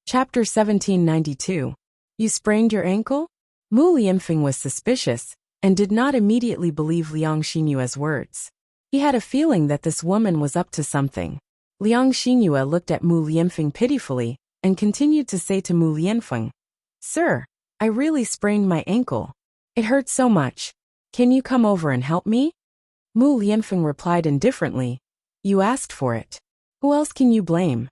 Chapter 1792. You sprained your ankle? Mu Lianfeng was suspicious, and did not immediately believe Liang Xinyue's words. He had a feeling that this woman was up to something. Liang Xinyue looked at Mu Lianfeng pitifully, and continued to say to Mu Lianfeng, "Sir, I really sprained my ankle. It hurts so much. Can you come over and help me?" Mu Lianfeng replied indifferently, "You asked for it. Who else can you blame?"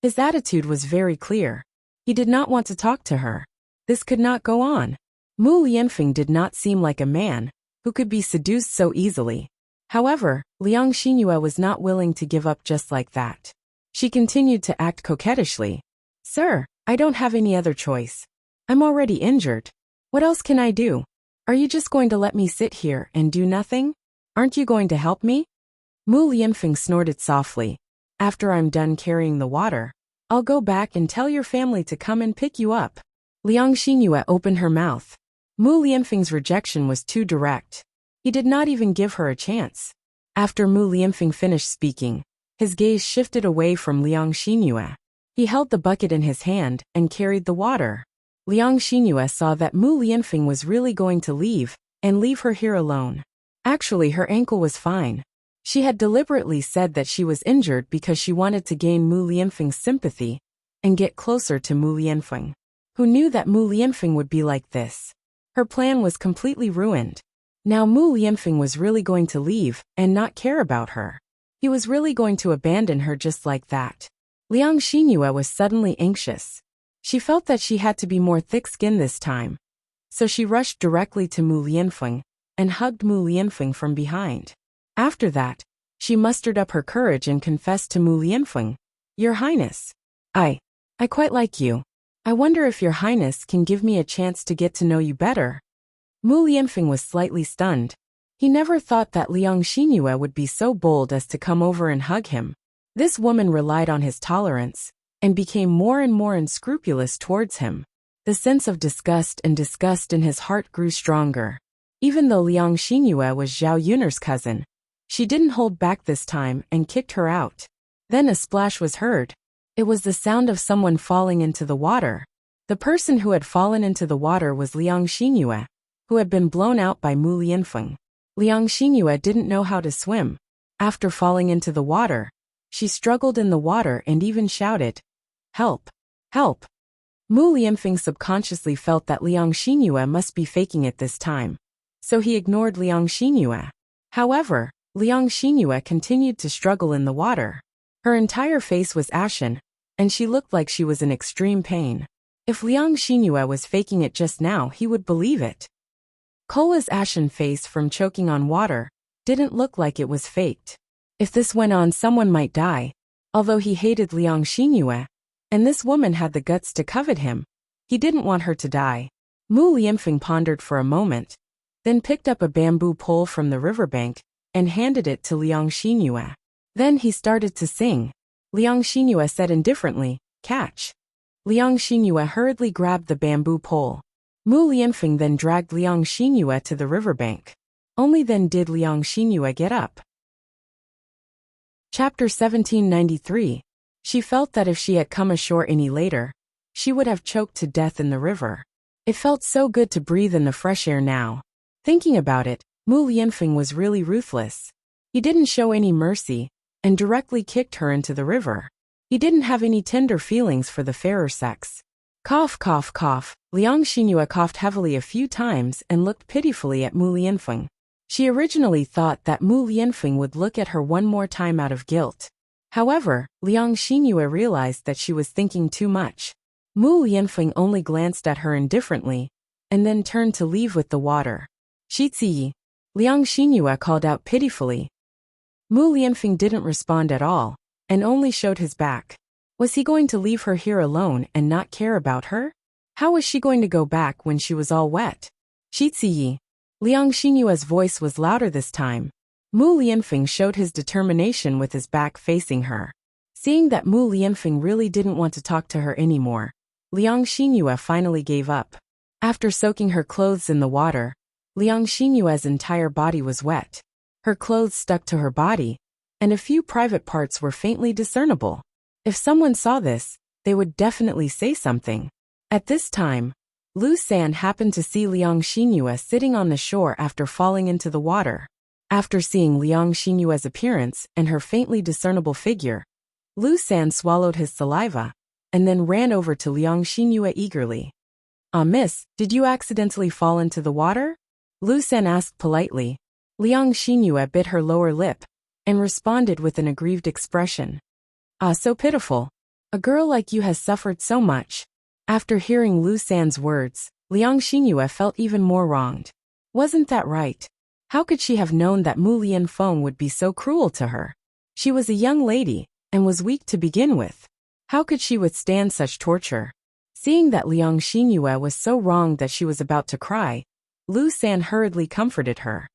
His attitude was very clear. He did not want to talk to her. This could not go on. Mu Lianfeng did not seem like a man who could be seduced so easily. However, Liang Xinyue was not willing to give up just like that. She continued to act coquettishly. "Sir, I don't have any other choice. I'm already injured. What else can I do? Are you just going to let me sit here and do nothing? Aren't you going to help me?" Mu Lianfeng snorted softly. "After I'm done carrying the water, I'll go back and tell your family to come and pick you up." Liang Xinyue opened her mouth. Mu Lianfeng's rejection was too direct. He did not even give her a chance. After Mu Lianfeng finished speaking, his gaze shifted away from Liang Xinyue. He held the bucket in his hand and carried the water. Liang Xinyue saw that Mu Lianfeng was really going to leave her here alone. Actually, her ankle was fine. She had deliberately said that she was injured because she wanted to gain Mu Lianfeng's sympathy and get closer to Mu Lianfeng. Who knew that Mu Lianfeng would be like this? Her plan was completely ruined. Now Mu Lianfeng was really going to leave and not care about her. He was really going to abandon her just like that. Liang Xinyue was suddenly anxious. She felt that she had to be more thick-skinned this time. So she rushed directly to Mu Lianfeng and hugged Mu Lianfeng from behind. After that, she mustered up her courage and confessed to Mu Lianfeng, "Your Highness, I quite like you. I wonder if Your Highness can give me a chance to get to know you better." Mu Lianfeng was slightly stunned. He never thought that Liang Xinyue would be so bold as to come over and hug him. This woman relied on his tolerance, and became more and more unscrupulous towards him. The sense of disgust in his heart grew stronger. Even though Liang Xinyue was Zhao Yun'er's cousin, she didn't hold back this time and kicked her out. Then a splash was heard. It was the sound of someone falling into the water. The person who had fallen into the water was Liang Xinyue, who had been blown out by Mu Lianfeng. Liang Xinyue didn't know how to swim. After falling into the water, she struggled in the water and even shouted, "Help! Help!" Mu Lianfeng subconsciously felt that Liang Xinyue must be faking it this time. So he ignored Liang Xinyue. However, Liang Xinyue continued to struggle in the water. Her entire face was ashen, and she looked like she was in extreme pain. If Liang Xinyue was faking it just now, he would believe it. Kola's ashen face from choking on water didn't look like it was faked. If this went on, someone might die. Although he hated Liang Xinyue, and this woman had the guts to covet him, he didn't want her to die. Mu Lianfeng pondered for a moment, then picked up a bamboo pole from the riverbank and handed it to Liang Xinyue. Then he started to sing. Liang Xinyue said indifferently, "Catch." Liang Xinyue hurriedly grabbed the bamboo pole. Mu Lianfeng then dragged Liang Xinyue to the riverbank. Only then did Liang Xinyue get up. Chapter 1793. She felt that if she had come ashore any later, she would have choked to death in the river. It felt so good to breathe in the fresh air now. Thinking about it, Mu Lianfeng was really ruthless. He didn't show any mercy, and directly kicked her into the river. He didn't have any tender feelings for the fairer sex. Cough, cough, cough. Liang Xinyue coughed heavily a few times and looked pitifully at Mu Lianfeng. She originally thought that Mu Lianfeng would look at her one more time out of guilt. However, Liang Xinyue realized that she was thinking too much. Mu Lianfeng only glanced at her indifferently, and then turned to leave with the water. "Shiziyi," Liang Xinyue called out pitifully. Mu Lianfeng didn't respond at all, and only showed his back. Was he going to leave her here alone and not care about her? How was she going to go back when she was all wet? "Shiziyi." Liang Xinyue's voice was louder this time. Mu Lianfeng showed his determination with his back facing her. Seeing that Mu Lianfeng really didn't want to talk to her anymore, Liang Xinyue finally gave up. After soaking her clothes in the water, Liang Xinyue's entire body was wet. Her clothes stuck to her body, and a few private parts were faintly discernible. If someone saw this, they would definitely say something. At this time, Lu San happened to see Liang Xinyue sitting on the shore after falling into the water. After seeing Liang Xinyue's appearance and her faintly discernible figure, Lu San swallowed his saliva and then ran over to Liang Xinyue eagerly. "Ah, miss, did you accidentally fall into the water?" Lu San asked politely. Liang Xinyue bit her lower lip and responded with an aggrieved expression. "Ah, so pitiful. A girl like you has suffered so much." After hearing Lu San's words, Liang Xinyue felt even more wronged. Wasn't that right? How could she have known that Mu Lianfeng would be so cruel to her? She was a young lady and was weak to begin with. How could she withstand such torture? Seeing that Liang Xinyue was so wronged that she was about to cry, Lu San hurriedly comforted her.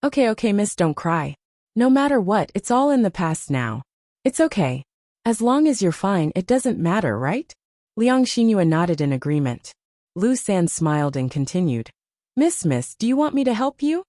Okay, miss, don't cry. No matter what, it's all in the past now. It's okay. As long as you're fine, it doesn't matter, right?" Liang Xinyue nodded in agreement. Lu San smiled and continued. Miss, do you want me to help you?"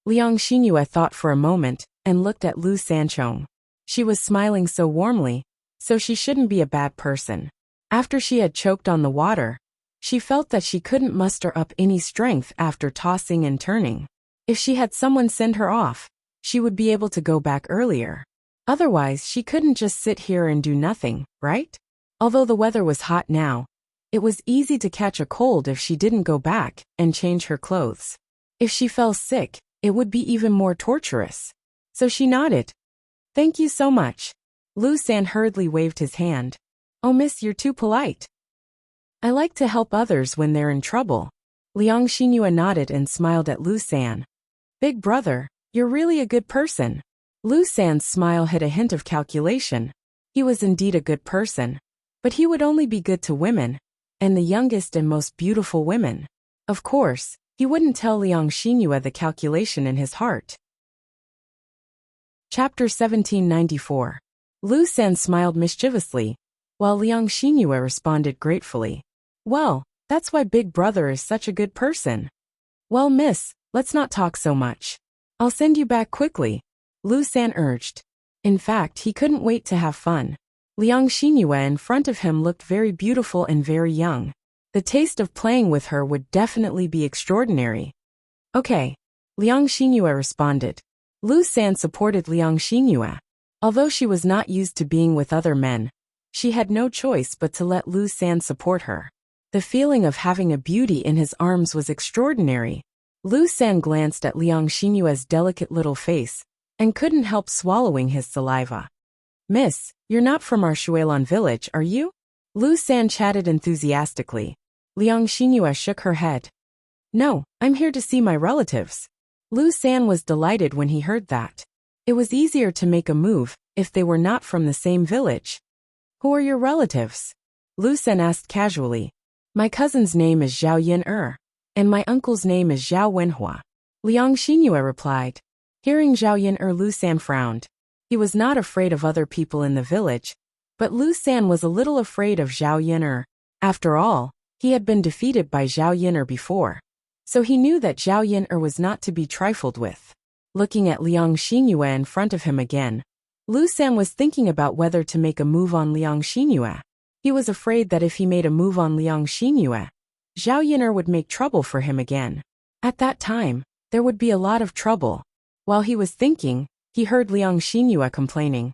Liang Xinyue thought for a moment and looked at Lu Sanchong. She was smiling so warmly, so she shouldn't be a bad person. After she had choked on the water, she felt that she couldn't muster up any strength after tossing and turning. If she had someone send her off, she would be able to go back earlier. Otherwise, she couldn't just sit here and do nothing, right? Although the weather was hot now, it was easy to catch a cold if she didn't go back and change her clothes. If she fell sick, it would be even more torturous. So she nodded. "Thank you so much." Lu San hurriedly waved his hand. "Oh, miss, you're too polite. I like to help others when they're in trouble." Liang Xinyue nodded and smiled at Lu San. "Big brother, you're really a good person." Lu San's smile hid a hint of calculation. He was indeed a good person, but he would only be good to women, and the youngest and most beautiful women. Of course, he wouldn't tell Liang Xinyue the calculation in his heart. Chapter 1794. Lu San smiled mischievously, while Liang Xinyue responded gratefully. "Well, that's why Big Brother is such a good person." "Well, miss, let's not talk so much. I'll send you back quickly," Lu San urged. In fact, he couldn't wait to have fun. Liang Xinyue in front of him looked very beautiful and very young. The taste of playing with her would definitely be extraordinary. "Okay," Liang Xinyue responded. Lu San supported Liang Xinyue. Although she was not used to being with other men, she had no choice but to let Lu San support her. The feeling of having a beauty in his arms was extraordinary. Lu San glanced at Liang Xinyue's delicate little face and couldn't help swallowing his saliva. "Miss, you're not from our Shuilon village, are you?" Lu San chatted enthusiastically. Liang Xinyue shook her head. "No, I'm here to see my relatives." Lu San was delighted when he heard that. It was easier to make a move if they were not from the same village. "Who are your relatives?" Lu San asked casually. "My cousin's name is Zhao Yin and my uncle's name is Zhao Wenhua," Liang Xinyue replied. Hearing Zhao Yin Lu San frowned. He was not afraid of other people in the village, but Lu San was a little afraid of Zhao Yin. After all, he had been defeated by Zhao Yin before, so he knew that Zhao Yin was not to be trifled with. Looking at Liang Xinyue in front of him again, Lu San was thinking about whether to make a move on Liang Xinyue. He was afraid that if he made a move on Liang Xinyue, Zhao Yin would make trouble for him again. At that time, there would be a lot of trouble. While he was thinking, he heard Liang Xinyue complaining.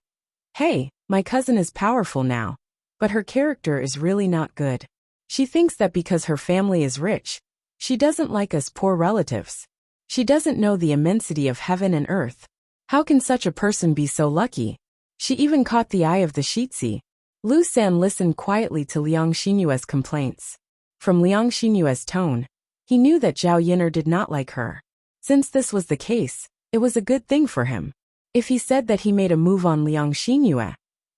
"Hey, my cousin is powerful now, but her character is really not good. She thinks that because her family is rich, she doesn't like us poor relatives. She doesn't know the immensity of heaven and earth. How can such a person be so lucky? She even caught the eye of the Shitsi." Lu San listened quietly to Liang Xinyue's complaints. From Liang Xinyue's tone, he knew that Zhao Yin did not like her. Since this was the case, it was a good thing for him. If he said that he made a move on Liang Xinyue,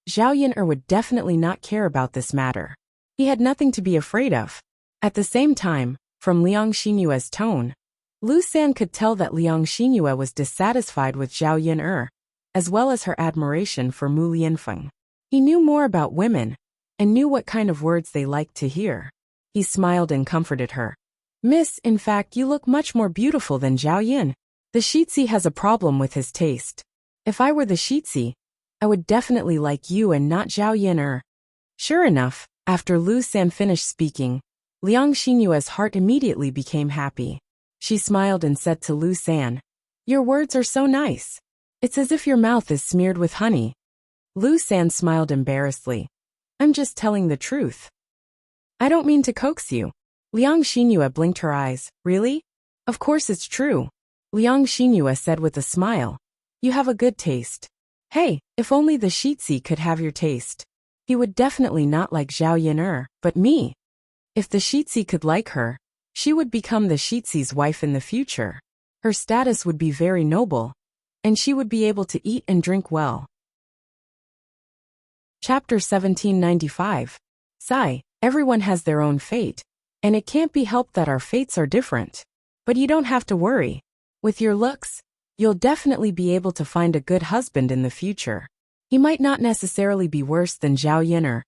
Zhao Yin would definitely not care about this matter. He had nothing to be afraid of. At the same time, from Liang Xinyue's tone, Lu San could tell that Liang Xinyue was dissatisfied with Zhao Yin as well as her admiration for Mu Lianfeng. He knew more about women, and knew what kind of words they liked to hear. He smiled and comforted her. "Miss, in fact, you look much more beautiful than Zhao Yin. The Shitsi has a problem with his taste. If I were the Shitsi, I would definitely like you and not Zhao Yin." Sure enough, After Lu San finished speaking, Liang Xinyue's heart immediately became happy. She smiled and said to Lu San, "Your words are so nice. It's as if your mouth is smeared with honey." Lu San smiled embarrassedly. "I'm just telling the truth. I don't mean to coax you." Liang Xinyue blinked her eyes. "Really? Of course it's true," Liang Xinyue said with a smile. "You have a good taste. Hey, if only the Shitzi could have your taste. He would definitely not like Zhao Yin'er, but me. If the Shitzi could like her, she would become the Shitzi's wife in the future. Her status would be very noble, and she would be able to eat and drink well." Chapter 1795. Sigh, everyone has their own fate, and it can't be helped that our fates are different. But you don't have to worry. With your looks, you'll definitely be able to find a good husband in the future. He might not necessarily be worse than Zhao Yin'er.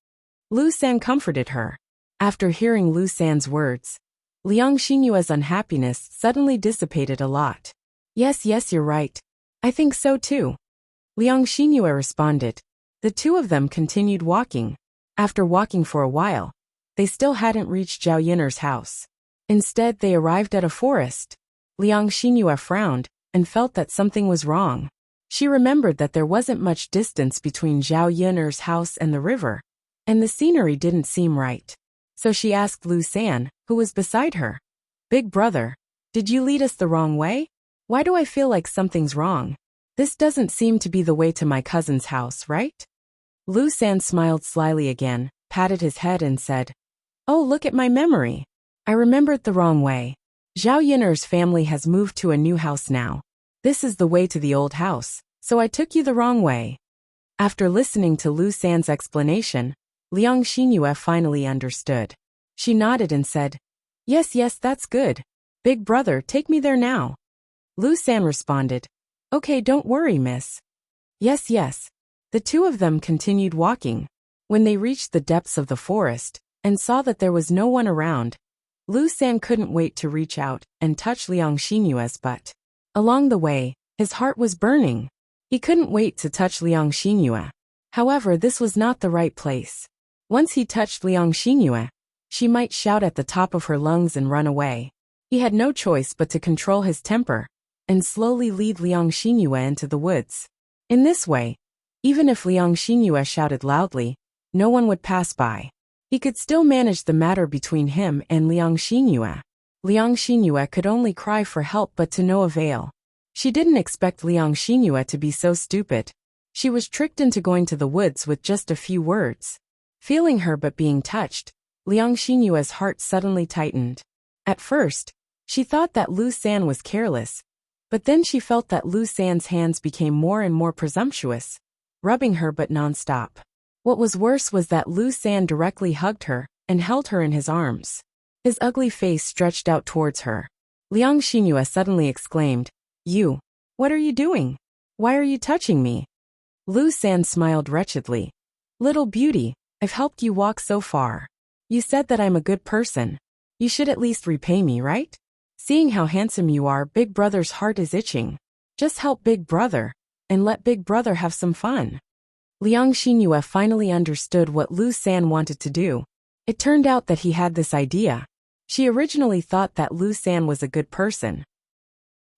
Lu San comforted her. After hearing Lu San's words, Liang Xinyue's unhappiness suddenly dissipated a lot. Yes, you're right. I think so too," Liang Xinyue responded. The two of them continued walking. After walking for a while, they still hadn't reached Zhao Yin'er's house. Instead, they arrived at a forest. Liang Xinyue frowned and felt that something was wrong. She remembered that there wasn't much distance between Zhao Yin'er's house and the river, and the scenery didn't seem right. So she asked Lu San, who was beside her, "Big brother, did you lead us the wrong way? Why do I feel like something's wrong? This doesn't seem to be the way to my cousin's house, right?" Lu San smiled slyly again, patted his head and said, "Oh, look at my memory. I remembered the wrong way. Zhao Yin'er's family has moved to a new house now. This is the way to the old house, so I took you the wrong way." After listening to Lu San's explanation, Liang Xinyue finally understood. She nodded and said, Yes, that's good. Big brother, take me there now." Lu San responded, "Okay, don't worry, miss." Yes. The two of them continued walking. When they reached the depths of the forest and saw that there was no one around, Lu San couldn't wait to reach out and touch Liang Xinyue's butt. Along the way, his heart was burning. He couldn't wait to touch Liang Xinyue. However, this was not the right place. Once he touched Liang Xinyue, she might shout at the top of her lungs and run away. He had no choice but to control his temper and slowly lead Liang Xinyue into the woods. In this way, even if Liang Xinyue shouted loudly, no one would pass by. He could still manage the matter between him and Liang Xinyue. Liang Xinyue could only cry for help, but to no avail. She didn't expect Liang Xinyue to be so stupid. She was tricked into going to the woods with just a few words. Feeling her but being touched, Liang Xinyue's heart suddenly tightened. At first, she thought that Lu San was careless, but then she felt that Lu San's hands became more and more presumptuous, rubbing her but non-stop. What was worse was that Lu San directly hugged her and held her in his arms. His ugly face stretched out towards her. Liang Xinyue suddenly exclaimed, "You! What are you doing? Why are you touching me?" Lu San smiled wretchedly. "Little beauty, I've helped you walk so far. You said that I'm a good person. You should at least repay me, right? Seeing how handsome you are, Big Brother's heart is itching. Just help Big Brother, and let Big Brother have some fun." Liang Xinyue finally understood what Lu San wanted to do. It turned out that he had this idea. She originally thought that Lu San was a good person.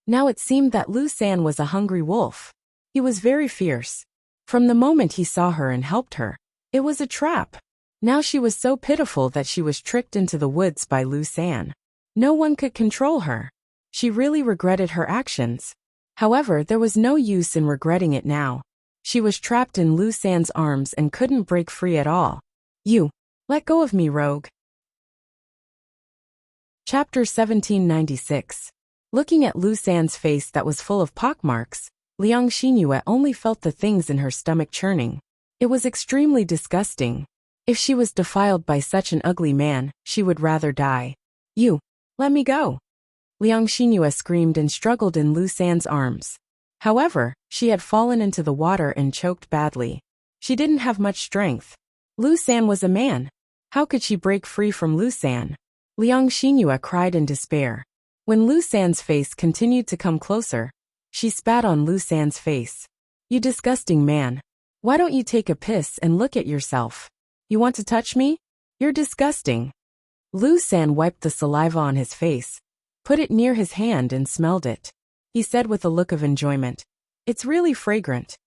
Now it seemed that Lu San was a hungry wolf. He was very fierce. From the moment he saw her and helped her, it was a trap. Now she was so pitiful that she was tricked into the woods by Lu San. No one could control her. She really regretted her actions. However, there was no use in regretting it now. She was trapped in Lu San's arms and couldn't break free at all. "You, let go of me, rogue." Chapter 1796. Looking at Lu San's face that was full of pockmarks, Liang Xinyue only felt the things in her stomach churning. It was extremely disgusting. If she was defiled by such an ugly man, she would rather die. "You, let me go." Liang Xinyue screamed and struggled in Lu San's arms. However, she had fallen into the water and choked badly. She didn't have much strength. Lu San was a man. How could she break free from Lu San? Liang Xinyue cried in despair. When Lu San's face continued to come closer, she spat on Lu San's face. "You disgusting man. Why don't you take a piss and look at yourself? You want to touch me? You're disgusting. Lu San wiped the saliva on his face, put it near his hand and smelled it. He said with a look of enjoyment, "It's really fragrant."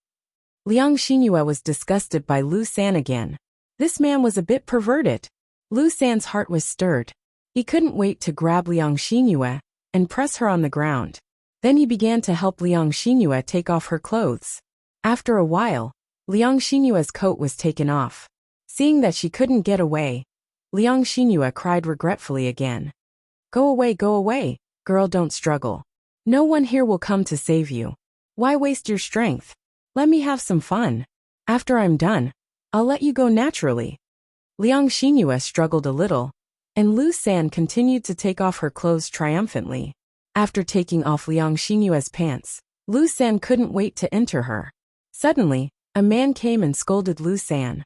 Liang Xingyue was disgusted by Lu San again. This man was a bit perverted. Lu San's heart was stirred. He couldn't wait to grab Liang Xingyue and press her on the ground. Then he began to help Liang Xingyue take off her clothes. After a while, Liang Xinyue's coat was taken off. Seeing that she couldn't get away, Liang Xinyue cried regretfully again. Go away, girl, don't struggle. No one here will come to save you. Why waste your strength? Let me have some fun. After I'm done, I'll let you go naturally." Liang Xinyue struggled a little, and Lu San continued to take off her clothes triumphantly. After taking off Liang Xinyue's pants, Lu San couldn't wait to enter her. Suddenly, a man came and scolded Lu San.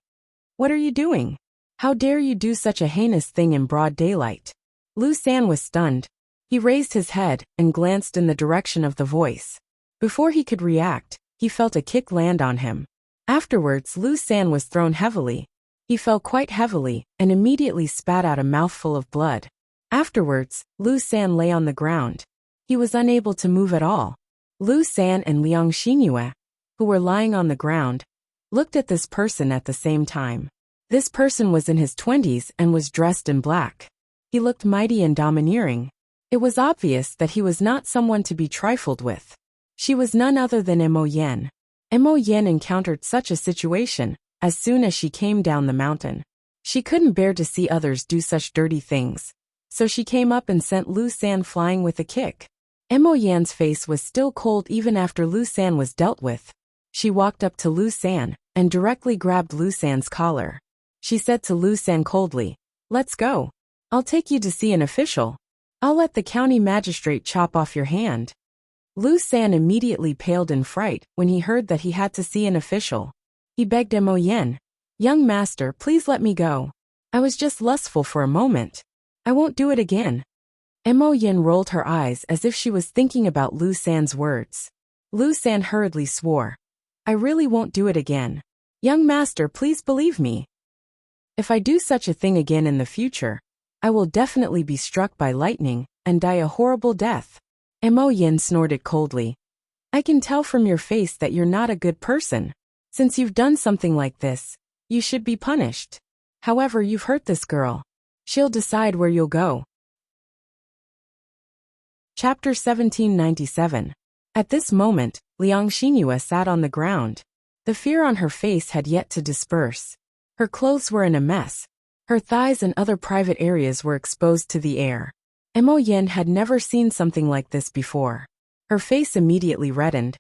"What are you doing? How dare you do such a heinous thing in broad daylight?" Lu San was stunned. He raised his head and glanced in the direction of the voice. Before he could react, he felt a kick land on him. Afterwards, Lu San was thrown heavily. He fell quite heavily and immediately spat out a mouthful of blood. Afterwards, Lu San lay on the ground. He was unable to move at all. Lu San and Liang Xinyue, who were lying on the ground, looked at this person at the same time. This person was in his 20s and was dressed in black. He looked mighty and domineering. It was obvious that he was not someone to be trifled with. She was none other than Mo Yan. Mo Yan encountered such a situation as soon as she came down the mountain. She couldn't bear to see others do such dirty things, so she came up and sent Lu San flying with a kick. Mo Yan's face was still cold even after Lu San was dealt with. She walked up to Lu San and directly grabbed Lu San's collar. She said to Lu San coldly, "Let's go. I'll take you to see an official. I'll let the county magistrate chop off your hand." Lu San immediately paled in fright when he heard that he had to see an official. He begged Mo Yan, "Young master, please let me go. I was just lustful for a moment. I won't do it again." Mo Yan rolled her eyes as if she was thinking about Lu San's words. Lu San hurriedly swore, "I really won't do it again. Young master, please believe me. If I do such a thing again in the future, I will definitely be struck by lightning and die a horrible death." Mo Yan snorted coldly. "I can tell from your face that you're not a good person. Since you've done something like this, you should be punished. However, you've hurt this girl. She'll decide where you'll go." Chapter 1797. At this moment, Liang Xinyue sat on the ground. The fear on her face had yet to disperse. Her clothes were in a mess. Her thighs and other private areas were exposed to the air. Mo Yan had never seen something like this before. Her face immediately reddened,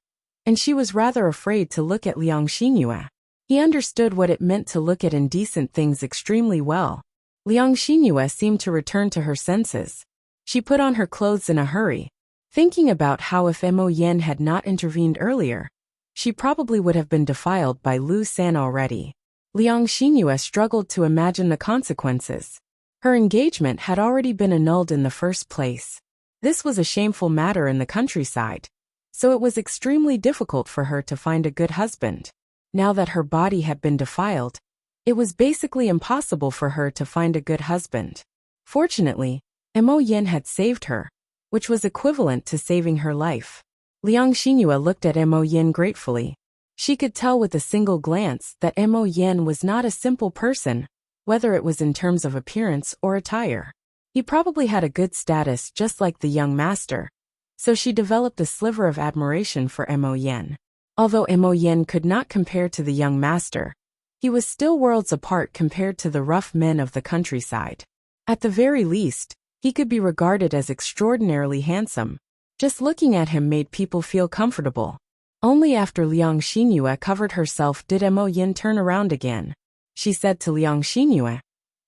and she was rather afraid to look at Liang Xinyue. He understood what it meant to look at indecent things extremely well. Liang Xinyue seemed to return to her senses. She put on her clothes in a hurry, thinking about how if Mo Yan had not intervened earlier, she probably would have been defiled by Lu San already. Liang Xinyue struggled to imagine the consequences. Her engagement had already been annulled in the first place. This was a shameful matter in the countryside, so it was extremely difficult for her to find a good husband. Now that her body had been defiled, it was basically impossible for her to find a good husband. Fortunately, Mo Yan had saved her, which was equivalent to saving her life. Liang Xinyue looked at Mo Yan gratefully. She could tell with a single glance that Mo Yan was not a simple person, whether it was in terms of appearance or attire. He probably had a good status just like the young master, so she developed a sliver of admiration for Mo Yan. Although Mo Yan could not compare to the young master, he was still worlds apart compared to the rough men of the countryside. At the very least, he could be regarded as extraordinarily handsome. Just looking at him made people feel comfortable. Only after Liang Xinyue covered herself did Mo Yan turn around again. She said to Liang Xinyue,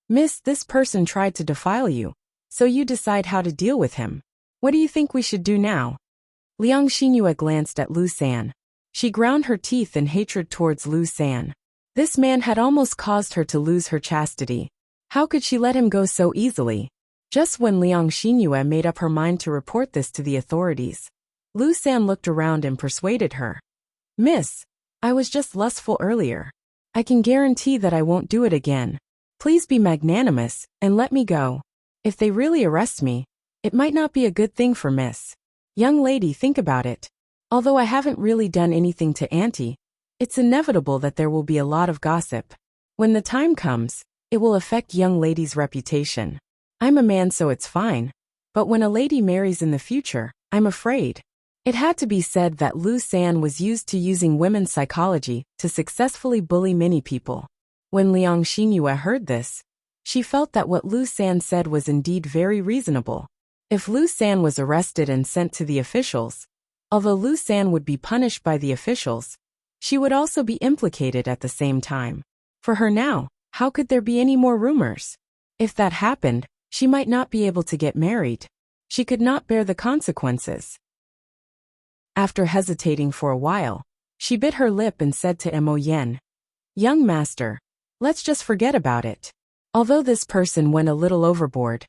"Miss, this person tried to defile you, so you decide how to deal with him. What do you think we should do now?" Liang Xinyue glanced at Lu San. She ground her teeth in hatred towards Lu San. This man had almost caused her to lose her chastity. How could she let him go so easily? Just when Liang Xinyue made up her mind to report this to the authorities, Lu San looked around and persuaded her. "Miss, I was just lustful earlier. I can guarantee that I won't do it again. Please be magnanimous, and let me go. If they really arrest me, it might not be a good thing for Miss. Young lady, think about it. Although I haven't really done anything to Auntie, it's inevitable that there will be a lot of gossip. When the time comes, it will affect young lady's reputation. I'm a man, so it's fine. But when a lady marries in the future, I'm afraid. It had to be said that Lu San was used to using women's psychology to successfully bully many people. When Liang Xingyue heard this, she felt that what Lu San said was indeed very reasonable. If Lu San was arrested and sent to the officials, although Lu San would be punished by the officials, she would also be implicated at the same time. For her now, how could there be any more rumors? If that happened, she might not be able to get married. She could not bear the consequences. After hesitating for a while, she bit her lip and said to Mo Yen, "Young master, let's just forget about it." Although this person went a little overboard,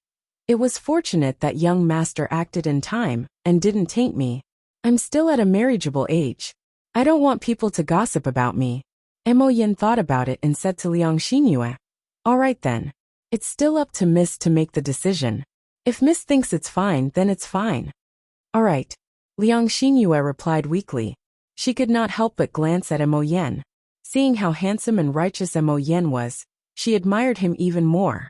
it was fortunate that young master acted in time and didn't taint me. I'm still at a marriageable age. I don't want people to gossip about me. Mo Yen thought about it and said to Liang Xingyue, "All right then. It's still up to Miss to make the decision. If Miss thinks it's fine, then it's fine." "All right," Liang Xingyue replied weakly. She could not help but glance at Mo Yen. Seeing how handsome and righteous Mo Yen was, she admired him even more.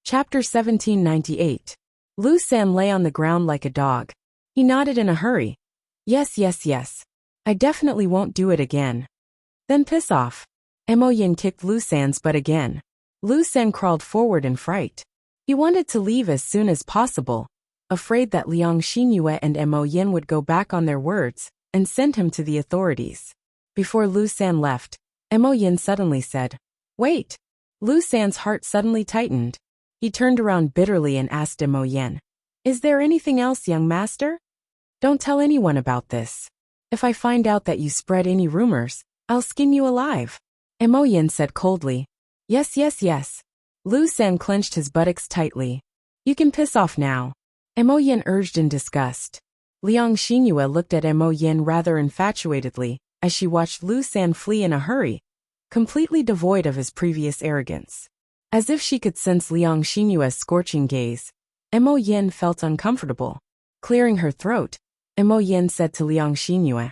Chapter 1798. Lu San lay on the ground like a dog. He nodded in a hurry. Yes, yes, yes. I definitely won't do it again." "Then piss off." Mo Yen kicked Lu San's butt again. Lu San crawled forward in fright. He wanted to leave as soon as possible, afraid that Liang Xingyue and Mo Yen would go back on their words and send him to the authorities. Before Lu San left, Mo Yen suddenly said, "Wait." Lu San's heart suddenly tightened. He turned around bitterly and asked Mo Yen, "Is there anything else, young master? Don't tell anyone about this. If I find out that you spread any rumors, I'll skin you alive." Mo Yen said coldly, "Yes, yes, yes." Lu San clenched his buttocks tightly. "You can piss off now." Mo Yen urged in disgust. Liang Xingyue looked at Mo Yen rather infatuatedly as she watched Lu San flee in a hurry, completely devoid of his previous arrogance. As if she could sense Liang Xingyue's scorching gaze, Mo Yen felt uncomfortable. Clearing her throat, Mo Yen said to Liang Xingyue,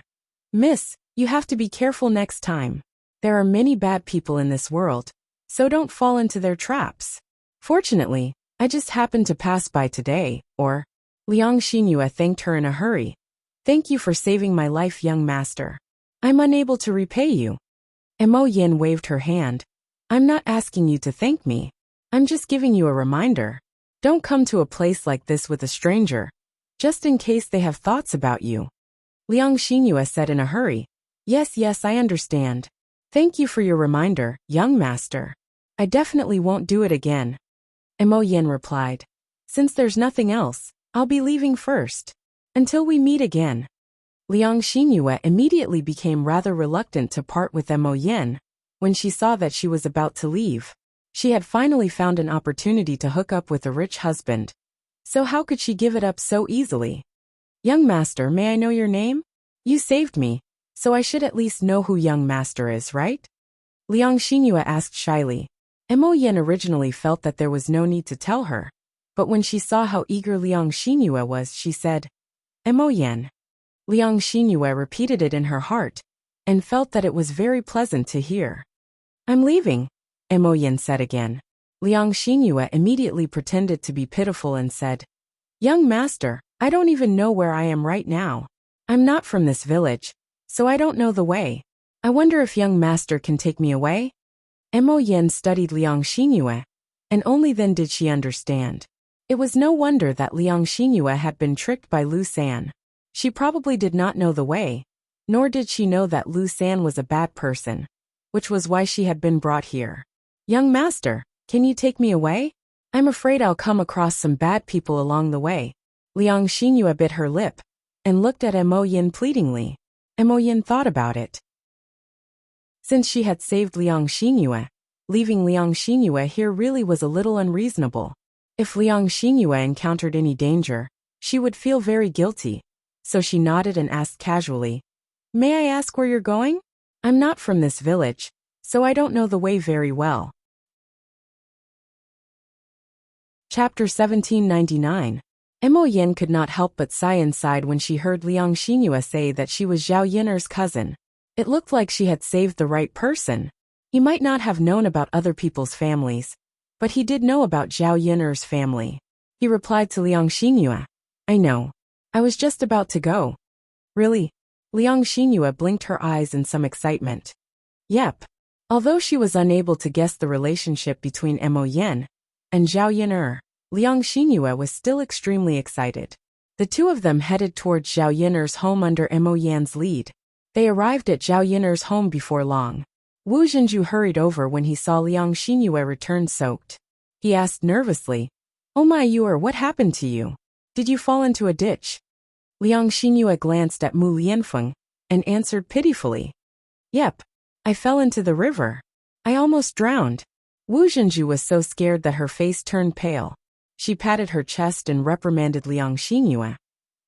"Miss, you have to be careful next time. There are many bad people in this world, so don't fall into their traps. Fortunately, I just happened to pass by today, or..." Liang Xingyue thanked her in a hurry. "Thank you for saving my life, young master. I'm unable to repay you." Mo Yen waved her hand. "I'm not asking you to thank me. I'm just giving you a reminder. Don't come to a place like this with a stranger, just in case they have thoughts about you." Liang Xingyue said in a hurry, Yes, yes, I understand. Thank you for your reminder, young master. I definitely won't do it again." Mo Yen replied, "Since there's nothing else, I'll be leaving first. Until we meet again." Liang Xingyue immediately became rather reluctant to part with Mo Yen when she saw that she was about to leave. She had finally found an opportunity to hook up with a rich husband. So how could she give it up so easily? "Young master, may I know your name? You saved me, so I should at least know who young master is, right?" Liang Xingyue asked shyly. Mo Yen originally felt that there was no need to tell her, but when she saw how eager Liang Xingyue was, she said, "Mo Yen." Liang Xingyue repeated it in her heart, and felt that it was very pleasant to hear. "I'm leaving," Mo Yen said again. Liang Xingyue immediately pretended to be pitiful and said, "Young master, I don't even know where I am right now. I'm not from this village, so I don't know the way. I wonder if young master can take me away?" Mo Yen studied Liang Xingyue, and only then did she understand. It was no wonder that Liang Xingyue had been tricked by Lu San. She probably did not know the way, nor did she know that Lu San was a bad person, which was why she had been brought here. "Young master, can you take me away? I'm afraid I'll come across some bad people along the way." Liang Xingyue bit her lip and looked at Mo Yen pleadingly. Mo Yen thought about it. Since she had saved Liang Xingyue, leaving Liang Xingyue here really was a little unreasonable. If Liang Xingyue encountered any danger, she would feel very guilty, so she nodded and asked casually, "May I ask where you're going?" "I'm not from this village, so I don't know the way very well. Chapter 1799. Mo Yin could not help but sigh inside when she heard Liang Xinyu say that she was Zhao Yiner's cousin. It looked like she had saved the right person. He might not have known about other people's families, but he did know about Zhao Yiner's family. He replied to Liang Xinyu, I know. I was just about to go. Really? Liang Xinyu blinked her eyes in some excitement. Yep. Although she was unable to guess the relationship between Mo Yin and Zhao Yiner, Liang Xinyu was still extremely excited. The two of them headed towards Zhao Yiner's home under Mo Yan's lead. They arrived at Zhao Yiner's home before long. Wu Zhenju hurried over when he saw Liang Xinyu return soaked. He asked nervously, Oh my Yuer, what happened to you? Did you fall into a ditch? Liang Xinyu glanced at Mu Lianfeng and answered pitifully. Yep. I fell into the river. I almost drowned. Wu Zhenju was so scared that her face turned pale. She patted her chest and reprimanded Liang Xinyu.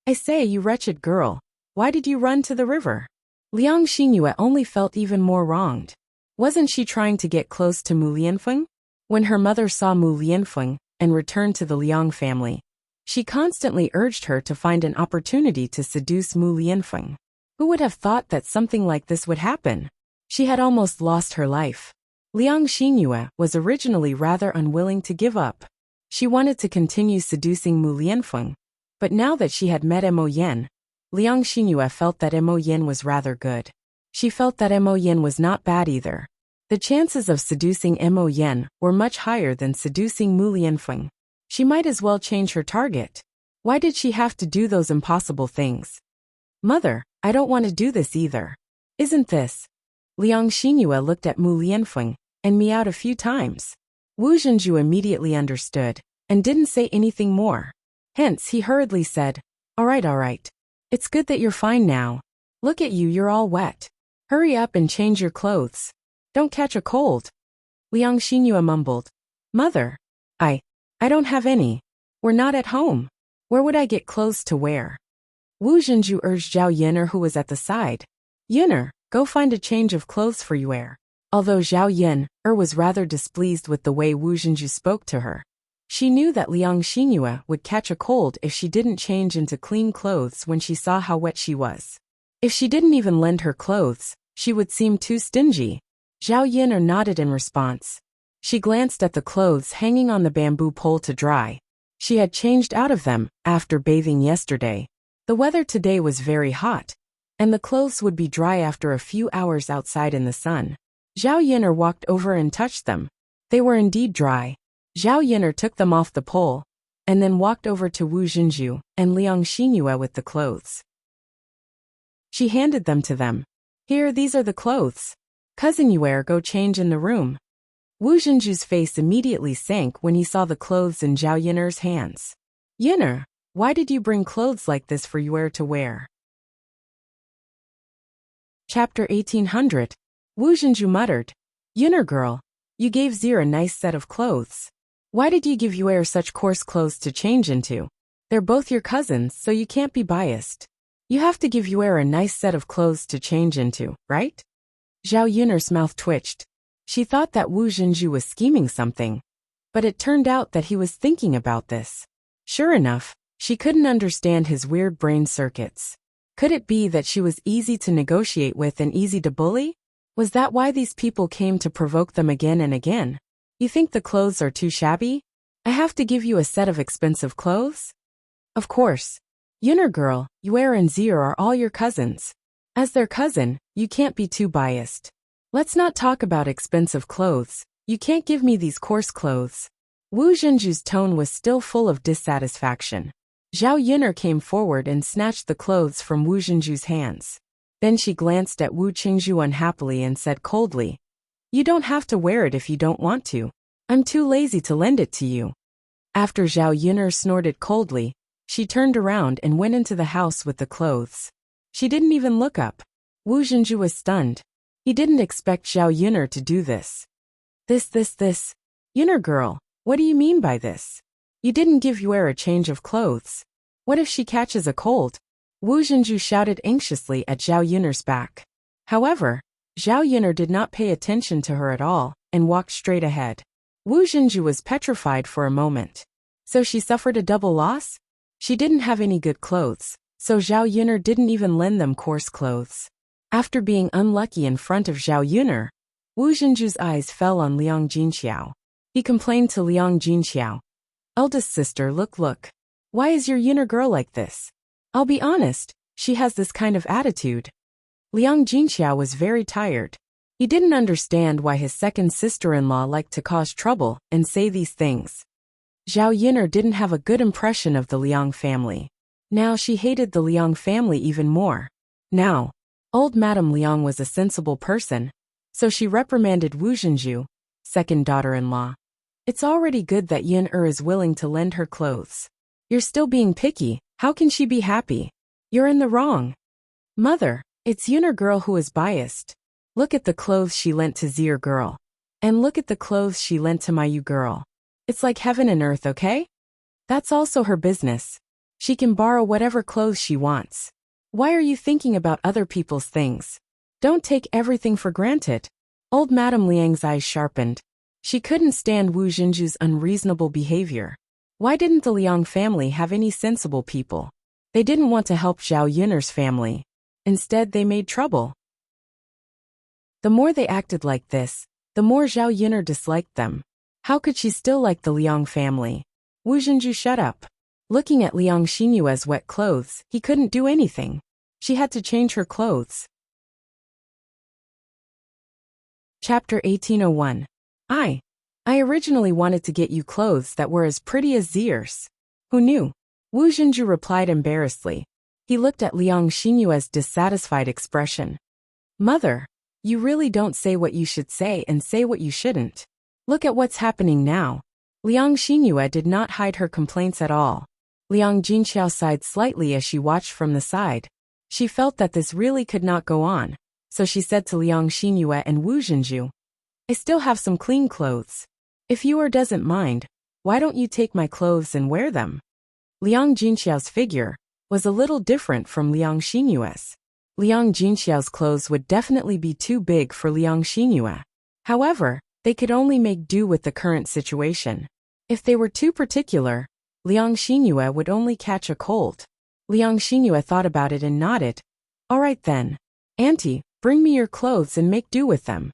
I say, you wretched girl, why did you run to the river? Liang Xinyu only felt even more wronged. Wasn't she trying to get close to Mu Lianfeng? When her mother saw Mu Lianfeng and returned to the Liang family, she constantly urged her to find an opportunity to seduce Mu Lianfeng. Who would have thought that something like this would happen? She had almost lost her life. Liang Xinyu was originally rather unwilling to give up. She wanted to continue seducing Mu Lianfeng, but now that she had met Mo Yin, Liang Xinyu felt that Mo Yin was rather good. She felt that Mo Yin was not bad either. The chances of seducing Mo Yin were much higher than seducing Mu Lianfeng. She might as well change her target. Why did she have to do those impossible things? Mother, I don't want to do this either. Isn't this? Liang Xinyu looked at Mu Lianfeng and meowed a few times. Wu Zhenju immediately understood and didn't say anything more. Hence he hurriedly said, All right. It's good that you're fine now. Look at you, you're all wet. Hurry up and change your clothes. Don't catch a cold. Liang Xinyu mumbled. Mother, I don't have any. We're not at home. Where would I get clothes to wear? Wu Zhenju urged Zhao Yiner, who was at the side. Yiner, go find a change of clothes for you wear. Although Zhao Yiner was rather displeased with the way Wu Zhenju spoke to her, she knew that Liang Xinyu would catch a cold if she didn't change into clean clothes when she saw how wet she was. If she didn't even lend her clothes, she would seem too stingy. Zhao Yiner nodded in response. She glanced at the clothes hanging on the bamboo pole to dry. She had changed out of them after bathing yesterday. The weather today was very hot, and the clothes would be dry after a few hours outside in the sun. Zhao Yiner walked over and touched them. They were indeed dry. Zhao Yiner took them off the pole, and then walked over to Wu Zhenju and Liang Xinyu with the clothes. She handed them to them. Here, these are the clothes. Cousin Yuer, go change in the room. Wu Zhenju's face immediately sank when he saw the clothes in Zhao Yiner's hands. Yiner, why did you bring clothes like this for Yuer to wear? Chapter 1800. Wu Zhenju muttered. Yiner girl, you gave Zir a nice set of clothes. Why did you give Yuer such coarse clothes to change into? They're both your cousins, so you can't be biased. You have to give Yuer a nice set of clothes to change into, right? Zhao Yiner's mouth twitched. She thought that Wu Zhenju was scheming something, but it turned out that he was thinking about this. Sure enough, she couldn't understand his weird brain circuits. Could it be that she was easy to negotiate with and easy to bully? Was that why these people came to provoke them again and again? You think the clothes are too shabby? I have to give you a set of expensive clothes? Of course. Yiner girl, Yuer and Zir are all your cousins. As their cousin, you can't be too biased. Let's not talk about expensive clothes. You can't give me these coarse clothes. Wu Zhenju's tone was still full of dissatisfaction. Zhao Yiner came forward and snatched the clothes from Wu Zhenju's hands. Then she glanced at Wu Qingzhu unhappily and said coldly, You don't have to wear it if you don't want to. I'm too lazy to lend it to you. After Zhao Yiner snorted coldly, she turned around and went into the house with the clothes. She didn't even look up. Wu Zhenju was stunned. He didn't expect Zhao Yiner to do this. This. Yiner girl, what do you mean by this? You didn't give Yuer a change of clothes. What if she catches a cold? Wu Zhenju shouted anxiously at Zhao Yiner's back. However, Zhao Yun'er did not pay attention to her at all and walked straight ahead. Wu Zhenju was petrified for a moment. So she suffered a double loss? She didn't have any good clothes, so Zhao Yun'er didn't even lend them coarse clothes. After being unlucky in front of Zhao Yun'er, Wu Zhenju's eyes fell on Liang Jinxiao. He complained to Liang Jinxiao. Eldest sister, look. Why is your Yun'er girl like this? I'll be honest, she has this kind of attitude. Liang Jinxiao was very tired. He didn't understand why his second sister-in-law liked to cause trouble and say these things. Zhao Yun'er didn't have a good impression of the Liang family. Now she hated the Liang family even more. Now, old Madame Liang was a sensible person, so she reprimanded Wu Zhenju, second daughter-in-law. It's already good that Yun'er is willing to lend her clothes. You're still being picky, how can she be happy? You're in the wrong. Mother, it's Yun'er girl who is biased. Look at the clothes she lent to Zier girl. And look at the clothes she lent to Mayu girl. It's like heaven and earth, okay? That's also her business. She can borrow whatever clothes she wants. Why are you thinking about other people's things? Don't take everything for granted. Old Madame Liang's eyes sharpened. She couldn't stand Wu Zhenju's unreasonable behavior. Why didn't the Liang family have any sensible people? They didn't want to help Zhao Yun'er's family. Instead, they made trouble. The more they acted like this, the more Zhao Yun'er disliked them. How could she still like the Liang family? Wu Zhenju, shut up. Looking at Liang Xinyue's wet clothes, he couldn't do anything. She had to change her clothes. Chapter 1801. I originally wanted to get you clothes that were as pretty as Zier's. Who knew? Wu Zhenju replied embarrassedly. He looked at Liang Xinyue's dissatisfied expression. Mother, you really don't say what you should say and say what you shouldn't. Look at what's happening now. Liang Xinyue did not hide her complaints at all. Liang Jinxiao sighed slightly as she watched from the side. She felt that this really could not go on, so she said to Liang Xinyue and Wu Zhenju, I still have some clean clothes. If you doesn't mind, why don't you take my clothes and wear them? Liang Jinxiao's figure was a little different from Liang Xinyue's. Liang Jinxiao's clothes would definitely be too big for Liang Xinyue. However, they could only make do with the current situation. If they were too particular, Liang Xinyue would only catch a cold. Liang Xinyue thought about it and nodded. All right then. Auntie, bring me your clothes and make do with them.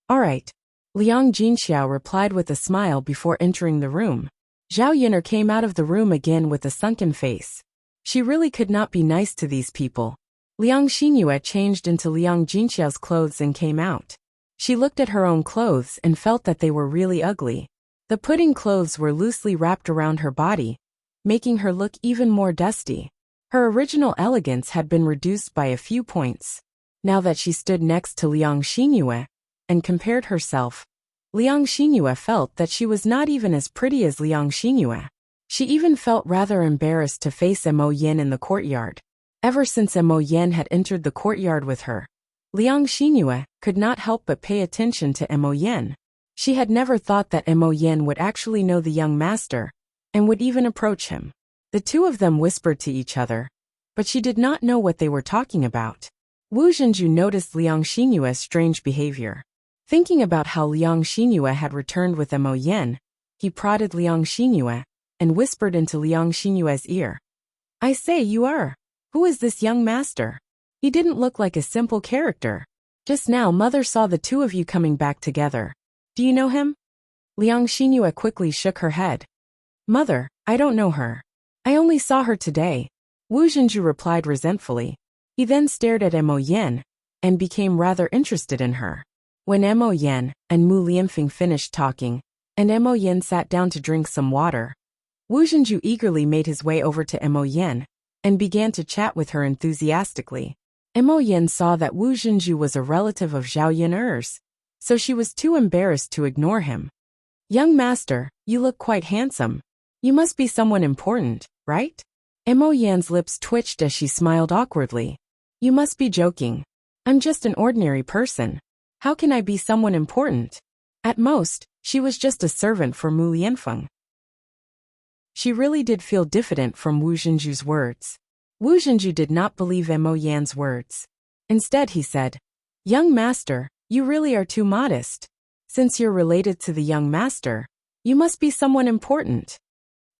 All right. Liang Jinxiao replied with a smile before entering the room. Zhao Yun'er came out of the room again with a sunken face. She really could not be nice to these people. Liang Xinyue changed into Liang Jinxiao's clothes and came out. She looked at her own clothes and felt that they were really ugly. The pudding clothes were loosely wrapped around her body, making her look even more dusty. Her original elegance had been reduced by a few points. Now that she stood next to Liang Xinyue and compared herself, Liang Xinyue felt that she was not even as pretty as Liang Xinyue. She even felt rather embarrassed to face Mo Yin in the courtyard. Ever since Mo Yin had entered the courtyard with her, Liang Xinyue could not help but pay attention to Mo Yin. She had never thought that Mo Yin would actually know the young master, and would even approach him. The two of them whispered to each other, but she did not know what they were talking about. Wu Zhenju noticed Liang Xinyue's strange behavior. Thinking about how Liang Xinyue had returned with Mo Yin, he prodded Liang Xinyue and whispered into Liang Xinyue's ear. I say, who is this young master? He didn't look like a simple character. Just now mother saw the two of you coming back together. Do you know him? Liang Xinyue quickly shook her head. Mother, I don't know her. I only saw her today. Wu Zhenju replied resentfully. He then stared at Mo Yin and became rather interested in her. When Mo Yin and Mu Lianfeng finished talking, and Mo Yin sat down to drink some water, Wu Zhenju eagerly made his way over to Mo Yin and began to chat with her enthusiastically. Mo Yin saw that Wu Zhenju was a relative of Zhao Yun'er's, so she was too embarrassed to ignore him. Young master, you look quite handsome. You must be someone important, right? Mo Yin's lips twitched as she smiled awkwardly. You must be joking. I'm just an ordinary person. How can I be someone important? At most, she was just a servant for Mu Lianfeng. She really did feel diffident from Wu Zhenju's words. Wu Zhenju did not believe Mo Yan's words. Instead he said, Young master, you really are too modest. Since you're related to the young master, you must be someone important.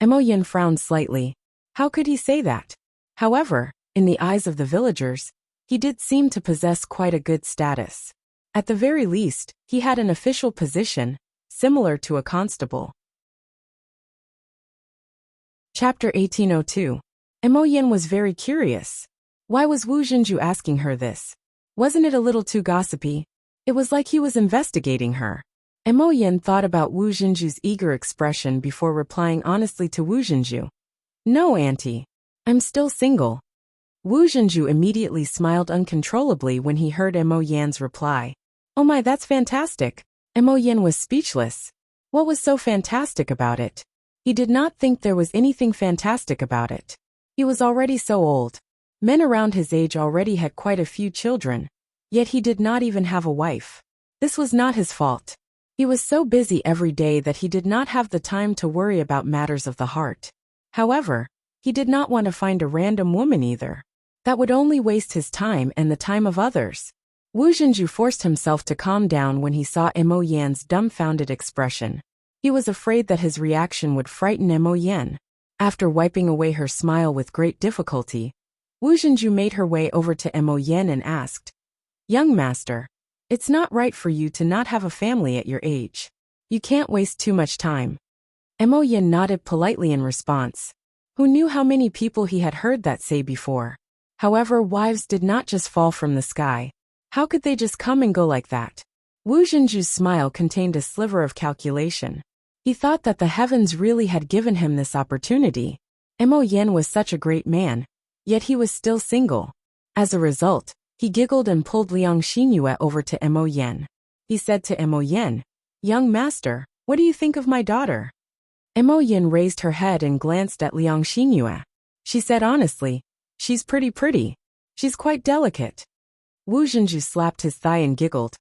Mo Yin frowned slightly. How could he say that? However, in the eyes of the villagers, he did seem to possess quite a good status. At the very least, he had an official position, similar to a constable. Chapter 1802. Mo Yin was very curious. Why was Wu Zhenju asking her this? Wasn't it a little too gossipy? It was like he was investigating her. Mo Yin thought about Wu Zhenju's eager expression before replying honestly to Wu Zhenju. No, auntie. I'm still single. Wu Zhenju immediately smiled uncontrollably when he heard Mo Yan's reply. Oh my, that's fantastic. Mo Yin was speechless. What was so fantastic about it? He did not think there was anything fantastic about it. He was already so old. Men around his age already had quite a few children, yet he did not even have a wife. This was not his fault. He was so busy every day that he did not have the time to worry about matters of the heart. However, he did not want to find a random woman either. That would only waste his time and the time of others. Wu Zhenju forced himself to calm down when he saw Mo Yan's dumbfounded expression. He was afraid that his reaction would frighten Mo Yan. After wiping away her smile with great difficulty, Wu Zhenju made her way over to Mo Yan and asked, Young master, it's not right for you to not have a family at your age. You can't waste too much time. Mo Yan nodded politely in response. Who knew how many people he had heard that say before? However, wives did not just fall from the sky. How could they just come and go like that? Wu Zhenju's smile contained a sliver of calculation. He thought that the heavens really had given him this opportunity. Mo Yan was such a great man, yet he was still single. As a result, he giggled and pulled Liang Xinyue over to Mo Yan. He said to Mo Yan, Young master, what do you think of my daughter? Mo Yan raised her head and glanced at Liang Xinyue. She said honestly, she's pretty. She's quite delicate. Wu Zhenju slapped his thigh and giggled.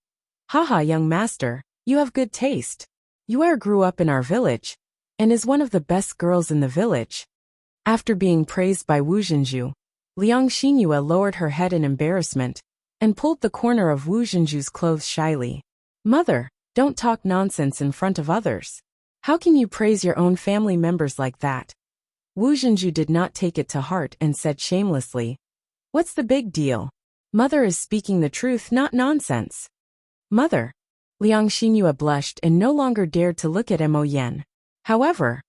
Haha, young master, you have good taste. Yue grew up in our village, and is one of the best girls in the village. After being praised by Wu Zhenju, Liang Xinyue lowered her head in embarrassment, and pulled the corner of Wu Zhenju's clothes shyly. Mother, don't talk nonsense in front of others. How can you praise your own family members like that? Wu Zhenju did not take it to heart and said shamelessly, What's the big deal? Mother is speaking the truth, not nonsense. Mother. Liang Xinyue blushed and no longer dared to look at Mo Yan. However,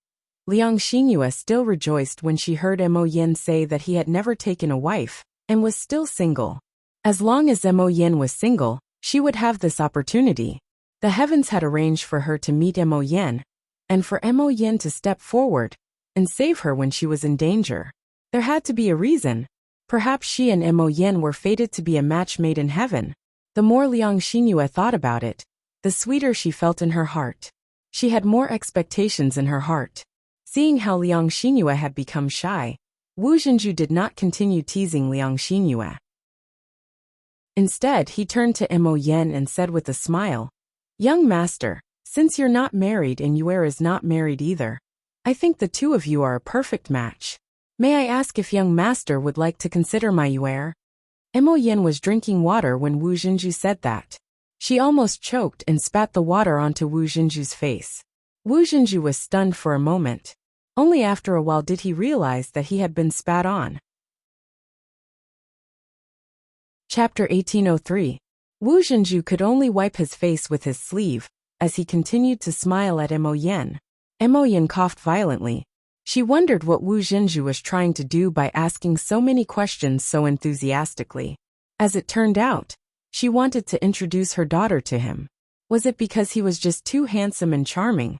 Liang Xinyue still rejoiced when she heard Mo Yan say that he had never taken a wife, and was still single. As long as Mo Yan was single, she would have this opportunity. The heavens had arranged for her to meet Mo Yan, and for Mo Yan to step forward and save her when she was in danger. There had to be a reason. Perhaps she and Mo Yan were fated to be a match made in heaven. The more Liang Xinyue thought about it, the sweeter she felt in her heart. She had more expectations in her heart. Seeing how Liang Xinyue had become shy, Wu Zhenju did not continue teasing Liang Xinyue. Instead, he turned to Mo Yan and said with a smile, Young master, since you're not married and Yue is not married either, I think the two of you are a perfect match. May I ask if young master would like to consider my Yue? Mo Yan was drinking water when Wu Zhenju said that. She almost choked and spat the water onto Wu Zhenju's face. Wu Zhenju was stunned for a moment. Only after a while did he realize that he had been spat on. Chapter 1803. Wu Zhenju could only wipe his face with his sleeve, as he continued to smile at Mo Yan. Mo Yan coughed violently. She wondered what Wu Zhenju was trying to do by asking so many questions so enthusiastically. As it turned out, she wanted to introduce her daughter to him. Was it because he was just too handsome and charming?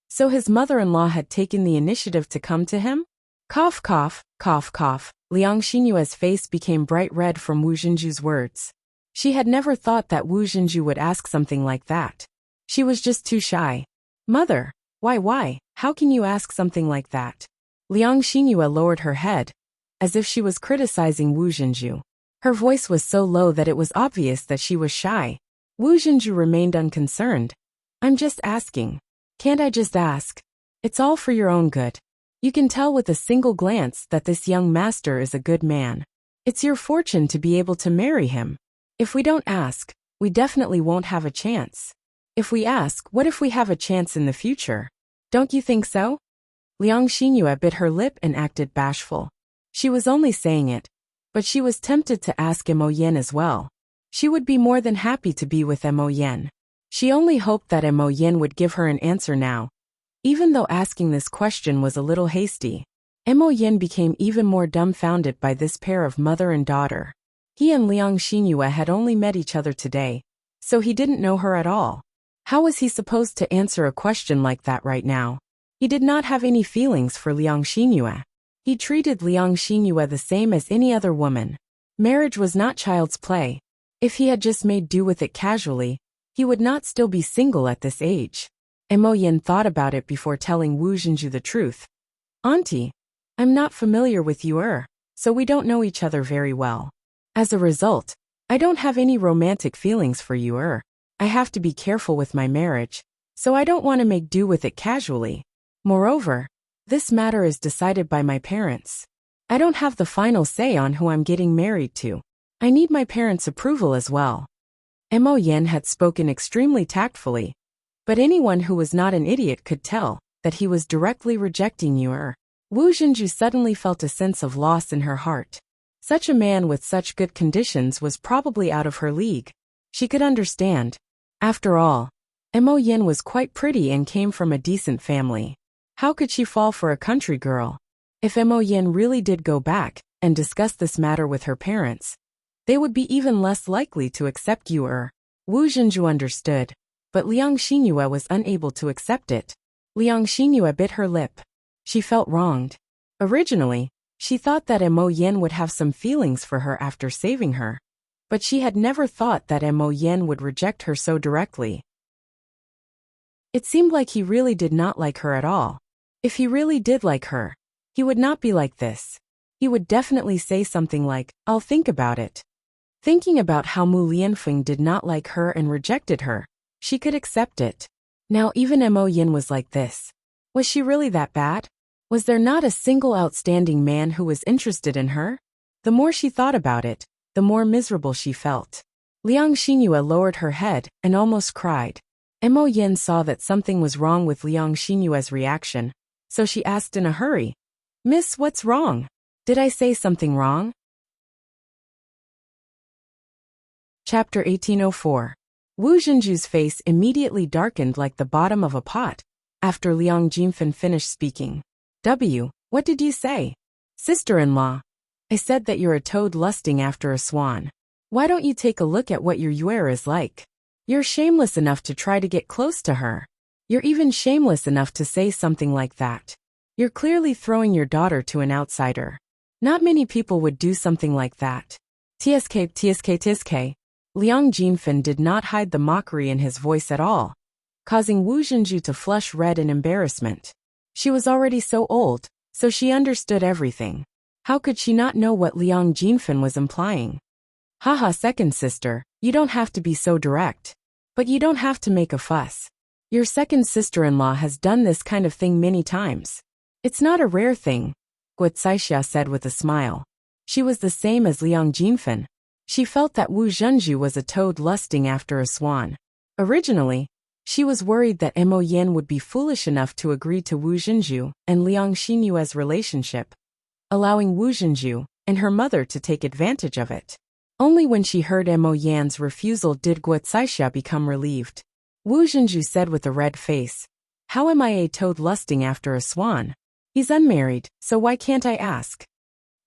So his mother-in-law had taken the initiative to come to him? Cough, cough, cough, cough. Liang Xinyue's face became bright red from Wu Zhenju's words. She had never thought that Wu Zhenju would ask something like that. She was just too shy. Mother, why? How can you ask something like that? Liang Xinyue lowered her head, as if she was criticizing Wu Zhenju. Her voice was so low that it was obvious that she was shy. Wu Zhenju remained unconcerned. I'm just asking. Can't I just ask? It's all for your own good. You can tell with a single glance that this young master is a good man. It's your fortune to be able to marry him. If we don't ask, we definitely won't have a chance. If we ask, what if we have a chance in the future? Don't you think so? Liang Xinyue bit her lip and acted bashful. She was only saying it, but she was tempted to ask Mo Yen as well. She would be more than happy to be with Mo Yen. She only hoped that Mo Yen would give her an answer now. Even though asking this question was a little hasty, Mo Yen became even more dumbfounded by this pair of mother and daughter. He and Liang Xinyue had only met each other today, so he didn't know her at all. How was he supposed to answer a question like that right now? He did not have any feelings for Liang Xinyue. He treated Liang Xinyue the same as any other woman. Marriage was not child's play. If he had just made do with it casually, he would not still be single at this age. Mo Yen thought about it before telling Wu Zhenju the truth. Auntie, I'm not familiar with you, so we don't know each other very well. As a result, I don't have any romantic feelings for you, I have to be careful with my marriage, so I don't want to make do with it casually. Moreover, this matter is decided by my parents. I don't have the final say on who I'm getting married to. I need my parents' approval as well. Mo Yen had spoken extremely tactfully, but anyone who was not an idiot could tell that he was directly rejecting you. Wu Zhenju suddenly felt a sense of loss in her heart. Such a man with such good conditions was probably out of her league. She could understand. After all, Mo Yen was quite pretty and came from a decent family. How could she fall for a country girl? If Mo Yen really did go back and discuss this matter with her parents, they would be even less likely to accept you. Wu Zhenju understood, but Liang Xinyue was unable to accept it. Liang Xinyue bit her lip. She felt wronged. Originally, she thought that Mo Yen would have some feelings for her after saving her, but she had never thought that Mo Yen would reject her so directly. It seemed like he really did not like her at all. If he really did like her, he would not be like this. He would definitely say something like, "I'll think about it." Thinking about how Mu Lianfeng did not like her and rejected her, she could accept it. Now even Mo Yen was like this. Was she really that bad? Was there not a single outstanding man who was interested in her? The more she thought about it, the more miserable she felt. Liang Xinyue lowered her head and almost cried. Mo Yen saw that something was wrong with Liang Xinyue's reaction, so she asked in a hurry, "Miss, what's wrong? Did I say something wrong?" Chapter 1804. Wu Zhenju's face immediately darkened like the bottom of a pot after Liang Jinfen finished speaking. What did you say? Sister-in-law. I said that you're a toad lusting after a swan. Why don't you take a look at what your Yuer is like? You're shameless enough to try to get close to her. You're even shameless enough to say something like that. You're clearly throwing your daughter to an outsider. Not many people would do something like that. Tsk. Liang Jinfen did not hide the mockery in his voice at all, causing Wu Zhenju to flush red in embarrassment. She was already so old, so she understood everything. How could she not know what Liang Jinfen was implying? Haha, second sister, you don't have to be so direct. But you don't have to make a fuss. Your second sister-in-law has done this kind of thing many times. It's not a rare thing, Guo Caixia said with a smile. She was the same as Liang Jinfen. She felt that Wu Zhenju was a toad lusting after a swan. Originally, she was worried that Mo Yen would be foolish enough to agree to Wu Zhenju and Liang Xinyue's relationship, allowing Wu Zhenju and her mother to take advantage of it. Only when she heard Mo Yan's refusal did Guo Caixia become relieved. Wu Zhenju said with a red face, "How am I a toad lusting after a swan? He's unmarried, so why can't I ask?"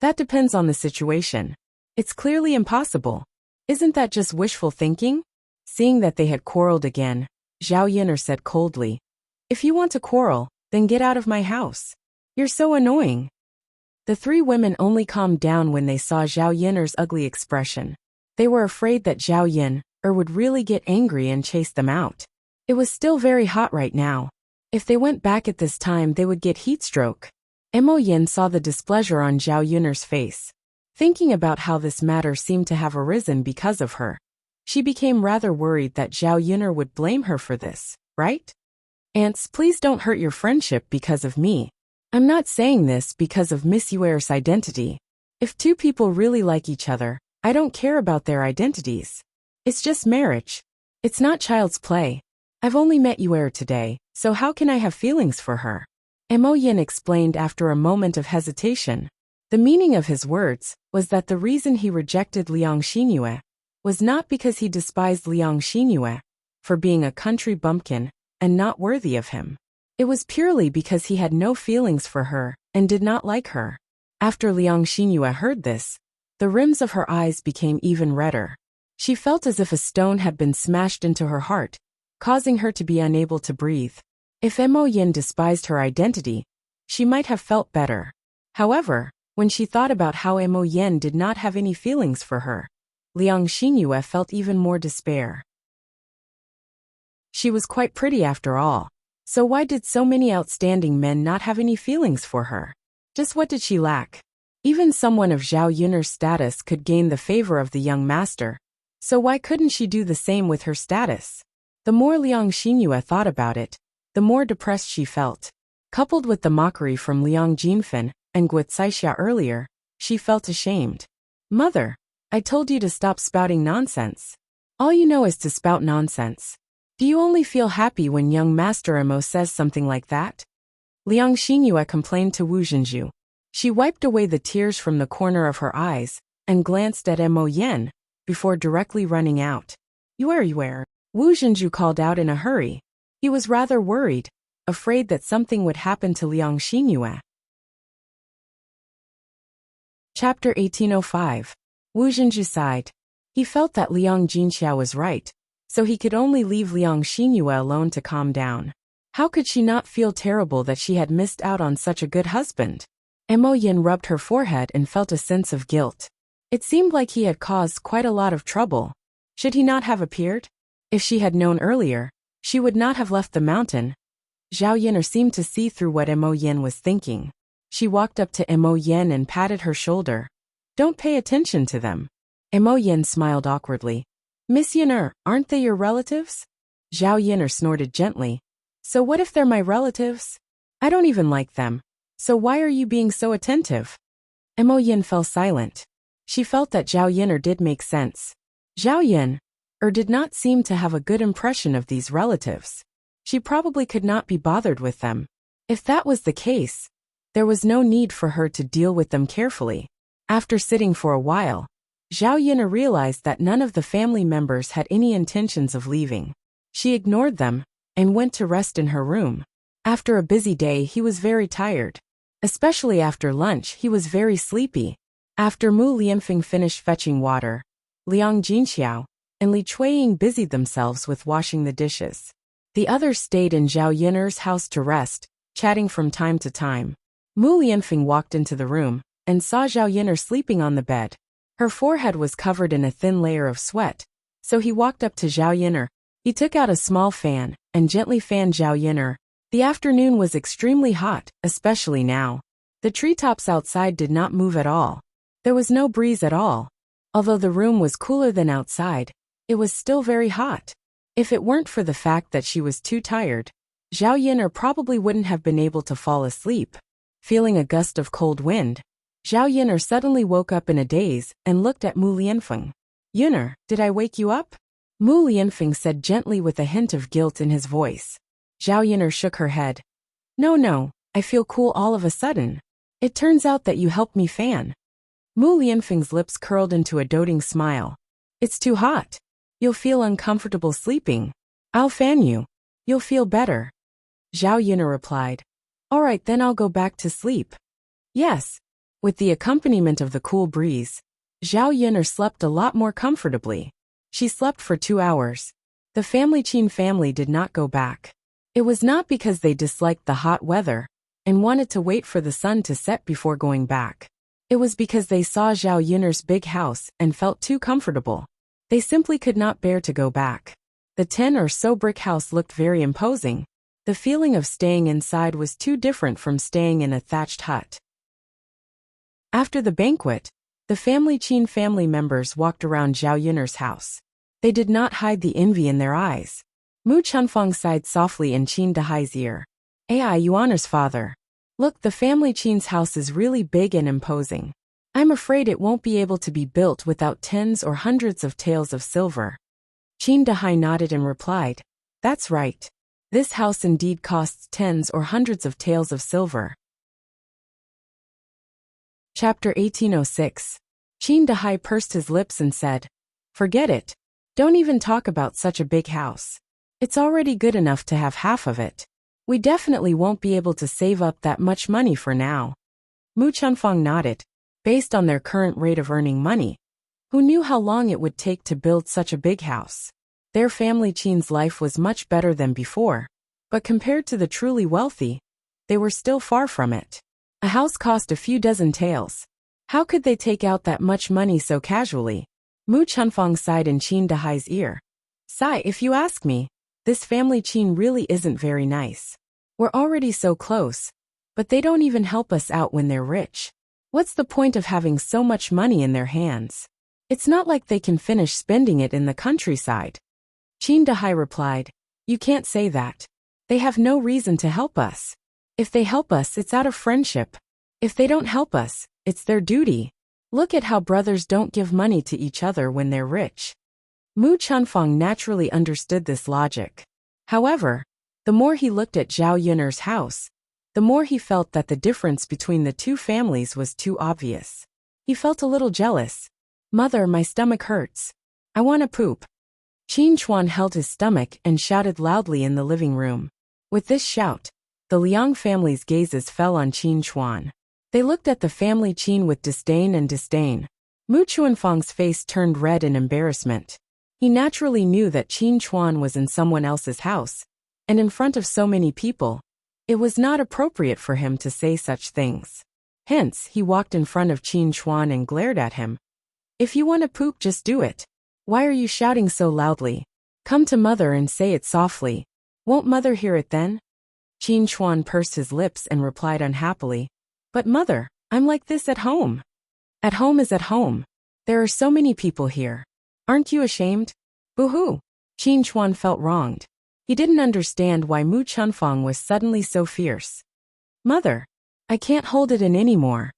That depends on the situation. It's clearly impossible. Isn't that just wishful thinking? Seeing that they had quarreled again, Zhao Yin'er said coldly, "If you want to quarrel, then get out of my house. You're so annoying." The three women only calmed down when they saw Zhao Yin'er's ugly expression. They were afraid that Zhao Yin'er would really get angry and chase them out. It was still very hot right now. If they went back at this time they would get heat stroke. Mo Yen saw the displeasure on Zhao Yin'er's face. Thinking about how this matter seemed to have arisen because of her, she became rather worried that Zhao Yin'er would blame her for this, right? "Aunts, please don't hurt your friendship because of me. I'm not saying this because of Miss Yuer's identity. If two people really like each other, I don't care about their identities. It's just marriage. It's not child's play. I've only met Yuer today, so how can I have feelings for her? Mo Yin explained after a moment of hesitation. The meaning of his words was that the reason he rejected Liang Xinyue was not because he despised Liang Xinyue for being a country bumpkin and not worthy of him. It was purely because he had no feelings for her and did not like her. After Liang Xinyue heard this, the rims of her eyes became even redder. She felt as if a stone had been smashed into her heart, causing her to be unable to breathe. If Mo Yin despised her identity, she might have felt better. However, when she thought about how Mo Yin did not have any feelings for her, Liang Xinyue felt even more despair. She was quite pretty after all, so why did so many outstanding men not have any feelings for her? Just what did she lack? Even someone of Zhao Yun'er's status could gain the favor of the young master, so why couldn't she do the same with her status? The more Liang Xinyue thought about it, the more depressed she felt. Coupled with the mockery from Liang Jinfen and Guo Caixia earlier, she felt ashamed. Mother, I told you to stop spouting nonsense. All you know is to spout nonsense. Do you only feel happy when young Master Mo says something like that? Liang Xinyue complained to Wu Zhenju. She wiped away the tears from the corner of her eyes and glanced at Mo Yin before directly running out. Yuer. Wu Zhenju called out in a hurry. He was rather worried, afraid that something would happen to Liang Xinyue. Chapter 1805. Wu Zhenju sighed. He felt that Liang Jinxiao was right, so he could only leave Liang Xinyue alone to calm down. How could she not feel terrible that she had missed out on such a good husband? Mo Yin rubbed her forehead and felt a sense of guilt. It seemed like he had caused quite a lot of trouble. Should he not have appeared? If she had known earlier, she would not have left the mountain. Zhao Yun'er seemed to see through what Mo Yin was thinking. She walked up to Mo Yin and patted her shoulder. Don't pay attention to them. Mo Yin smiled awkwardly. Miss Yun'er, aren't they your relatives? Zhao Yun'er snorted gently. So what if they're my relatives? I don't even like them. So why are you being so attentive? Mo Yin fell silent. She felt that Zhao Yun'er did make sense. Zhao Yun'er did not seem to have a good impression of these relatives. She probably could not be bothered with them. If that was the case, there was no need for her to deal with them carefully. After sitting for a while, Zhao Yun'er realized that none of the family members had any intentions of leaving. She ignored them and went to rest in her room. After a busy day, he was very tired. Especially after lunch, he was very sleepy. After Mu Lianfeng finished fetching water, Liang Jinxiao and Li Chuiying busied themselves with washing the dishes. The others stayed in Zhao Yun'er's house to rest, chatting from time to time. Mu Lianfeng walked into the room and saw Zhao Yun'er sleeping on the bed. Her forehead was covered in a thin layer of sweat, so he walked up to Zhao Yun'er. He took out a small fan and gently fanned Zhao Yun'er. The afternoon was extremely hot, especially now. The treetops outside did not move at all. There was no breeze at all. Although the room was cooler than outside, it was still very hot. If it weren't for the fact that she was too tired, Zhao Yun'er probably wouldn't have been able to fall asleep. Feeling a gust of cold wind, Zhao Yun'er suddenly woke up in a daze and looked at Mu Lianfeng. Yun'er, did I wake you up? Mu Lianfeng said gently with a hint of guilt in his voice. Zhao Yun'er shook her head. No, I feel cool all of a sudden. It turns out that you helped me fan. Mu Lianfeng's lips curled into a doting smile. It's too hot. You'll feel uncomfortable sleeping. I'll fan you. You'll feel better. Zhao Yun'er replied. All right, then I'll go back to sleep. Yes. With the accompaniment of the cool breeze, Zhao Yun'er slept a lot more comfortably. She slept for 2 hours. The Qin family did not go back. It was not because they disliked the hot weather and wanted to wait for the sun to set before going back. It was because they saw Zhao Yun'er's big house and felt too comfortable. They simply could not bear to go back. The 10 or so brick house looked very imposing. The feeling of staying inside was too different from staying in a thatched hut. After the banquet, the Qin family members walked around Zhao Yun'er's house. They did not hide the envy in their eyes. Mu Chunfang sighed softly in Qin Dehai's ear. Ai Yuan'er's father. Look, the family Qin's house is really big and imposing. I'm afraid it won't be able to be built without tens or hundreds of taels of silver. Qin Dahai nodded and replied, "That's right. This house indeed costs tens or hundreds of taels of silver." Chapter 1806. Qin Dahai pursed his lips and said, "Forget it. Don't even talk about such a big house. It's already good enough to have half of it. We definitely won't be able to save up that much money for now." Mu Chunfang nodded. Based on their current rate of earning money, who knew how long it would take to build such a big house? Their family Qin's life was much better than before, but compared to the truly wealthy, they were still far from it. A house cost a few dozen taels. How could they take out that much money so casually? Mu Chunfang sighed in Qin Dahai's ear. "Sigh, if you ask me, this family Qin really isn't very nice. We're already so close, but they don't even help us out when they're rich. What's the point of having so much money in their hands? It's not like they can finish spending it in the countryside." Qin Dahai replied, "You can't say that. They have no reason to help us. If they help us, it's out of friendship. If they don't help us, it's their duty. Look at how brothers don't give money to each other when they're rich." Mu Chunfang naturally understood this logic. However, the more he looked at Zhao Yun'er's house, the more he felt that the difference between the two families was too obvious. He felt a little jealous. "Mother, my stomach hurts. I want to poop." Qin Chuan held his stomach and shouted loudly in the living room. With this shout, the Liang family's gazes fell on Qin Chuan. They looked at the family Qin with disdain and disdain. Mu Chuanfang's face turned red in embarrassment. He naturally knew that Qin Chuan was in someone else's house, and in front of so many people, it was not appropriate for him to say such things. Hence, he walked in front of Qin Chuan and glared at him. "If you want to poop, just do it. Why are you shouting so loudly? Come to mother and say it softly. Won't mother hear it then?" Qin Chuan pursed his lips and replied unhappily, "But mother, I'm like this at home. At home is at home. There are so many people here. Aren't you ashamed?" Boo-hoo! Qin Chuan felt wronged. He didn't understand why Mu Chunfang was suddenly so fierce. "Mother, I can't hold it in anymore."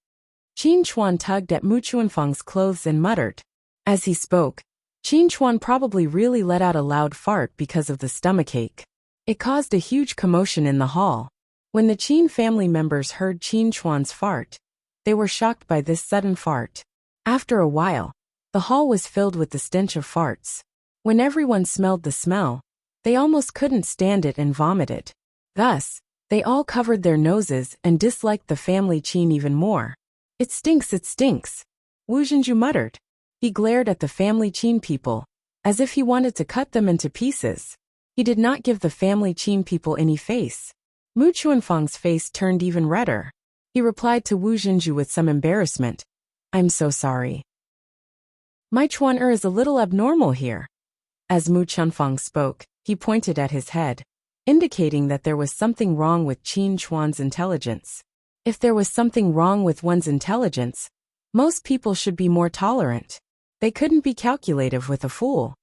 Qin Chuan tugged at Mu Chunfang's clothes and muttered. As he spoke, Qin Chuan probably really let out a loud fart because of the stomachache. It caused a huge commotion in the hall. When the Qin family members heard Qin Chuan's fart, they were shocked by this sudden fart. After a while, the hall was filled with the stench of farts. When everyone smelled the smell, they almost couldn't stand it and vomited. Thus, they all covered their noses and disliked the family Qin even more. "It stinks, it stinks," Wu Zhenju muttered. He glared at the family Qin people, as if he wanted to cut them into pieces. He did not give the family Qin people any face. Mu Chuanfang's face turned even redder. He replied to Wu Zhenju with some embarrassment, "I'm so sorry. My Chuan is a little abnormal here." As Mu Chunfang spoke, he pointed at his head, indicating that there was something wrong with Qin Chuan's intelligence. If there was something wrong with one's intelligence, most people should be more tolerant. They couldn't be calculative with a fool.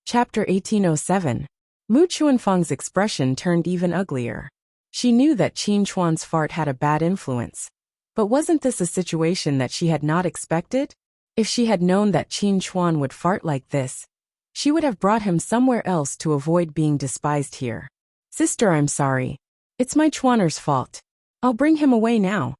Chapter 1807. Mu Chuanfang's expression turned even uglier. She knew that Qin Chuan's fart had a bad influence. But wasn't this a situation that she had not expected? If she had known that Qin Chuan would fart like this, she would have brought him somewhere else to avoid being despised here. "Sister, I'm sorry. It's my Chuaner's fault. I'll bring him away now."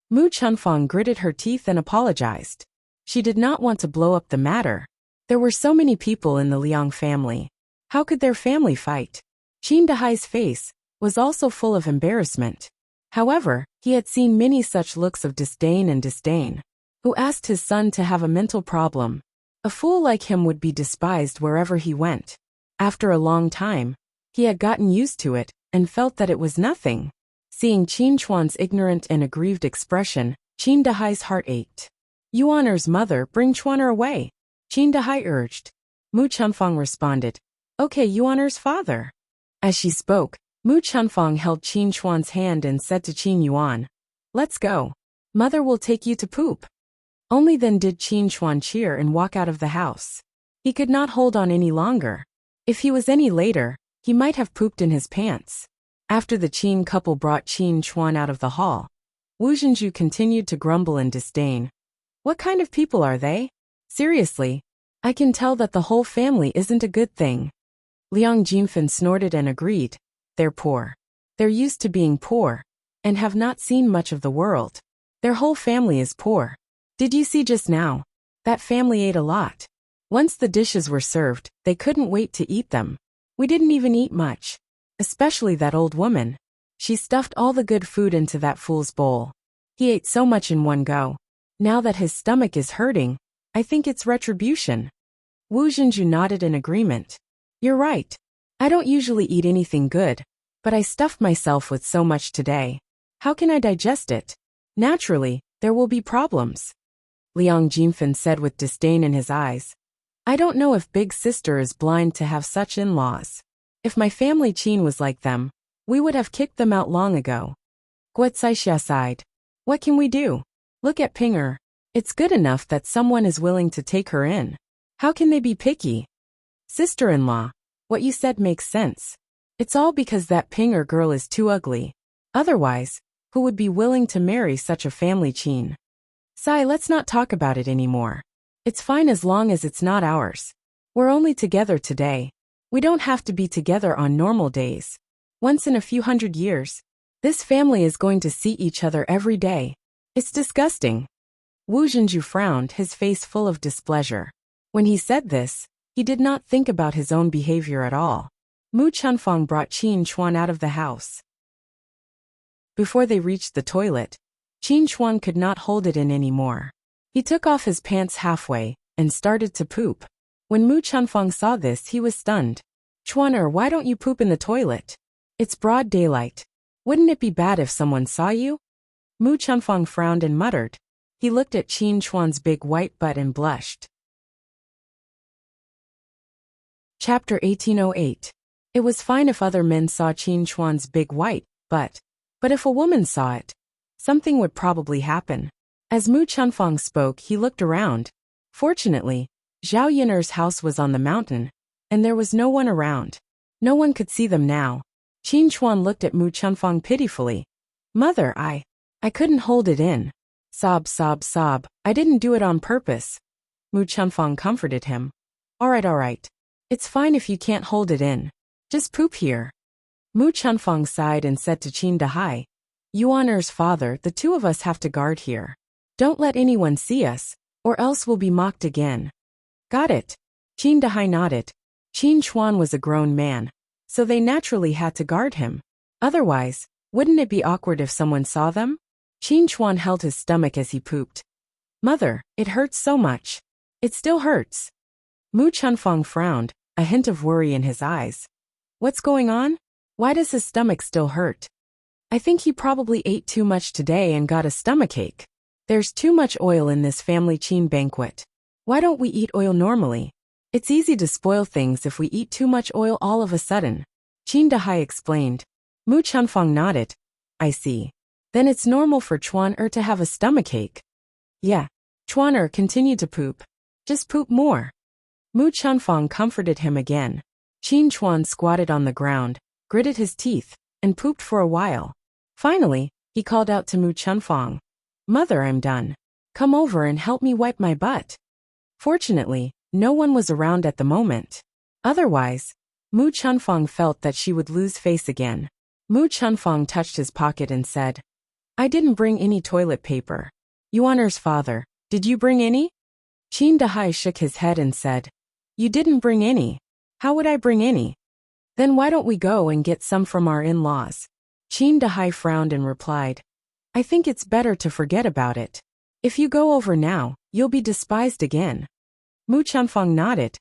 Mu Chunfang gritted her teeth and apologized. She did not want to blow up the matter. There were so many people in the Liang family. How could their family fight? Qin Dahai's face was also full of embarrassment. However, he had seen many such looks of disdain and disdain. Who asked his son to have a mental problem? A fool like him would be despised wherever he went. After a long time, he had gotten used to it and felt that it was nothing. Seeing Qin Chuan's ignorant and aggrieved expression, Qin Dahai's heart ached. "Yuaner's mother, bring Chuaner away," Qin Dahai urged. Mu Chunfang responded, "Okay, Yuaner's father." As she spoke, Mu Chunfang held Qin Chuan's hand and said to Qin Yuan, "Let's go. Mother will take you to poop." Only then did Qin Chuan cheer and walk out of the house. He could not hold on any longer. If he was any later, he might have pooped in his pants. After the Qin couple brought Qin Chuan out of the hall, Wu Zhenju continued to grumble in disdain. "What kind of people are they? Seriously, I can tell that the whole family isn't a good thing. Liang Jinfen snorted and agreed. They're poor. They're used to being poor, and have not seen much of the world. Their whole family is poor. Did you see just now? That family ate a lot. Once the dishes were served, they couldn't wait to eat them. We didn't even eat much. Especially that old woman. She stuffed all the good food into that fool's bowl. He ate so much in one go. Now that his stomach is hurting, I think it's retribution. Wu Zhenju nodded in agreement. You're right. I don't usually eat anything good, but I stuffed myself with so much today. How can I digest it? Naturally, there will be problems. Liang Jinfen said with disdain in his eyes. I don't know if big sister is blind to have such in-laws. If my family Qin was like them, we would have kicked them out long ago. Guocaixia sighed. What can we do? Look at Pinger. It's good enough that someone is willing to take her in. How can they be picky? Sister-in-law, what you said makes sense. It's all because that Pinger girl is too ugly. Otherwise, who would be willing to marry such a family Qin? Sai, let's not talk about it anymore. It's fine as long as it's not ours. We're only together today. We don't have to be together on normal days. Once in a few hundred years, this family is going to see each other every day. It's disgusting. Wu Zhenju frowned, his face full of displeasure. When he said this, he did not think about his own behavior at all. Mu Chunfang brought Qin Chuan out of the house. Before they reached the toilet, Qin Chuan could not hold it in anymore. He took off his pants halfway and started to poop. When Mu Chunfang saw this, he was stunned. Chuaner, why don't you poop in the toilet? It's broad daylight. Wouldn't it be bad if someone saw you? Mu Chunfang frowned and muttered. He looked at Qin Chuan's big white butt and blushed. Chapter 1808. It was fine if other men saw Qin Chuan's big white butt, but if a woman saw it, something would probably happen. As Mu Chunfang spoke, he looked around. Fortunately, Zhao Yiner's house was on the mountain, and there was no one around. No one could see them now. Qin Chuan looked at Mu Chunfang pitifully. Mother, I couldn't hold it in. Sob, sob, sob. I didn't do it on purpose. Mu Chunfang comforted him. All right. It's fine if you can't hold it in. Just poop here. Mu Chunfang sighed and said to Qin Dahai, Yuaner's father, the two of us have to guard here. Don't let anyone see us, or else we'll be mocked again. Got it. Qin Dahai nodded. Qin Chuan was a grown man, so they naturally had to guard him. Otherwise, wouldn't it be awkward if someone saw them? Qin Chuan held his stomach as he pooped. Mother, it hurts so much. It still hurts. Mu Chunfang frowned, a hint of worry in his eyes. What's going on? Why does his stomach still hurt? I think he probably ate too much today and got a stomachache. There's too much oil in this family Qin banquet. Why don't we eat oil normally? It's easy to spoil things if we eat too much oil all of a sudden. Qin Dahai explained. Mu Chunfang nodded. I see. Then it's normal for Chuan-er to have a stomachache. Yeah. Chuan-er continued to poop. Just poop more. Mu Chunfang comforted him again. Qin Chuan squatted on the ground, gritted his teeth, and pooped for a while. Finally, he called out to Mu Chunfang. Mother, I'm done. Come over and help me wipe my butt. Fortunately, no one was around at the moment. Otherwise, Mu Chunfang felt that she would lose face again. Mu Chunfang touched his pocket and said, I didn't bring any toilet paper. Yuaner's father, did you bring any? Qin Dahai shook his head and said, You didn't bring any. How would I bring any? Then why don't we go and get some from our in-laws? Qin Dahai frowned and replied, I think it's better to forget about it. If you go over now, you'll be despised again. Mu Chunfang nodded.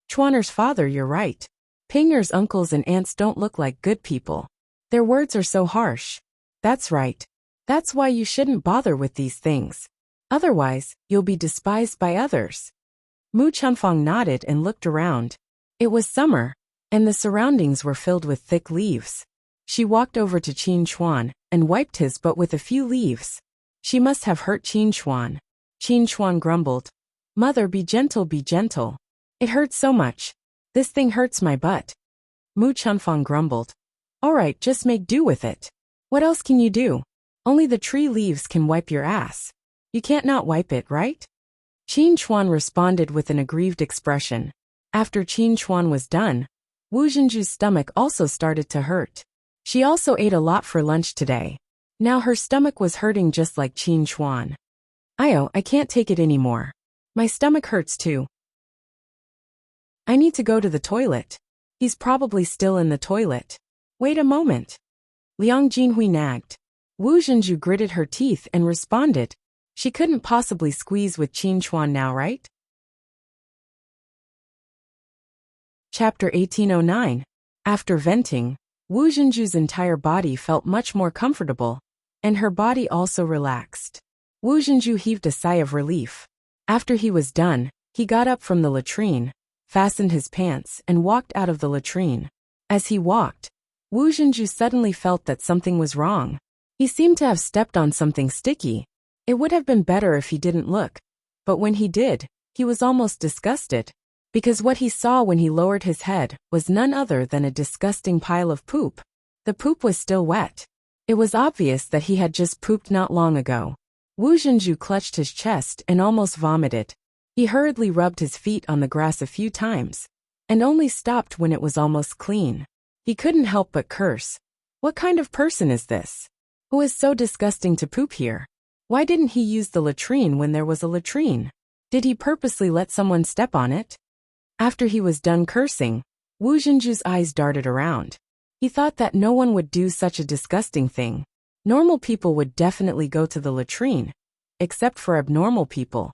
Chuaner's father, you're right. Pinger's uncles and aunts don't look like good people. Their words are so harsh. That's right. That's why you shouldn't bother with these things. Otherwise, you'll be despised by others. Mu Chunfang nodded and looked around. It was summer, and the surroundings were filled with thick leaves. She walked over to Qin Chuan and wiped his butt with a few leaves. She must have hurt Qin Chuan. Qin Chuan grumbled. Mother, be gentle, be gentle. It hurts so much. This thing hurts my butt. Mu Chunfang grumbled. All right, just make do with it. What else can you do? Only the tree leaves can wipe your ass. You can't not wipe it, right? Qin Chuan responded with an aggrieved expression. After Qin Chuan was done, Wu Zhenju's stomach also started to hurt. She also ate a lot for lunch today. Now her stomach was hurting just like Qin Chuan. I can't take it anymore. My stomach hurts too. I need to go to the toilet. He's probably still in the toilet. Wait a moment. Liang Jinhui nagged. Wu Zhenju gritted her teeth and responded. She couldn't possibly squeeze with Qin Chuan now, right? Chapter 1809. After venting, Wu Zhenju's entire body felt much more comfortable, and her body also relaxed. Wu Zhenju heaved a sigh of relief. After he was done, he got up from the latrine, fastened his pants, and walked out of the latrine. As he walked, Wu Zhenju suddenly felt that something was wrong. He seemed to have stepped on something sticky. It would have been better if he didn't look, but when he did, he was almost disgusted, because what he saw when he lowered his head was none other than a disgusting pile of poop. The poop was still wet. It was obvious that he had just pooped not long ago. Wu Zhenju clutched his chest and almost vomited. He hurriedly rubbed his feet on the grass a few times, and only stopped when it was almost clean. He couldn't help but curse. What kind of person is this? Who is so disgusting to poop here? Why didn't he use the latrine when there was a latrine? Did he purposely let someone step on it? After he was done cursing, Wu Zhenju's eyes darted around. He thought that no one would do such a disgusting thing. Normal people would definitely go to the latrine, except for abnormal people.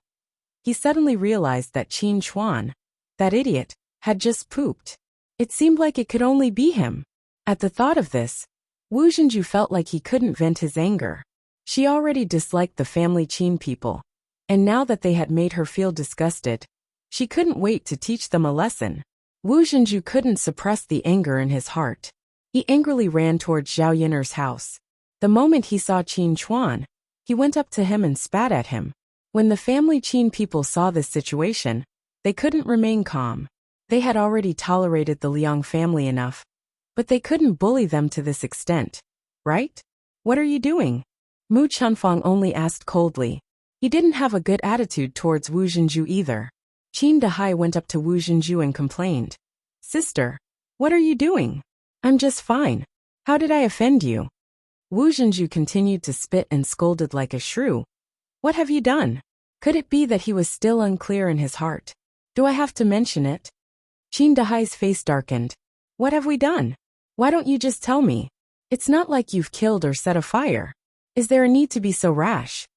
He suddenly realized that Qin Chuan, that idiot, had just pooped. It seemed like it could only be him. At the thought of this, Wu Zhenju felt like he couldn't vent his anger. She already disliked the family Qin people, and now that they had made her feel disgusted, she couldn't wait to teach them a lesson. Wu Zhenju couldn't suppress the anger in his heart. He angrily ran towards Zhao Yiner's house. The moment he saw Qin Chuan, he went up to him and spat at him. When the family Qin people saw this situation, they couldn't remain calm. They had already tolerated the Liang family enough, but they couldn't bully them to this extent, right? What are you doing? Mu Chunfang only asked coldly. He didn't have a good attitude towards Wu Zhenju either. Qin Dahai went up to Wu Zhenju and complained. Sister, what are you doing? I'm just fine. How did I offend you? Wu Zhenju continued to spit and scolded like a shrew. What have you done? Could it be that he was still unclear in his heart? Do I have to mention it? Qin Dahai's face darkened. What have we done? Why don't you just tell me? It's not like you've killed or set a fire. Is there a need to be so rash?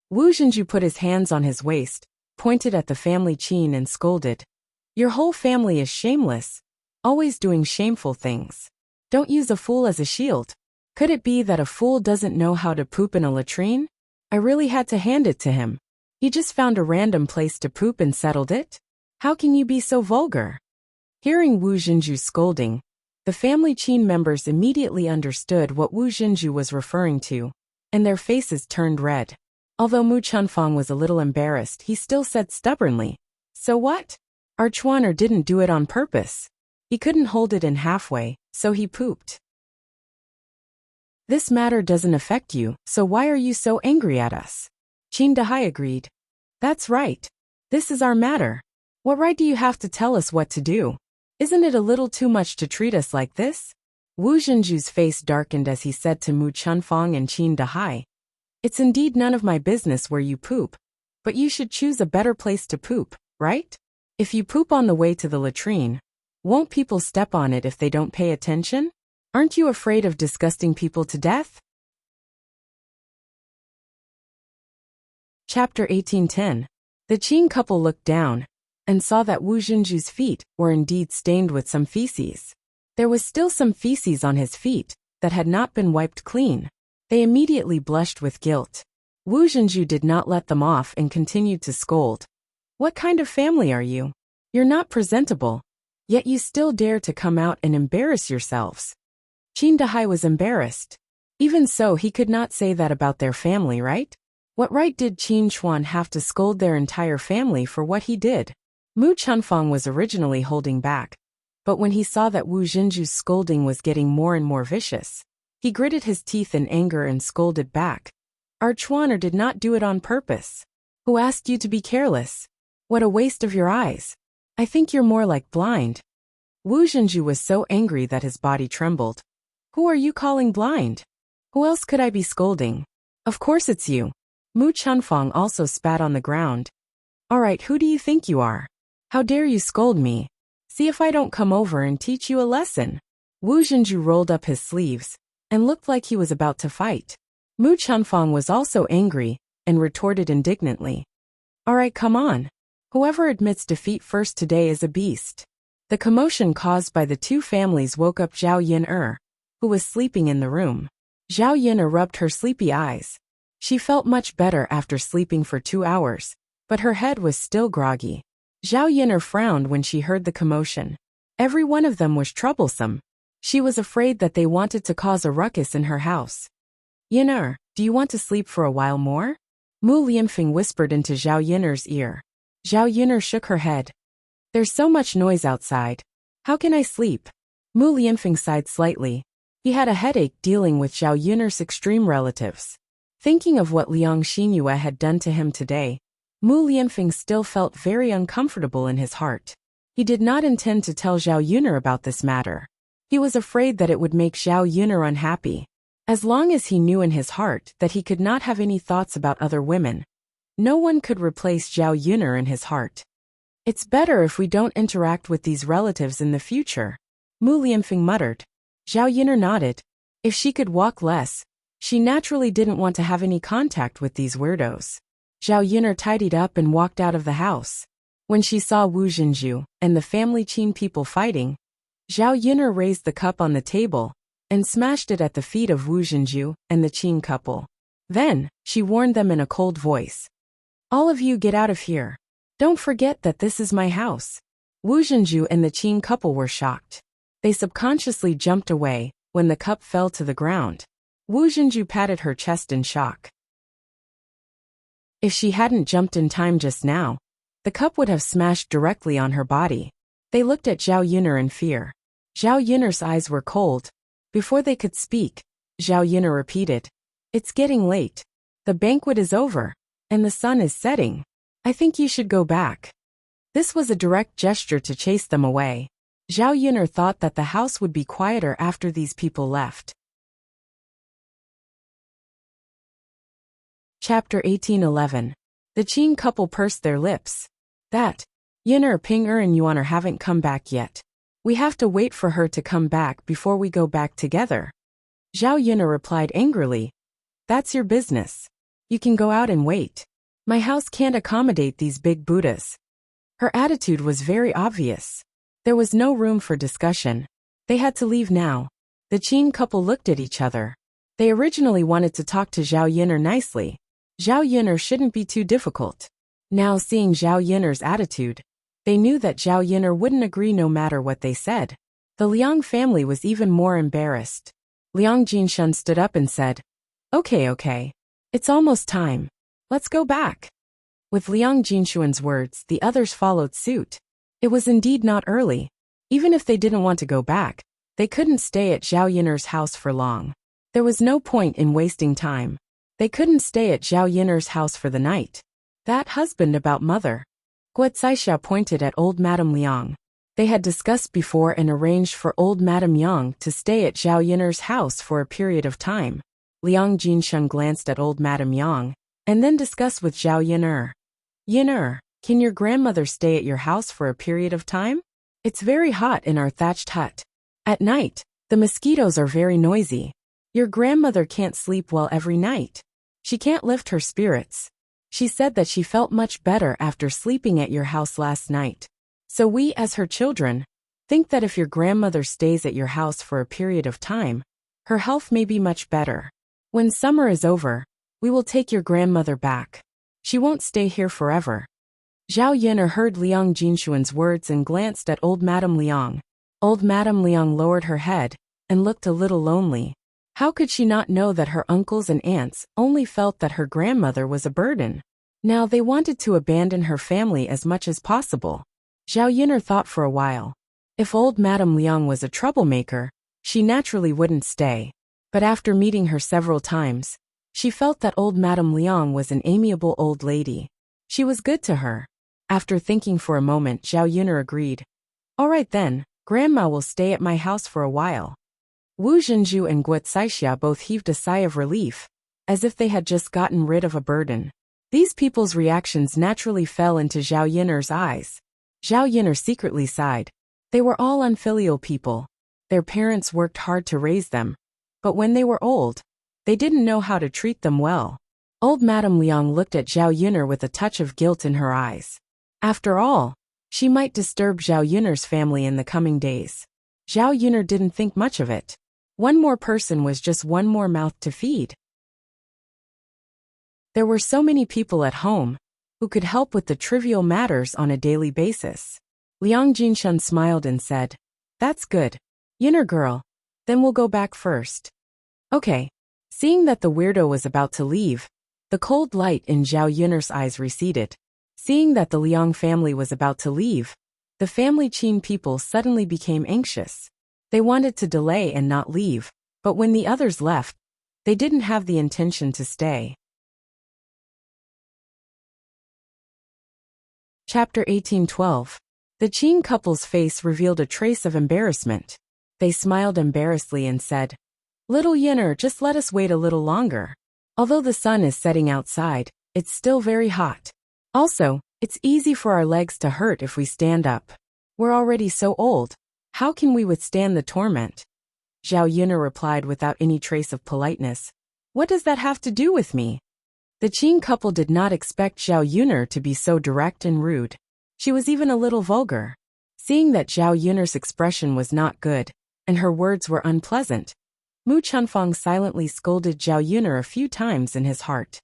Wu Zhenju put his hands on his waist, pointed at the family Qin and scolded. Your whole family is shameless, always doing shameful things. Don't use a fool as a shield. Could it be that a fool doesn't know how to poop in a latrine? I really had to hand it to him. He just found a random place to poop and settled it? How can you be so vulgar? Hearing Wu Zhenju's scolding, the family Qin members immediately understood what Wu Zhenju was referring to, and their faces turned red. Although Mu Chunfang was a little embarrassed, he still said stubbornly, So what? Our Chuaner didn't do it on purpose. He couldn't hold it in halfway, so he pooped. This matter doesn't affect you, so why are you so angry at us? Qin Dahai agreed. That's right. This is our matter. What right do you have to tell us what to do? Isn't it a little too much to treat us like this? Wu Zhenju's face darkened as he said to Mu Chunfang and Qin Dahai. It's indeed none of my business where you poop, but you should choose a better place to poop, right? If you poop on the way to the latrine, won't people step on it if they don't pay attention? Aren't you afraid of disgusting people to death? Chapter 1810. The Qin couple looked down and saw that Wu Zhenju's feet were indeed stained with some feces. There was still some feces on his feet that had not been wiped clean. They immediately blushed with guilt. Wu Zhenju did not let them off and continued to scold. What kind of family are you? You're not presentable, yet you still dare to come out and embarrass yourselves. Qin Dahai was embarrassed. Even so, he could not say that about their family, right? What right did Qin Chuan have to scold their entire family for what he did? Mu Chunfang was originally holding back, but when he saw that Wu Zhenju's scolding was getting more and more vicious, he gritted his teeth in anger and scolded back. Our Chuaner did not do it on purpose. Who asked you to be careless? What a waste of your eyes. I think you're more like blind. Wu Zhenju was so angry that his body trembled. Who are you calling blind? Who else could I be scolding? Of course it's you. Mu Chunfang also spat on the ground. All right, who do you think you are? How dare you scold me? See if I don't come over and teach you a lesson. Wu Zhenju rolled up his sleeves and looked like he was about to fight. Mu Chunfang was also angry and retorted indignantly. All right, come on. Whoever admits defeat first today is a beast. The commotion caused by the two families woke up Zhao Yin-er, who was sleeping in the room. Zhao Yin-er rubbed her sleepy eyes. She felt much better after sleeping for 2 hours, but her head was still groggy. Zhao Yin-er frowned when she heard the commotion. Every one of them was troublesome. She was afraid that they wanted to cause a ruckus in her house. Yin-er, do you want to sleep for a while more? Mu Lianfeng whispered into Zhao Yin-er's ear. Zhao Yin-er shook her head. There's so much noise outside. How can I sleep? Mu Lianfeng sighed slightly. He had a headache dealing with Zhao Yin-er's extreme relatives. Thinking of what Liang Xinyue had done to him today, Mu Lianfeng still felt very uncomfortable in his heart. He did not intend to tell Zhao Yin-er about this matter. He was afraid that it would make Zhao Yin-er unhappy. As long as he knew in his heart that he could not have any thoughts about other women, no one could replace Zhao Yin-er in his heart. It's better if we don't interact with these relatives in the future, Mu Lianfeng muttered. Zhao Yin-er nodded. If she could walk less, she naturally didn't want to have any contact with these weirdos. Zhao Yin-er tidied up and walked out of the house. When she saw Wu Zhenju and the family Qin people fighting, Zhao Yin-er raised the cup on the table and smashed it at the feet of Wu Zhenju and the Qin couple. Then, she warned them in a cold voice. All of you get out of here. Don't forget that this is my house. Wu Zhenju and the Qin couple were shocked. They subconsciously jumped away when the cup fell to the ground. Wu Zhenju patted her chest in shock. If she hadn't jumped in time just now, the cup would have smashed directly on her body. They looked at Zhao Yin-er in fear. Zhao Yin-er's eyes were cold. Before they could speak, Zhao Yin-er repeated, It's getting late. The banquet is over, and the sun is setting. I think you should go back. This was a direct gesture to chase them away. Zhao Yin-er thought that the house would be quieter after these people left. Chapter 18:11. The Qin couple pursed their lips. That, Yin-er, Ping-er and Yuan-er haven't come back yet. We have to wait for her to come back before we go back together. Zhao Yin-er replied angrily. That's your business. You can go out and wait. My house can't accommodate these big Buddhas. Her attitude was very obvious. There was no room for discussion. They had to leave now. The Qin couple looked at each other. They originally wanted to talk to Zhao Yin-er nicely. Zhao Yin-er shouldn't be too difficult. Now seeing Zhao Yin-er's attitude, they knew that Zhao Yin-er wouldn't agree no matter what they said. The Liang family was even more embarrassed. Liang Jinshun stood up and said, Okay. It's almost time. Let's go back. With Liang Jinshuan's words, the others followed suit. It was indeed not early. Even if they didn't want to go back, they couldn't stay at Zhao Yin-er's house for long. There was no point in wasting time. They couldn't stay at Zhao Yin-er's house for the night. That husband about mother. Guo Caixia pointed at old Madame Liang. They had discussed before and arranged for old Madame Yang to stay at Zhao Yin-er's house for a period of time. Liang Jinshun glanced at old Madame Yang, and then discussed with Zhao Yin-er. Yin-er, can your grandmother stay at your house for a period of time? It's very hot in our thatched hut. At night, the mosquitoes are very noisy. Your grandmother can't sleep well every night. She can't lift her spirits. She said that she felt much better after sleeping at your house last night. So we, as her children, think that if your grandmother stays at your house for a period of time, her health may be much better. When summer is over, we will take your grandmother back. She won't stay here forever. Zhao Yin-er heard Liang Jinshuan's words and glanced at old Madame Liang. Old Madame Liang lowered her head and looked a little lonely. How could she not know that her uncles and aunts only felt that her grandmother was a burden? Now they wanted to abandon her family as much as possible. Zhao Yin-er thought for a while. If old Madame Liang was a troublemaker, she naturally wouldn't stay. But after meeting her several times, she felt that old Madame Liang was an amiable old lady. She was good to her. After thinking for a moment, Zhao Yuner agreed. All right then, Grandma will stay at my house for a while. Wu Zhenju and Guo Caixia both heaved a sigh of relief, as if they had just gotten rid of a burden. These people's reactions naturally fell into Zhao Yuner's eyes. Zhao Yuner secretly sighed. They were all unfilial people. Their parents worked hard to raise them, but when they were old, they didn't know how to treat them well. Old Madame Liang looked at Zhao Yuner with a touch of guilt in her eyes. After all, she might disturb Zhao Yuner's family in the coming days. Zhao Yuner didn't think much of it. One more person was just one more mouth to feed. There were so many people at home who could help with the trivial matters on a daily basis. Liang Jinshun smiled and said, That's good. Yuner girl, then we'll go back first. Okay. Seeing that the weirdo was about to leave, the cold light in Zhao Yuner's eyes receded. Seeing that the Liang family was about to leave, the family Qin people suddenly became anxious. They wanted to delay and not leave, but when the others left, they didn't have the intention to stay. Chapter 1812. The Qin couple's face revealed a trace of embarrassment. They smiled embarrassedly and said, Little Yuner, just let us wait a little longer. Although the sun is setting outside, it's still very hot. Also, it's easy for our legs to hurt if we stand up. We're already so old. How can we withstand the torment? Zhao Yuner replied without any trace of politeness. What does that have to do with me? The Qin couple did not expect Zhao Yuner to be so direct and rude. She was even a little vulgar. Seeing that Zhao Yuner's expression was not good, and her words were unpleasant, Mu Chunfang silently scolded Zhao Yuner a few times in his heart.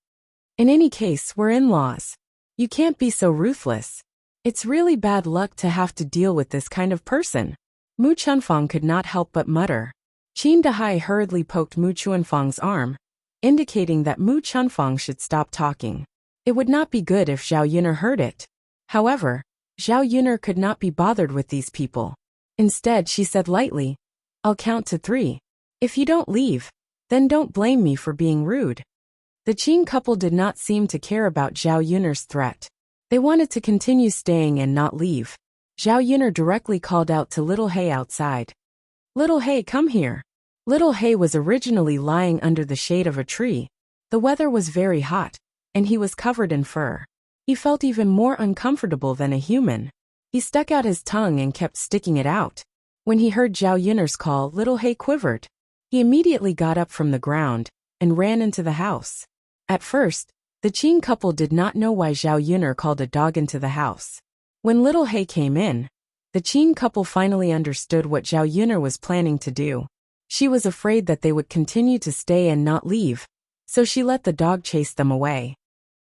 In any case, we're in-laws. You can't be so ruthless. It's really bad luck to have to deal with this kind of person. Mu Chunfang could not help but mutter. Qin Dahai hurriedly poked Mu Chunfang's arm, indicating that Mu Chunfang should stop talking. It would not be good if Zhao Yuner heard it. However, Zhao Yuner could not be bothered with these people. Instead, she said lightly, I'll count to 3. If you don't leave, then don't blame me for being rude. The Qin couple did not seem to care about Zhao Yuner's threat. They wanted to continue staying and not leave. Zhao Yuner directly called out to Little Hay outside. Little Hay, come here. Little Hay was originally lying under the shade of a tree. The weather was very hot, and he was covered in fur. He felt even more uncomfortable than a human. He stuck out his tongue and kept sticking it out. When he heard Zhao Yuner's call, Little Hay quivered. He immediately got up from the ground and ran into the house. At first, the Qin couple did not know why Zhao Yuner called a dog into the house. When Little Hay came in, the Qin couple finally understood what Zhao Yuner was planning to do. She was afraid that they would continue to stay and not leave, so she let the dog chase them away.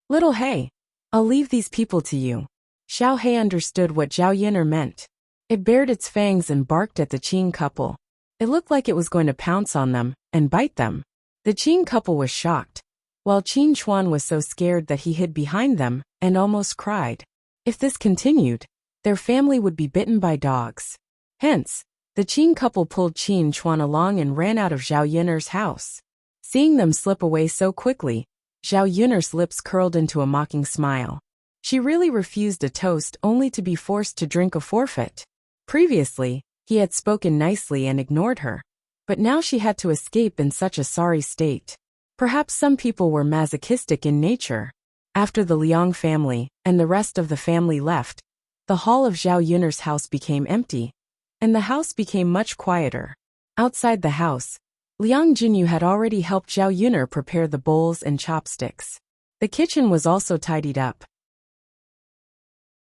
Little Hay, I'll leave these people to you. Xiao He understood what Zhao Yuner meant. It bared its fangs and barked at the Qin couple. It looked like it was going to pounce on them and bite them. The Qin couple was shocked, while Qin Chuan was so scared that he hid behind them and almost cried. If this continued, their family would be bitten by dogs. Hence, the Qin couple pulled Qin Chuan along and ran out of Zhao Yuner's house. Seeing them slip away so quickly, Zhao Yuner's lips curled into a mocking smile. She really refused a toast only to be forced to drink a forfeit. Previously, he had spoken nicely and ignored her, but now she had to escape in such a sorry state. Perhaps some people were masochistic in nature. After the Liang family and the rest of the family left, the hall of Zhao Yuner's house became empty, and the house became much quieter. Outside the house, Liang Jinyu had already helped Zhao Yuner prepare the bowls and chopsticks. The kitchen was also tidied up.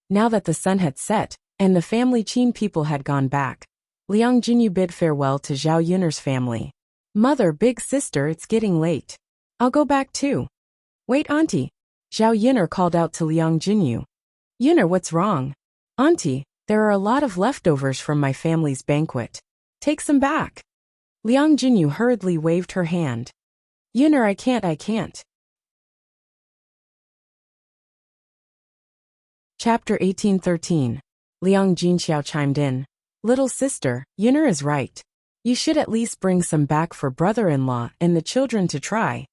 Now that the sun had set, and the family Qin people had gone back, Liang Jinyu bid farewell to Zhao Yuner's family. Mother, big sister, it's getting late. I'll go back too. Wait, auntie. Zhao Yuner called out to Liang Jinyu. Yuner, what's wrong? Auntie, there are a lot of leftovers from my family's banquet. Take some back. Liang Jinyu hurriedly waved her hand. Yuner, I can't. Chapter 1813. Liang Jinxiao chimed in. Little sister, Yuner is right. You should at least bring some back for brother-in-law and the children to try.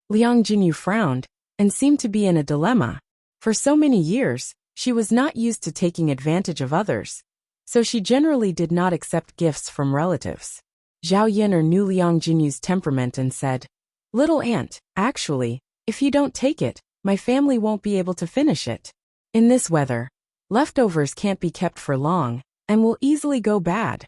Liang Jinyu frowned and seemed to be in a dilemma. For so many years, she was not used to taking advantage of others, so she generally did not accept gifts from relatives. Zhao Yin'er knew Liang Jinyu's temperament and said, "Little aunt, actually, if you don't take it, my family won't be able to finish it. In this weather, leftovers can't be kept for long and will easily go bad."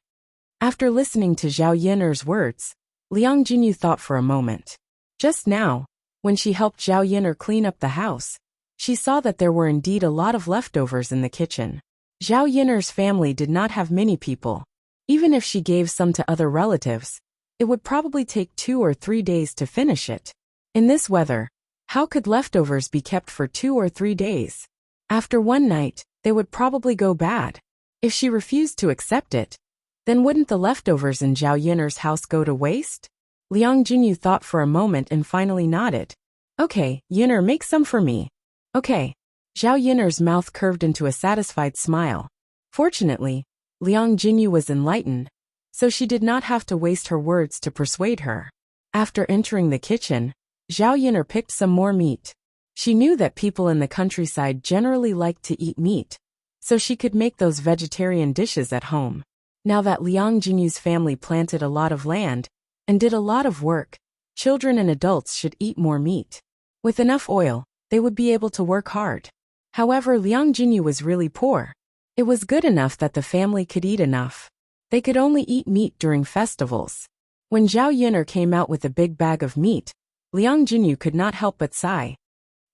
After listening to Zhao Yin'er's words, Liang Jinyu thought for a moment. Just now, when she helped Zhao Yin'er clean up the house, she saw that there were indeed a lot of leftovers in the kitchen. Zhao Yin'er's family did not have many people. Even if she gave some to other relatives, it would probably take 2 or 3 days to finish it. In this weather, how could leftovers be kept for 2 or 3 days? After one night, they would probably go bad. If she refused to accept it, then wouldn't the leftovers in Zhao Yin'er's house go to waste? Liang Jinyu thought for a moment and finally nodded. "Okay, Yin'er, make some for me." "Okay." Zhao Yin'er's mouth curved into a satisfied smile. Fortunately, Liang Jinyu was enlightened, so she did not have to waste her words to persuade her. After entering the kitchen, Zhao Yin'er picked some more meat. She knew that people in the countryside generally liked to eat meat, so she could make those vegetarian dishes at home. Now that Liang Jinyu's family planted a lot of land and did a lot of work, children and adults should eat more meat. With enough oil, they would be able to work hard. However, Liang Jinyu was really poor. It was good enough that the family could eat enough. They could only eat meat during festivals. When Zhao Yin'er came out with a big bag of meat, Liang Jinyu could not help but sigh.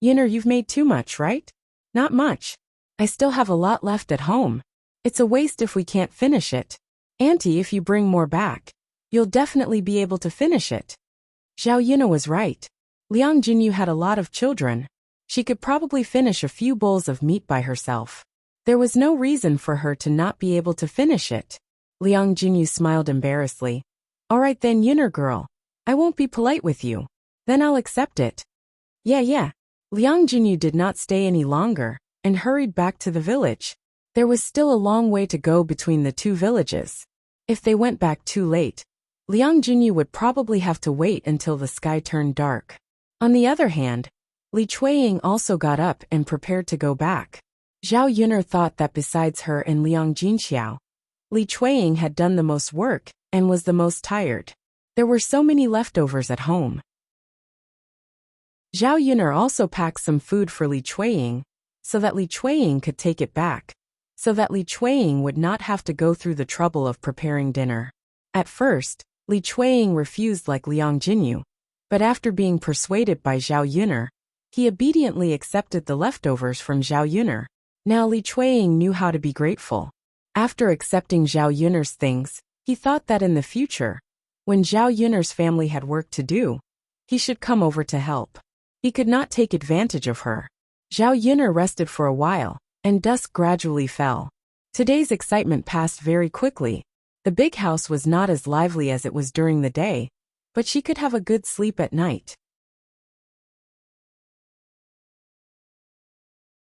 "Yin'er, you've made too much, right?" "Not much. I still have a lot left at home. It's a waste if we can't finish it. Auntie, if you bring more back, you'll definitely be able to finish it." Zhao Yin'er was right. Liang Jinyu had a lot of children. She could probably finish a few bowls of meat by herself. There was no reason for her to not be able to finish it. Liang Jinyu smiled embarrassedly. "All right then, Yin'er girl. I won't be polite with you. Then I'll accept it." Yeah. Liang Jinyu did not stay any longer and hurried back to the village. There was still a long way to go between the two villages. If they went back too late, Liang Jinyu would probably have to wait until the sky turned dark. On the other hand, Li Chuiying also got up and prepared to go back. Zhao Yin'er thought that besides her and Liang Jinxiao, Li Chuiying had done the most work and was the most tired. There were so many leftovers at home. Zhao Yin'er also packed some food for Li Chuiying, so that Li Chuiying could take it back, so that Li Chuiying would not have to go through the trouble of preparing dinner. At first, Li Chuiying refused like Liang Jinyu, but after being persuaded by Zhao Yin'er, he obediently accepted the leftovers from Zhao Yin'er. Now Li Chuiying knew how to be grateful. After accepting Zhao Yin'er's things, he thought that in the future, when Zhao Yin'er's family had work to do, he should come over to help. He could not take advantage of her. Zhao Yin'er rested for a while, and dusk gradually fell. Today's excitement passed very quickly. The big house was not as lively as it was during the day, but she could have a good sleep at night.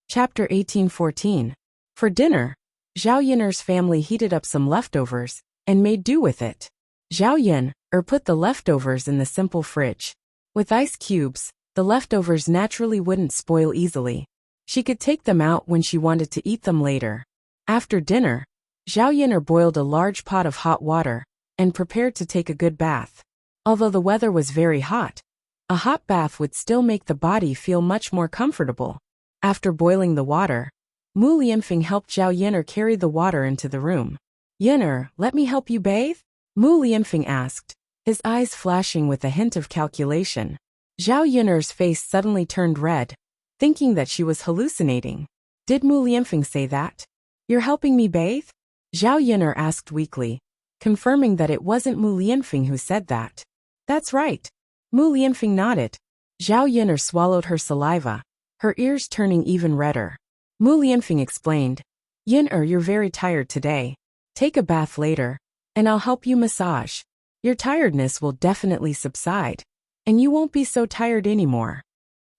Chapter 1814. For dinner, Zhao Yin'er's family heated up some leftovers and made do with it. Zhao Yin'er put the leftovers in the simple fridge. With ice cubes, the leftovers naturally wouldn't spoil easily. She could take them out when she wanted to eat them later. After dinner, Zhao Yin'er boiled a large pot of hot water and prepared to take a good bath. Although the weather was very hot, a hot bath would still make the body feel much more comfortable. After boiling the water, Mu Lianfeng helped Zhao Yin'er carry the water into the room. "Yin'er, let me help you bathe?" Mu Lianfeng asked, his eyes flashing with a hint of calculation. Zhao Yin'er's face suddenly turned red, thinking that she was hallucinating. "Did Mu Lianfeng say that? You're helping me bathe?" Zhao Yin'er asked weakly, confirming that it wasn't Mu Lianfeng who said that. "That's right." Mu Lianfeng nodded. Zhao Yin'er swallowed her saliva, her ears turning even redder. Mu Lianfeng explained, "Yin'er, you're very tired today. Take a bath later, and I'll help you massage. Your tiredness will definitely subside, and you won't be so tired anymore."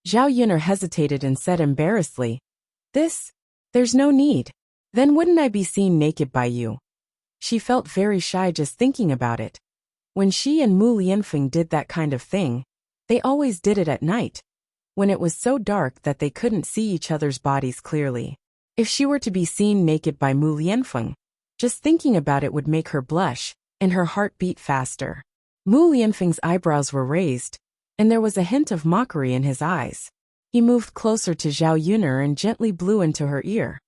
Zhao Yin'er hesitated and said embarrassedly, "There's no need. Then wouldn't I be seen naked by you?" She felt very shy just thinking about it. When she and Mu Lianfeng did that kind of thing, they always did it at night. when it was so dark that they couldn't see each other's bodies clearly. If she were to be seen naked by Mu Lianfeng, just thinking about it would make her blush, and her heart beat faster. Mu Lianfeng's eyebrows were raised, and there was a hint of mockery in his eyes. He moved closer to Zhao Yun'er and gently blew into her ear.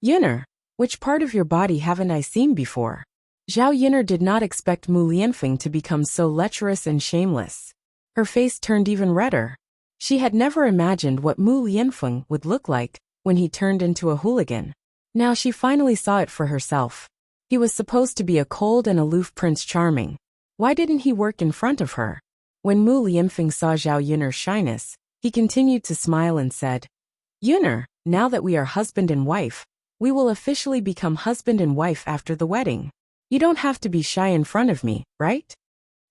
Yun'er, which part of your body haven't I seen before? Zhao Yun'er did not expect Mu Lianfeng to become so lecherous and shameless. Her face turned even redder. She had never imagined what Mu Lianfeng would look like when he turned into a hooligan. Now she finally saw it for herself. He was supposed to be a cold and aloof Prince Charming. Why didn't he work in front of her? When Mu Lianfeng saw Zhao Yun'er's shyness, he continued to smile and said, Yun'er, now that we are husband and wife, we will officially become husband and wife after the wedding. You don't have to be shy in front of me, right?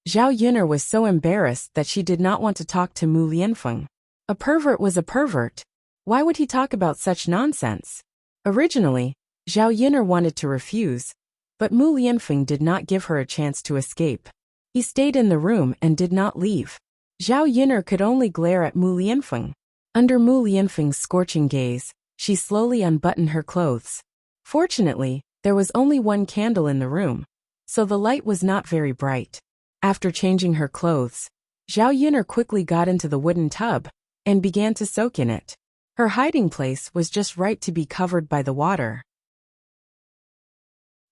Zhao Yun'er was so embarrassed that she did not want to talk to Mu Lianfeng. A pervert was a pervert. Why would he talk about such nonsense? Originally, Zhao Yun'er wanted to refuse, but Mu Lianfeng did not give her a chance to escape. He stayed in the room and did not leave. Zhao Yun'er could only glare at Mu Lianfeng. Under Mu Lianfeng's scorching gaze, she slowly unbuttoned her clothes. Fortunately, there was only one candle in the room, so the light was not very bright. After changing her clothes, Zhao Yun'er quickly got into the wooden tub and began to soak in it. Her hiding place was just right to be covered by the water.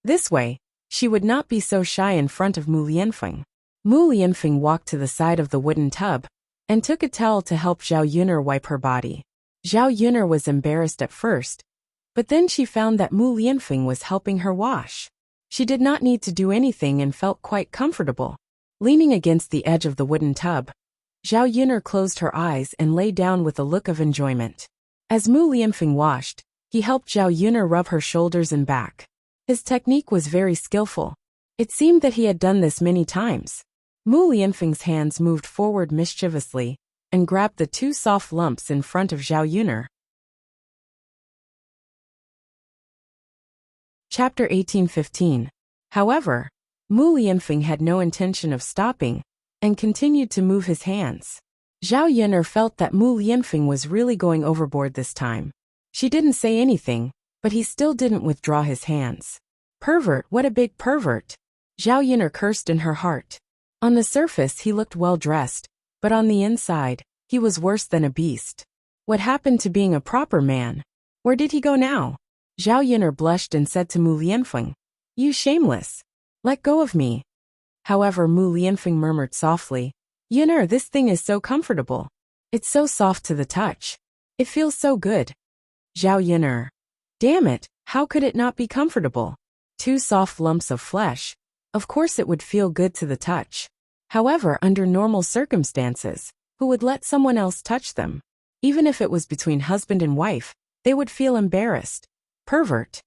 This way, she would not be so shy in front of Mu Lianfeng. Mu Lianfeng walked to the side of the wooden tub and took a towel to help Zhao Yun'er wipe her body. Zhao Yun'er was embarrassed at first, but then she found that Mu Lianfeng was helping her wash. She did not need to do anything and felt quite comfortable. Leaning against the edge of the wooden tub, Zhao Yun'er closed her eyes and lay down with a look of enjoyment. As Mu Lianfeng washed, he helped Zhao Yun'er rub her shoulders and back. His technique was very skillful. It seemed that he had done this many times. Mu Lianfeng's hands moved forward mischievously and grabbed the two soft lumps in front of Zhao Yun'er. Chapter 18:15. However, Mu Lianfeng had no intention of stopping and continued to move his hands. Zhao Yun'er felt that Mu Lianfeng was really going overboard this time. She didn't say anything, but he still didn't withdraw his hands. Pervert, what a big pervert! Zhao Yun'er cursed in her heart. On the surface he looked well dressed, but on the inside, he was worse than a beast. What happened to being a proper man? Where did he go now? Zhao Yun'er blushed and said to Mu Lianfeng, You shameless! Let go of me. However, Mu Lianfeng murmured softly, Yun'er, this thing is so comfortable. It's so soft to the touch. It feels so good. Zhao Yun'er. Damn it, how could it not be comfortable? Two soft lumps of flesh. Of course it would feel good to the touch. However, under normal circumstances, who would let someone else touch them? Even if it was between husband and wife, they would feel embarrassed. Pervert.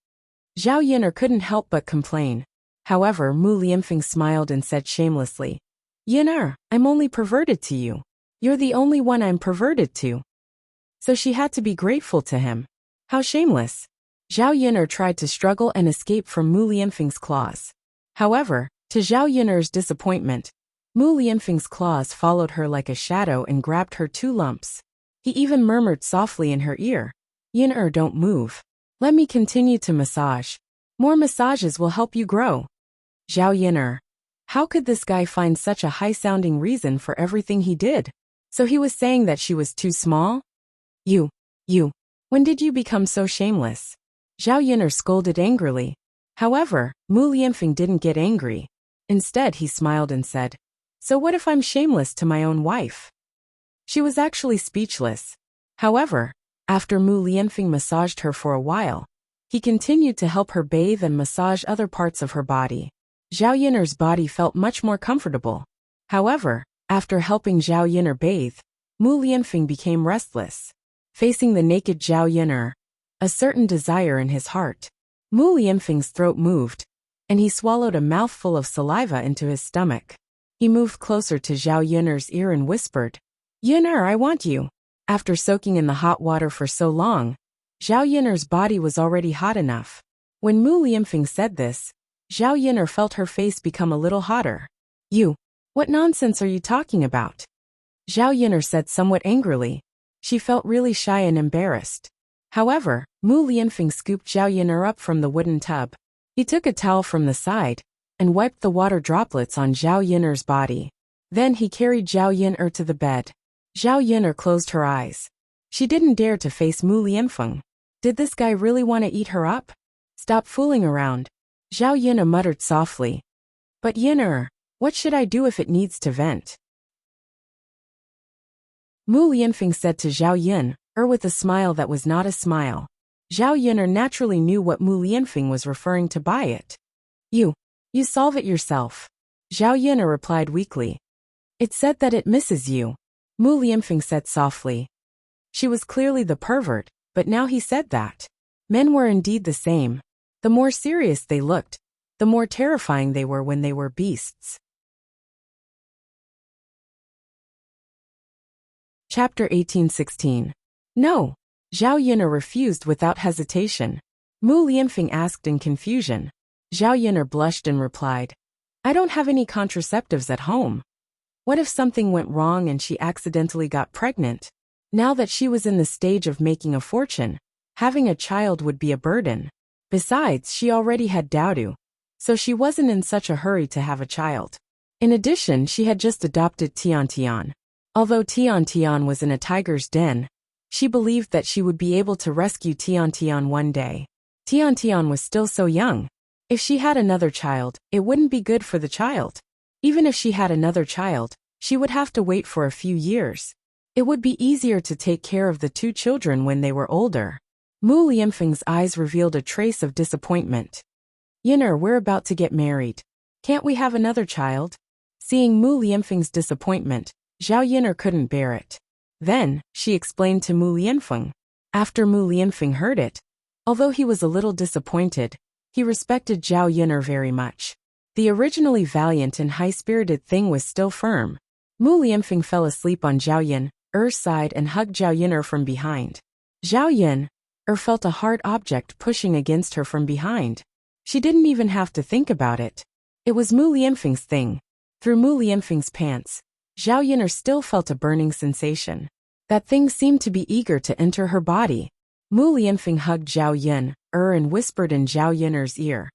Zhao Yun'er couldn't help but complain. However, Mu Lianfeng smiled and said shamelessly, Yun'er, I'm only perverted to you. You're the only one I'm perverted to. So she had to be grateful to him. How shameless. Zhao Yun'er tried to struggle and escape from Mu Lianfeng's claws. However, to Zhao Yun'er's disappointment, Mu Lianfeng's claws followed her like a shadow and grabbed her two lumps. He even murmured softly in her ear, Yun'er, don't move. Let me continue to massage. More massages will help you grow. Zhao Yun'er. How could this guy find such a high-sounding reason for everything he did? So he was saying that she was too small? You. When did you become so shameless? Zhao Yun'er scolded angrily. However, Mu Lianfeng didn't get angry. Instead, he smiled and said, So what if I'm shameless to my own wife? She was actually speechless. However, after Mu Lianfeng massaged her for a while, he continued to help her bathe and massage other parts of her body. Zhao Yun'er's body felt much more comfortable. However, after helping Zhao Yun'er bathe, Mu Lianfeng became restless. Facing the naked Zhao Yun'er, a certain desire in his heart, Mu Lianfeng's throat moved, and he swallowed a mouthful of saliva into his stomach. He moved closer to Zhao Yun'er's ear and whispered, Yun'er, I want you. After soaking in the hot water for so long, Zhao Yun'er's body was already hot enough. When Mu Lianfeng said this, Zhao Yun'er felt her face become a little hotter. What nonsense are you talking about? Zhao Yun'er said somewhat angrily. She felt really shy and embarrassed. However, Mu Lianfeng scooped Zhao Yin'er up from the wooden tub. He took a towel from the side and wiped the water droplets on Zhao Yin'er's body. Then he carried Zhao Yin'er to the bed. Zhao Yin'er closed her eyes. She didn't dare to face Mu Lianfeng. Did this guy really want to eat her up? Stop fooling around. Zhao Yin'er muttered softly. But Yin'er, what should I do if it needs to vent? Mu Lianfeng said to Zhao Yin'er with a smile that was not a smile. Zhao Yin'er naturally knew what Mu Lianfeng was referring to by it. You solve it yourself. Zhao Yin'er replied weakly. It said that it misses you. Mu Lianfeng said softly. She was clearly the pervert, but now he said that. Men were indeed the same. The more serious they looked, the more terrifying they were when they were beasts. Chapter 18:16. No. Zhao Yin'er refused without hesitation. Mu Lianfeng asked in confusion. Zhao Yin'er blushed and replied, I don't have any contraceptives at home. What if something went wrong and she accidentally got pregnant? Now that she was in the stage of making a fortune, having a child would be a burden. Besides, she already had Daodu, so she wasn't in such a hurry to have a child. In addition, she had just adopted Tian Tian. Although Tian Tian was in a tiger's den, she believed that she would be able to rescue Tian Tian one day. Tian Tian was still so young. If she had another child, it wouldn't be good for the child. Even if she had another child, she would have to wait for a few years. It would be easier to take care of the two children when they were older. Mu Lianfeng's eyes revealed a trace of disappointment. Yin'er, we're about to get married. Can't we have another child? Seeing Mu Lianfeng's disappointment, Zhao Yin'er couldn't bear it. Then, she explained to Mu Lianfeng. After Mu Lianfeng heard it, although he was a little disappointed, he respected Zhao Yin'er very much. The originally valiant and high-spirited thing was still firm. Mu Lianfeng fell asleep on Zhao Yin'er's side and hugged Zhao Yin'er from behind. Zhao Yin'er felt a hard object pushing against her from behind. She didn't even have to think about it. It was Mu Lianfeng's thing. Through Mu Lianfeng's pants, Zhao Yin'er still felt a burning sensation. That thing seemed to be eager to enter her body. Mu Lianfeng hugged Zhao Yin'er and whispered in Zhao Yin'er's ear.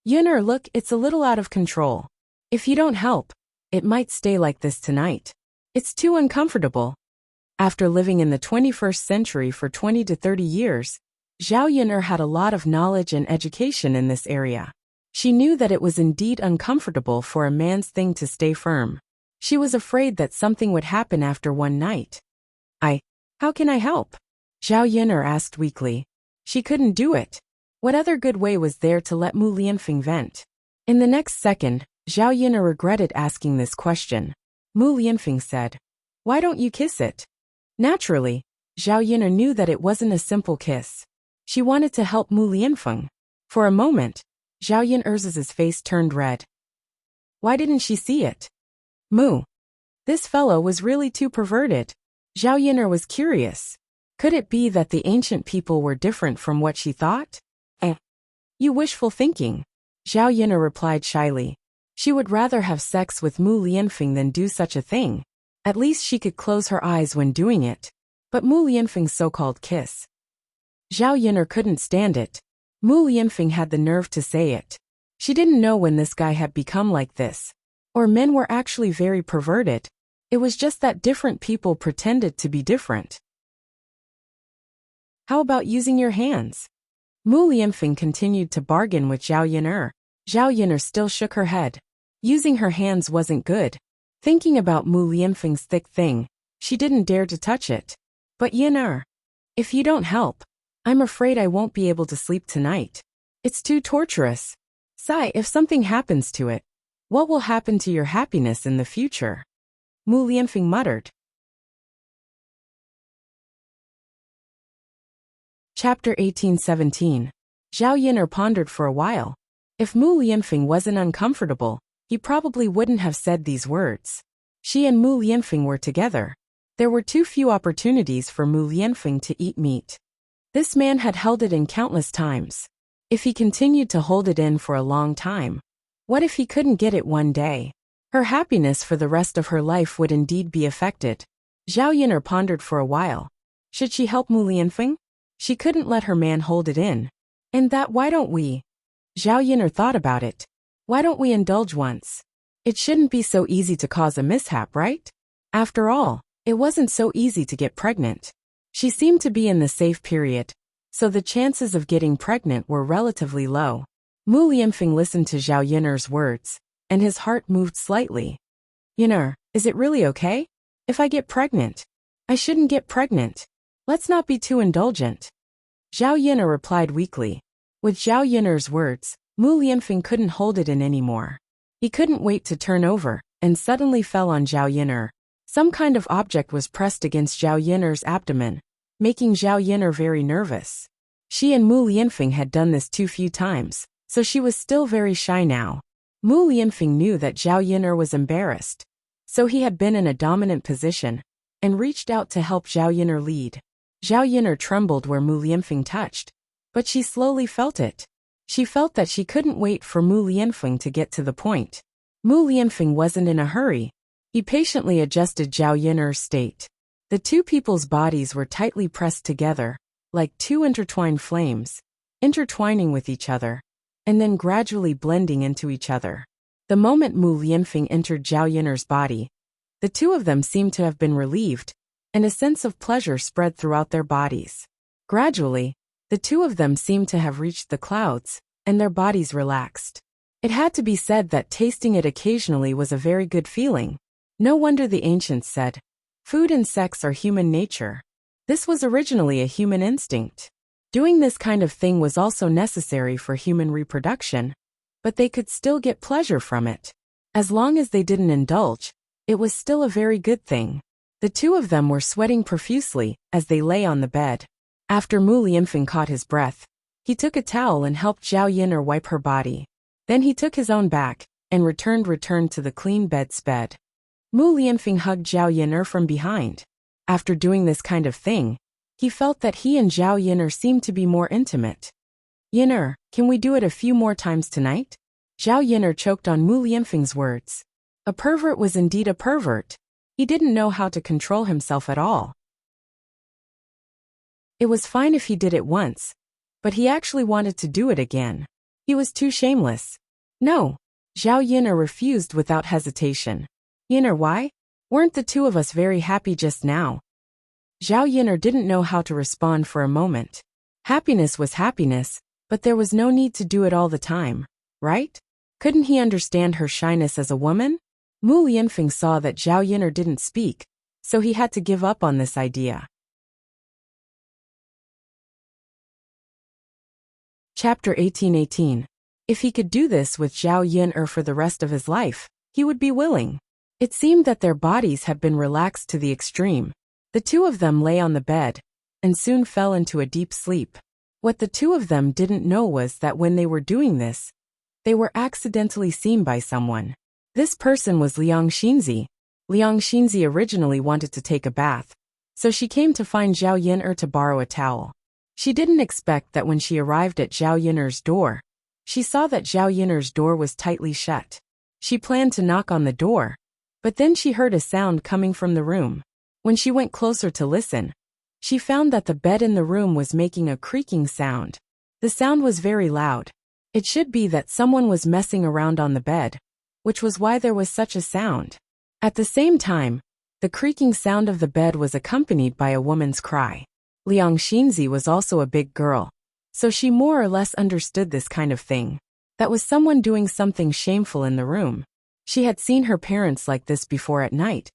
Yin'er, look, it's a little out of control. If you don't help, it might stay like this tonight. It's too uncomfortable. After living in the 21st century for 20 to 30 years, Zhao Yin'er had a lot of knowledge and education in this area. She knew that it was indeed uncomfortable for a man's thing to stay firm. She was afraid that something would happen after one night. How can I help? Zhao Yin'er asked weakly. She couldn't do it. What other good way was there to let Mu Lianfeng vent? In the next second, Zhao Yin'er regretted asking this question. Mu Lianfeng said, Why don't you kiss it? Naturally, Zhao Yin'er knew that it wasn't a simple kiss. She wanted to help Mu Lianfeng. For a moment, Zhao Yin'er's face turned red. Why didn't she see it? Mu. This fellow was really too perverted. Zhao Yin'er was curious. Could it be that the ancient people were different from what she thought? You wishful thinking. Zhao Yin'er replied shyly. She would rather have sex with Mu Lianfeng than do such a thing. At least she could close her eyes when doing it. But Mu Lianfeng's so-called kiss. Zhao Yin'er couldn't stand it. Mu Lianfeng had the nerve to say it. She didn't know when this guy had become like this. Or men were actually very perverted. It was just that different people pretended to be different. How about using your hands? Mu Lianfeng continued to bargain with Zhao Yin'er. Zhao Yin'er still shook her head. Using her hands wasn't good. Thinking about Mu Lianfeng's thick thing, she didn't dare to touch it. But Yin'er, if you don't help, I'm afraid I won't be able to sleep tonight. It's too torturous. Sai, if something happens to it, what will happen to your happiness in the future? Mu Lianfeng muttered. Chapter 18:17. Zhao Yin'er pondered for a while. If Mu Lianfeng wasn't uncomfortable, he probably wouldn't have said these words. She and Mu Lianfeng were together. There were too few opportunities for Mu Lianfeng to eat meat. This man had held it in countless times. If he continued to hold it in for a long time, what if he couldn't get it one day? Her happiness for the rest of her life would indeed be affected. Zhao Yin'er pondered for a while. Should she help Mu Lianfeng? She couldn't let her man hold it in. And that why don't we? Zhao Yin'er thought about it. Why don't we indulge once? It shouldn't be so easy to cause a mishap, right? After all, it wasn't so easy to get pregnant. She seemed to be in the safe period, so the chances of getting pregnant were relatively low. Mu Lianfeng listened to Zhao Yin'er's words, and his heart moved slightly. Yin'er, is it really okay? If I get pregnant? I shouldn't get pregnant. Let's not be too indulgent. Zhao Yin'er replied weakly. With Zhao Yin'er's words, Mu Lianfeng couldn't hold it in anymore. He couldn't wait to turn over, and suddenly fell on Zhao Yin'er. Some kind of object was pressed against Zhao Yin'er's abdomen, making Zhao Yin'er very nervous. She and Mu Lianfeng had done this too few times, so she was still very shy now. Mu Lianfeng knew that Zhao Yin'er was embarrassed, so he had been in a dominant position, and reached out to help Zhao Yin'er lead. Zhao Yin'er trembled where Mu Lianfeng touched, but she slowly felt it. She felt that she couldn't wait for Mu Lianfeng to get to the point. Mu Lianfeng wasn't in a hurry. He patiently adjusted Zhao Yin'er's state. The two people's bodies were tightly pressed together, like two intertwined flames, intertwining with each other, and then gradually blending into each other. The moment Mu Lianfeng entered Zhao Yin'er's body, the two of them seemed to have been relieved, and a sense of pleasure spread throughout their bodies. Gradually, the two of them seemed to have reached the clouds, and their bodies relaxed. It had to be said that tasting it occasionally was a very good feeling. No wonder the ancients said, food and sex are human nature. This was originally a human instinct. Doing this kind of thing was also necessary for human reproduction, but they could still get pleasure from it. As long as they didn't indulge, it was still a very good thing. The two of them were sweating profusely as they lay on the bed. After Mu Lianfeng caught his breath, he took a towel and helped Zhao Yin'er wipe her body. Then he took his own back, and returned to the clean bed. Mu Lianfeng hugged Zhao Yin'er from behind. After doing this kind of thing, he felt that he and Zhao Yin'er seemed to be more intimate. Yin'er, can we do it a few more times tonight? Zhao Yin'er choked on Mu Lianfeng's words. A pervert was indeed a pervert. He didn't know how to control himself at all. It was fine if he did it once, but he actually wanted to do it again. He was too shameless. No. Zhao Yin'er refused without hesitation. Yin'er, why? Weren't the two of us very happy just now? Zhao Yin'er didn't know how to respond for a moment. Happiness was happiness, but there was no need to do it all the time, right? Couldn't he understand her shyness as a woman? Mu Lianfeng saw that Zhao Yin'er didn't speak, so he had to give up on this idea. Chapter 1818. If he could do this with Zhao Yin'er for the rest of his life, he would be willing. It seemed that their bodies had been relaxed to the extreme. The two of them lay on the bed, and soon fell into a deep sleep. What the two of them didn't know was that when they were doing this, they were accidentally seen by someone. This person was Liang Xinzi. Liang Xinzi originally wanted to take a bath, so she came to find Zhao Yin'er to borrow a towel. She didn't expect that when she arrived at Zhao Yin'er's door, she saw that Zhao Yin'er's door was tightly shut. She planned to knock on the door, but then she heard a sound coming from the room. When she went closer to listen, she found that the bed in the room was making a creaking sound. The sound was very loud. It should be that someone was messing around on the bed, which was why there was such a sound. At the same time, the creaking sound of the bed was accompanied by a woman's cry. Liang Xinzi was also a big girl, so she more or less understood this kind of thing. That was someone doing something shameful in the room. She had seen her parents like this before at night,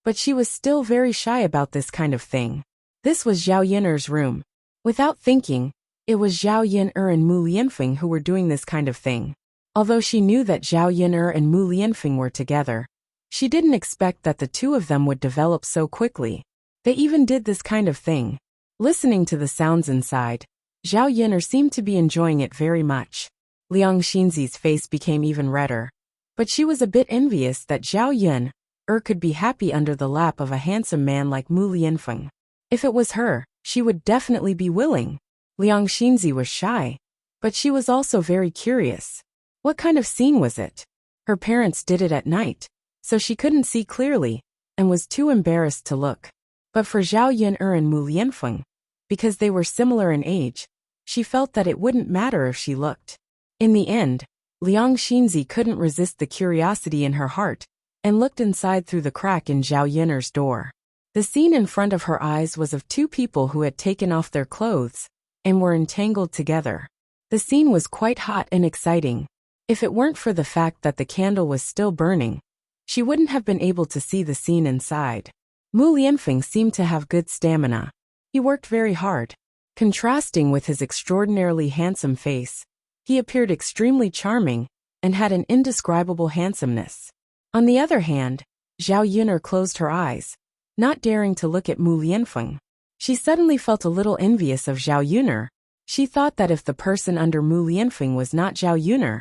but she was still very shy about this kind of thing. This was Zhao Yin'er's room. Without thinking, it was Zhao Yin'er and Mu Lianfeng who were doing this kind of thing. Although she knew that Zhao Yin'er and Mu Lianfeng were together, she didn't expect that the two of them would develop so quickly. They even did this kind of thing. Listening to the sounds inside, Zhao Yin'er seemed to be enjoying it very much. Liang Xinzi's face became even redder, but she was a bit envious that Zhao Yin'er could be happy under the lap of a handsome man like Mu Lianfeng. If it was her, she would definitely be willing. Liang Xinzi was shy, but she was also very curious. What kind of scene was it? Her parents did it at night, so she couldn't see clearly, and was too embarrassed to look. But for Zhao Yun'er and Mu Lianfeng, because they were similar in age, she felt that it wouldn't matter if she looked. In the end, Liang Xinzi couldn't resist the curiosity in her heart and looked inside through the crack in Zhao Yun'er's door. The scene in front of her eyes was of two people who had taken off their clothes and were entangled together. The scene was quite hot and exciting. If it weren't for the fact that the candle was still burning, she wouldn't have been able to see the scene inside. Mu Lianfeng seemed to have good stamina. He worked very hard. Contrasting with his extraordinarily handsome face, he appeared extremely charming and had an indescribable handsomeness. On the other hand, Zhao Yun'er closed her eyes, not daring to look at Mu Lianfeng. She suddenly felt a little envious of Zhao Yun'er. She thought that if the person under Mu Lianfeng was not Zhao Yun'er,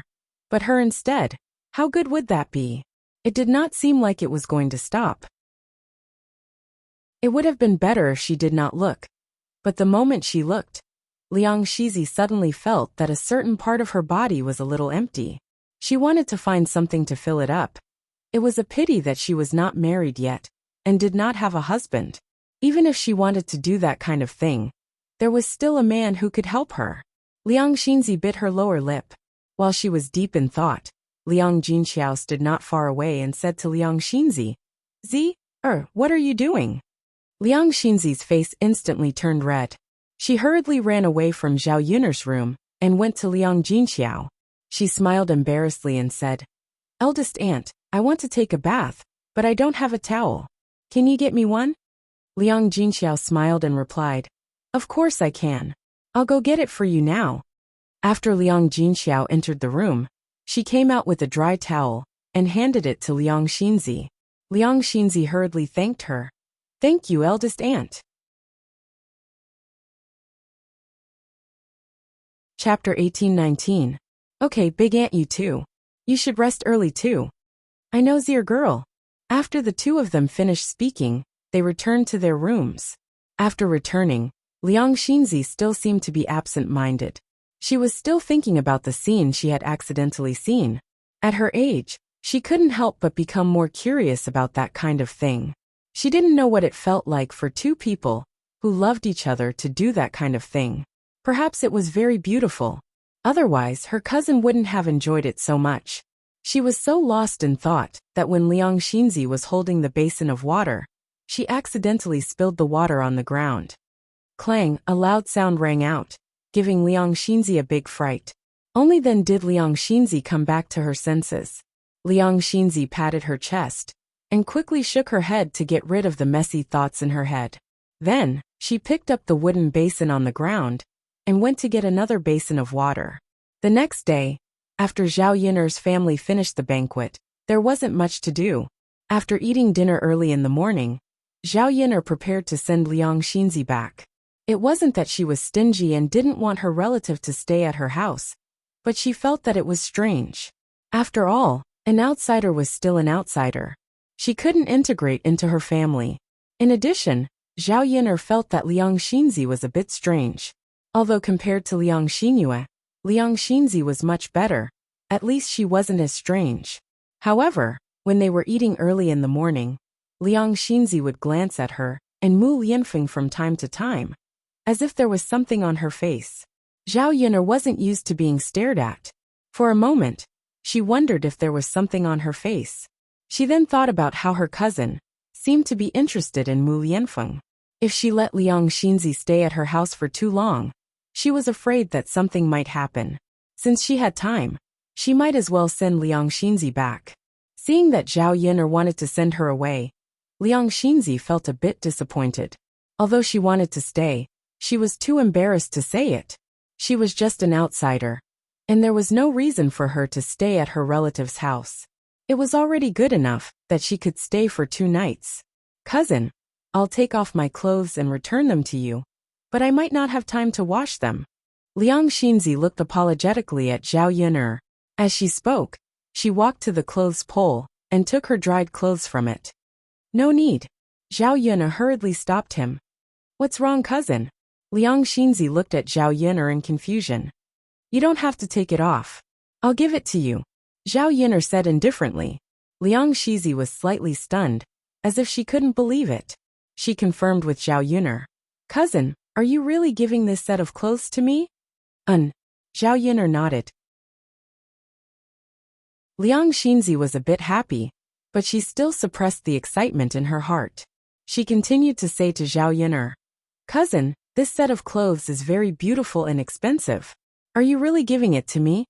but her instead, how good would that be? It did not seem like it was going to stop. It would have been better if she did not look. But the moment she looked, Liang Xinzi suddenly felt that a certain part of her body was a little empty. She wanted to find something to fill it up. It was a pity that she was not married yet and did not have a husband. Even if she wanted to do that kind of thing, there was still a man who could help her. Liang Xinzi bit her lower lip. While she was deep in thought, Liang Jinxiao stood not far away and said to Liang Xinzi, what are you doing? Liang Xinzi's face instantly turned red. She hurriedly ran away from Zhao Yun'er's room and went to Liang Jinxiao. She smiled embarrassedly and said, "Eldest aunt, I want to take a bath, but I don't have a towel. Can you get me one?" Liang Jinxiao smiled and replied, "Of course I can. I'll go get it for you now." After Liang Jinxiao entered the room, she came out with a dry towel and handed it to Liang Xinzi. Liang Xinzi hurriedly thanked her. "Thank you, eldest aunt." Chapter 1819. Okay, big aunt, you too. You should rest early too. I know, dear girl. After the two of them finished speaking, they returned to their rooms. After returning, Liang Xinzi still seemed to be absent-minded. She was still thinking about the scene she had accidentally seen. At her age, she couldn't help but become more curious about that kind of thing. She didn't know what it felt like for two people who loved each other to do that kind of thing. Perhaps it was very beautiful. Otherwise, her cousin wouldn't have enjoyed it so much. She was so lost in thought that when Liang Xinzi was holding the basin of water, she accidentally spilled the water on the ground. Clang, a loud sound rang out, giving Liang Xinzi a big fright. Only then did Liang Xinzi come back to her senses. Liang Xinzi patted her chest and quickly shook her head to get rid of the messy thoughts in her head. Then, she picked up the wooden basin on the ground and went to get another basin of water. The next day, after Zhao Yun'er's family finished the banquet, there wasn't much to do. After eating dinner early in the morning, Zhao Yun'er prepared to send Liang Xinzi back. It wasn't that she was stingy and didn't want her relative to stay at her house, but she felt that it was strange. After all, an outsider was still an outsider. She couldn't integrate into her family. In addition, Zhao Yun'er felt that Liang Xinzi was a bit strange. Although compared to Liang Xinyu, Liang Xinzi was much better. At least she wasn't as strange. However, when they were eating early in the morning, Liang Xinzi would glance at her and Mu Lianfeng from time to time, as if there was something on her face. Zhao Yun'er wasn't used to being stared at. For a moment, she wondered if there was something on her face. She then thought about how her cousin seemed to be interested in Mu Lianfeng. If she let Liang Xinzi stay at her house for too long, she was afraid that something might happen. Since she had time, she might as well send Liang Xinzi back. Seeing that Zhao Yun'er wanted to send her away, Liang Xinzi felt a bit disappointed. Although she wanted to stay, she was too embarrassed to say it. She was just an outsider, and there was no reason for her to stay at her relative's house. It was already good enough that she could stay for 2 nights. "Cousin, I'll take off my clothes and return them to you, but I might not have time to wash them." Liang Xinzi looked apologetically at Zhao Yun'er. As she spoke, she walked to the clothes pole and took her dried clothes from it. "No need." Zhao Yun'er hurriedly stopped him. "What's wrong, cousin?" Liang Xinzi looked at Zhao Yun'er in confusion. "You don't have to take it off. I'll give it to you," Zhao Yun'er said indifferently. Liang Xinzi was slightly stunned, as if she couldn't believe it. She confirmed with Zhao Yuner. Cousin, are you really giving this set of clothes to me? Zhao Yuner nodded. Liang Xinzi was a bit happy, but she still suppressed the excitement in her heart. She continued to say to Zhao Yuner, Cousin, this set of clothes is very beautiful and expensive. Are you really giving it to me?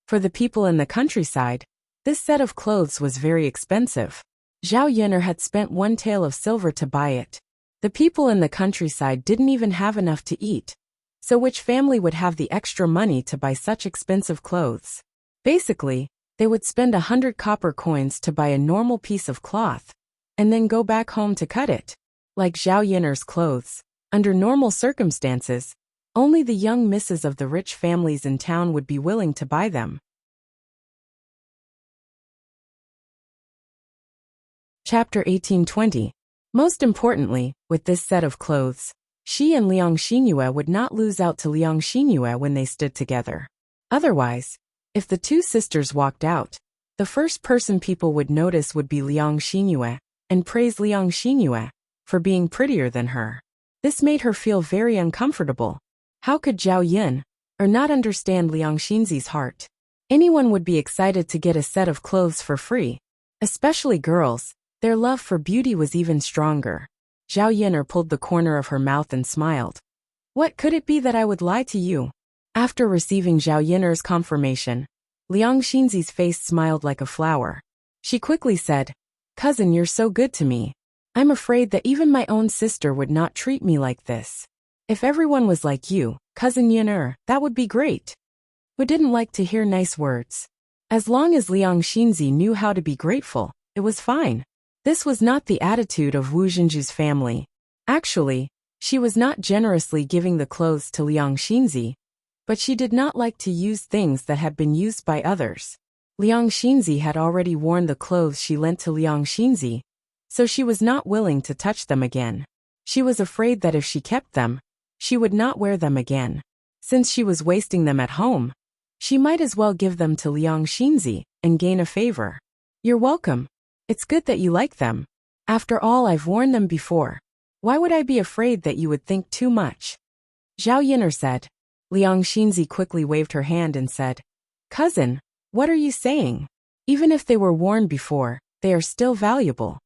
For the people in the countryside, this set of clothes was very expensive. Zhao Yuner had spent 1 tael of silver to buy it. The people in the countryside didn't even have enough to eat. So which family would have the extra money to buy such expensive clothes? Basically, they would spend 100 copper coins to buy a normal piece of cloth, and then go back home to cut it. Like Zhao Yuner's clothes, under normal circumstances, only the young misses of the rich families in town would be willing to buy them. Chapter 1820. Most importantly, with this set of clothes, she and Liang Xinyue would not lose out to Liang Xinyue when they stood together. Otherwise, if the two sisters walked out, the first person people would notice would be Liang Xinyue, and praise Liang Xinyue for being prettier than her. This made her feel very uncomfortable. How could Zhao Yun not understand Liang Xinzi's heart? Anyone would be excited to get a set of clothes for free. Especially girls, their love for beauty was even stronger. Zhao Yun pulled the corner of her mouth and smiled. What could it be that I would lie to you? After receiving Zhao Yun's confirmation, Liang Xinzi's face smiled like a flower. She quickly said, Cousin, you're so good to me. I'm afraid that even my own sister would not treat me like this. If everyone was like you, Cousin Yun, that would be great. Who didn't like to hear nice words? As long as Liang Xinzi knew how to be grateful, it was fine. This was not the attitude of Wu Zhenju's family. Actually, she was not generously giving the clothes to Liang Xinzi, but she did not like to use things that had been used by others. Liang Xinzi had already worn the clothes she lent to Liang Xinzi, so she was not willing to touch them again. She was afraid that if she kept them, she would not wear them again. Since she was wasting them at home, she might as well give them to Liang Xinzi and gain a favor. You're welcome. It's good that you like them. After all, I've worn them before. Why would I be afraid that you would think too much? Zhao Yun said. Liang Xinzi quickly waved her hand and said, Cousin, what are you saying? Even if they were worn before, they are still valuable.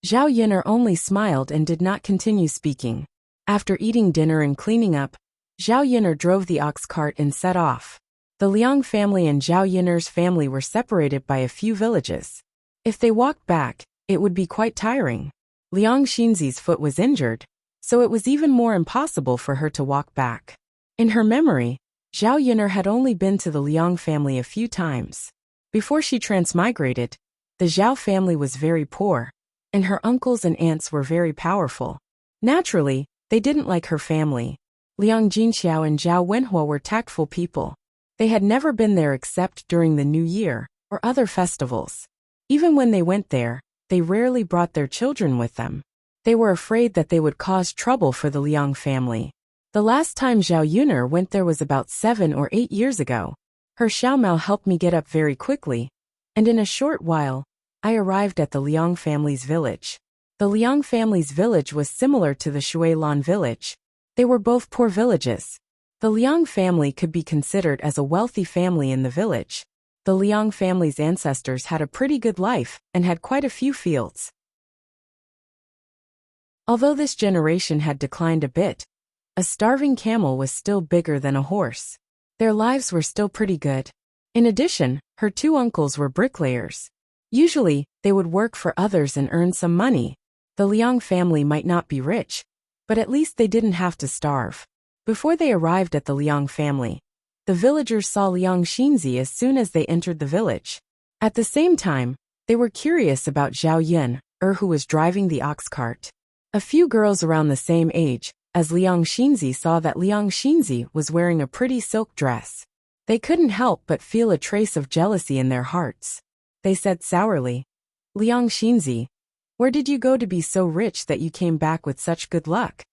Zhao Yun only smiled and did not continue speaking. After eating dinner and cleaning up, Zhao Yun drove the ox cart and set off. The Liang family and Zhao Yun's family were separated by a few villages. If they walked back, it would be quite tiring. Liang Xinzi's foot was injured, so it was even more impossible for her to walk back. In her memory, Zhao Yun had only been to the Liang family a few times. Before she transmigrated, the Zhao family was very poor, and her uncles and aunts were very powerful. Naturally, they didn't like her family. Liang Jinxiao and Zhao Wenhua were tactful people. They had never been there except during the New Year or other festivals. Even when they went there, they rarely brought their children with them. They were afraid that they would cause trouble for the Liang family. The last time Zhao Yun went there was about 7 or 8 years ago. Her Xiaomao helped me get up very quickly, and in a short while, I arrived at the Liang family's village. The Liang family's village was similar to the Shuilan village. They were both poor villages. The Liang family could be considered as a wealthy family in the village. The Liang family's ancestors had a pretty good life and had quite a few fields. Although this generation had declined a bit, a starving camel was still bigger than a horse. Their lives were still pretty good. In addition, her 2 uncles were bricklayers. Usually, they would work for others and earn some money. The Liang family might not be rich, but at least they didn't have to starve. Before they arrived at the Liang family, the villagers saw Liang Xinzi as soon as they entered the village. At the same time, they were curious about Zhao Yun, who was driving the ox cart. A few girls around the same age, as Liang Xinzi saw that Liang Xinzi was wearing a pretty silk dress. They couldn't help but feel a trace of jealousy in their hearts. They said sourly, Liang Xinzi, where did you go to be so rich that you came back with such good luck?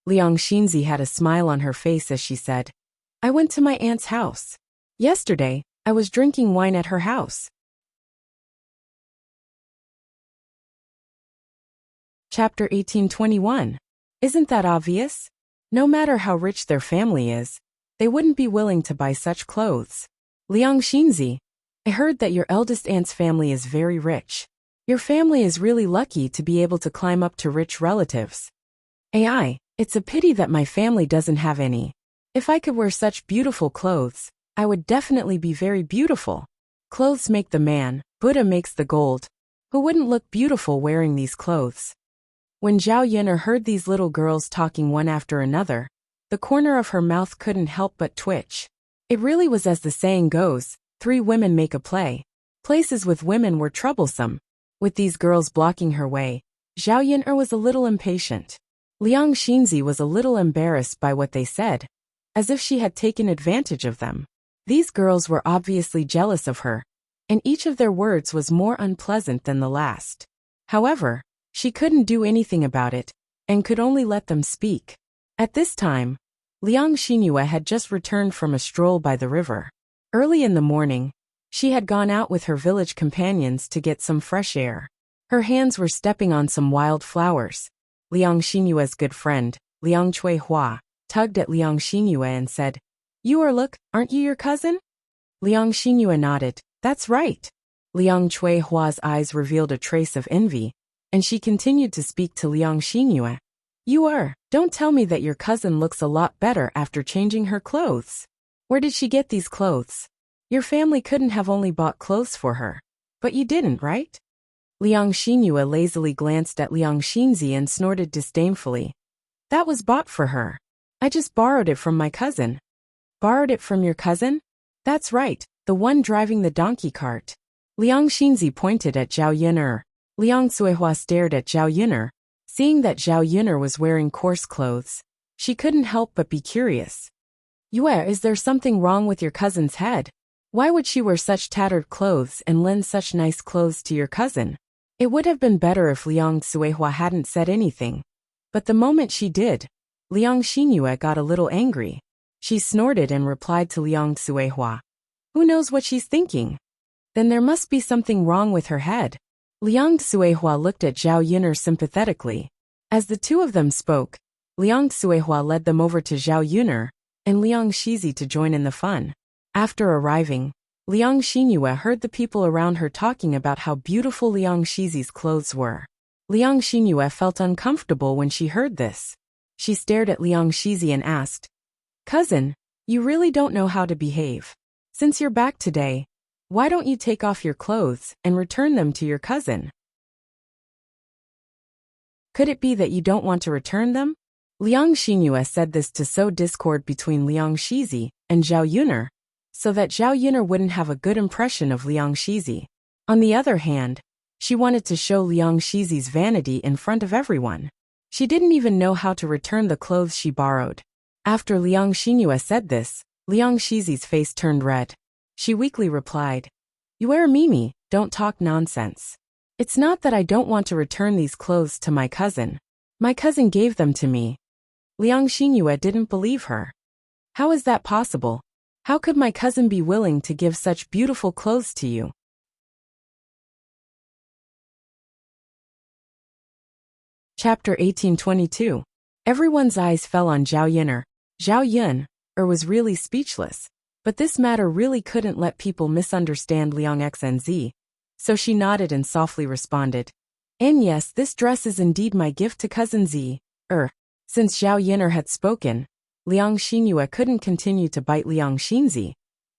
Liang Xinzi had a smile on her face as she said, I went to my aunt's house. Yesterday, I was drinking wine at her house. Chapter 1821. Isn't that obvious? No matter how rich their family is, they wouldn't be willing to buy such clothes. Liang Xinzi, I heard that your eldest aunt's family is very rich. Your family is really lucky to be able to climb up to rich relatives. AI, it's a pity that my family doesn't have any. If I could wear such beautiful clothes, I would definitely be very beautiful. Clothes make the man, Buddha makes the gold. Who wouldn't look beautiful wearing these clothes? When Zhao Yun'er heard these little girls talking one after another, the corner of her mouth couldn't help but twitch. It really was as the saying goes, 3 women make a play. Places with women were troublesome. With these girls blocking her way, Zhao Yun'er was a little impatient. Liang Xinzi was a little embarrassed by what they said, as if she had taken advantage of them. These girls were obviously jealous of her, and each of their words was more unpleasant than the last. However, she couldn't do anything about it, and could only let them speak. At this time, Liang Xinyu had just returned from a stroll by the river. Early in the morning, she had gone out with her village companions to get some fresh air. Her hands were stepping on some wild flowers. Liang Xinyue's good friend, Liang Chuihua, tugged at Liang Xinyue and said, Look, aren't you your cousin? Liang Xinyue nodded, that's right. Liang Chuihua's eyes revealed a trace of envy, and she continued to speak to Liang Xinyue. Don't tell me that your cousin looks a lot better after changing her clothes. Where did she get these clothes? Your family couldn't have only bought clothes for her. But you didn't, right? Liang Xinyue lazily glanced at Liang Xinzi and snorted disdainfully. That was bought for her. I just borrowed it from my cousin. Borrowed it from your cousin? That's right, the one driving the donkey cart. Liang Xinzi pointed at Zhao Yun'er. Liang Cuihua stared at Zhao Yun'er. Seeing that Zhao Yun'er was wearing coarse clothes, she couldn't help but be curious. Is there something wrong with your cousin's head? Why would she wear such tattered clothes and lend such nice clothes to your cousin? It would have been better if Liang Cuihua hadn't said anything. But the moment she did, Liang Xinyue got a little angry. She snorted and replied to Liang Cuihua. Who knows what she's thinking? Then there must be something wrong with her head. Liang Cuihua looked at Zhao Yun'er sympathetically. As the two of them spoke, Liang Cuihua led them over to Zhao Yun'er and Liang Shizi to join in the fun. After arriving, Liang Xinyue heard the people around her talking about how beautiful Liang Shizi's clothes were. Liang Xinyue felt uncomfortable when she heard this. She stared at Liang Shizi and asked, Cousin, you really don't know how to behave. Since you're back today, why don't you take off your clothes and return them to your cousin? Could it be that you don't want to return them? Liang Xinyue said this to sow discord between Liang Shizi and Zhao Yun'er, so that Zhao Yun'er wouldn't have a good impression of Liang Shizi. On the other hand, she wanted to show Liang Shizi's vanity in front of everyone. She didn't even know how to return the clothes she borrowed. After Liang Xinyue said this, Liang Shizi's face turned red. She weakly replied, Mimi, don't talk nonsense. It's not that I don't want to return these clothes to my cousin. My cousin gave them to me. Liang Xinyue didn't believe her. How is that possible? How could my cousin be willing to give such beautiful clothes to you? Chapter 1822. Everyone's eyes fell on Zhao Yun'er. Zhao Yun'er was really speechless. But this matter really couldn't let people misunderstand Liang Xnz. So she nodded and softly responded. And yes, this dress is indeed my gift to cousin Z. Since Zhao Yun'er had spoken, Liang Xinyue couldn't continue to bite Liang Xinzi.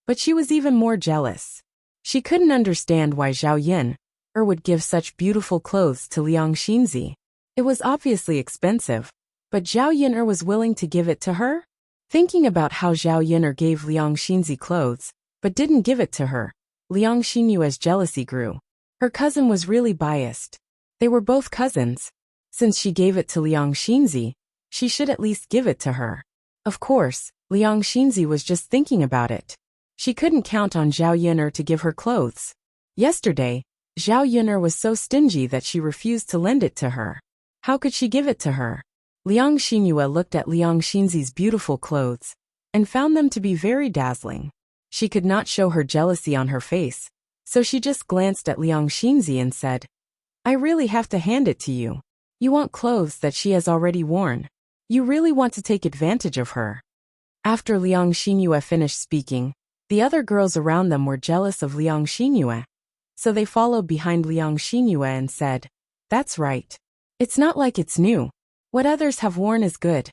But she was even more jealous. She couldn't understand why Zhao Yun'er would give such beautiful clothes to Liang Xinzi. It was obviously expensive, but Zhao Yun'er was willing to give it to her? Thinking about how Zhao Yun'er gave Liang Xinzi clothes, but didn't give it to her, Liang Xinyue's jealousy grew. Her cousin was really biased. They were both cousins. Since she gave it to Liang Xinzi, she should at least give it to her. Of course, Liang Xinzi was just thinking about it. She couldn't count on Zhao Yun'er to give her clothes. Yesterday, Zhao Yun'er was so stingy that she refused to lend it to her. How could she give it to her? Liang Xinyue looked at Liang Xinzi's beautiful clothes and found them to be very dazzling. She could not show her jealousy on her face, so she just glanced at Liang Xinzi and said, I really have to hand it to you. You want clothes that she has already worn. You really want to take advantage of her. After Liang Xinyue finished speaking, the other girls around them were jealous of Liang Xinyue. So they followed behind Liang Xinyue and said, "That's right. It's not like it's new. What others have worn is good.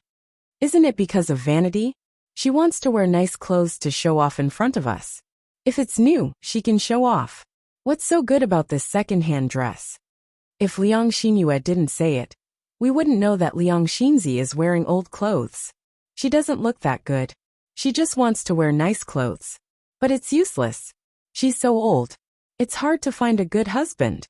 Isn't it because of vanity? She wants to wear nice clothes to show off in front of us. If it's new, she can show off. What's so good about this second-hand dress?" If Liang Xinyue didn't say it, we wouldn't know that Liang Xinzi is wearing old clothes. She doesn't look that good. She just wants to wear nice clothes. But it's useless. She's so old. It's hard to find a good husband.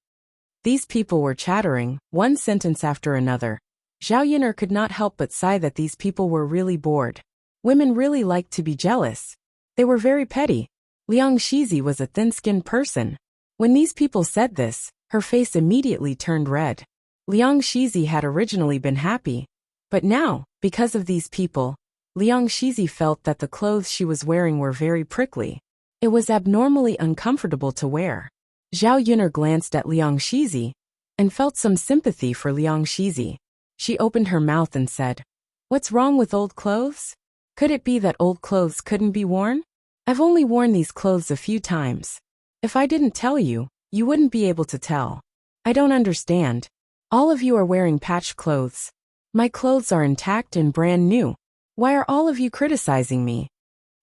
These people were chattering, one sentence after another. Zhao Yun'er could not help but sigh that these people were really bored. Women really liked to be jealous. They were very petty. Liang Shizi was a thin-skinned person. When these people said this, her face immediately turned red. Liang Shizi had originally been happy. But now, because of these people, Liang Shizi felt that the clothes she was wearing were very prickly. It was abnormally uncomfortable to wear. Zhao Yun'er glanced at Liang Shizi and felt some sympathy for Liang Shizi. She opened her mouth and said, "What's wrong with old clothes? Could it be that old clothes couldn't be worn? I've only worn these clothes a few times. If I didn't tell you, you wouldn't be able to tell. I don't understand. All of you are wearing patched clothes. My clothes are intact and brand new. Why are all of you criticizing me?"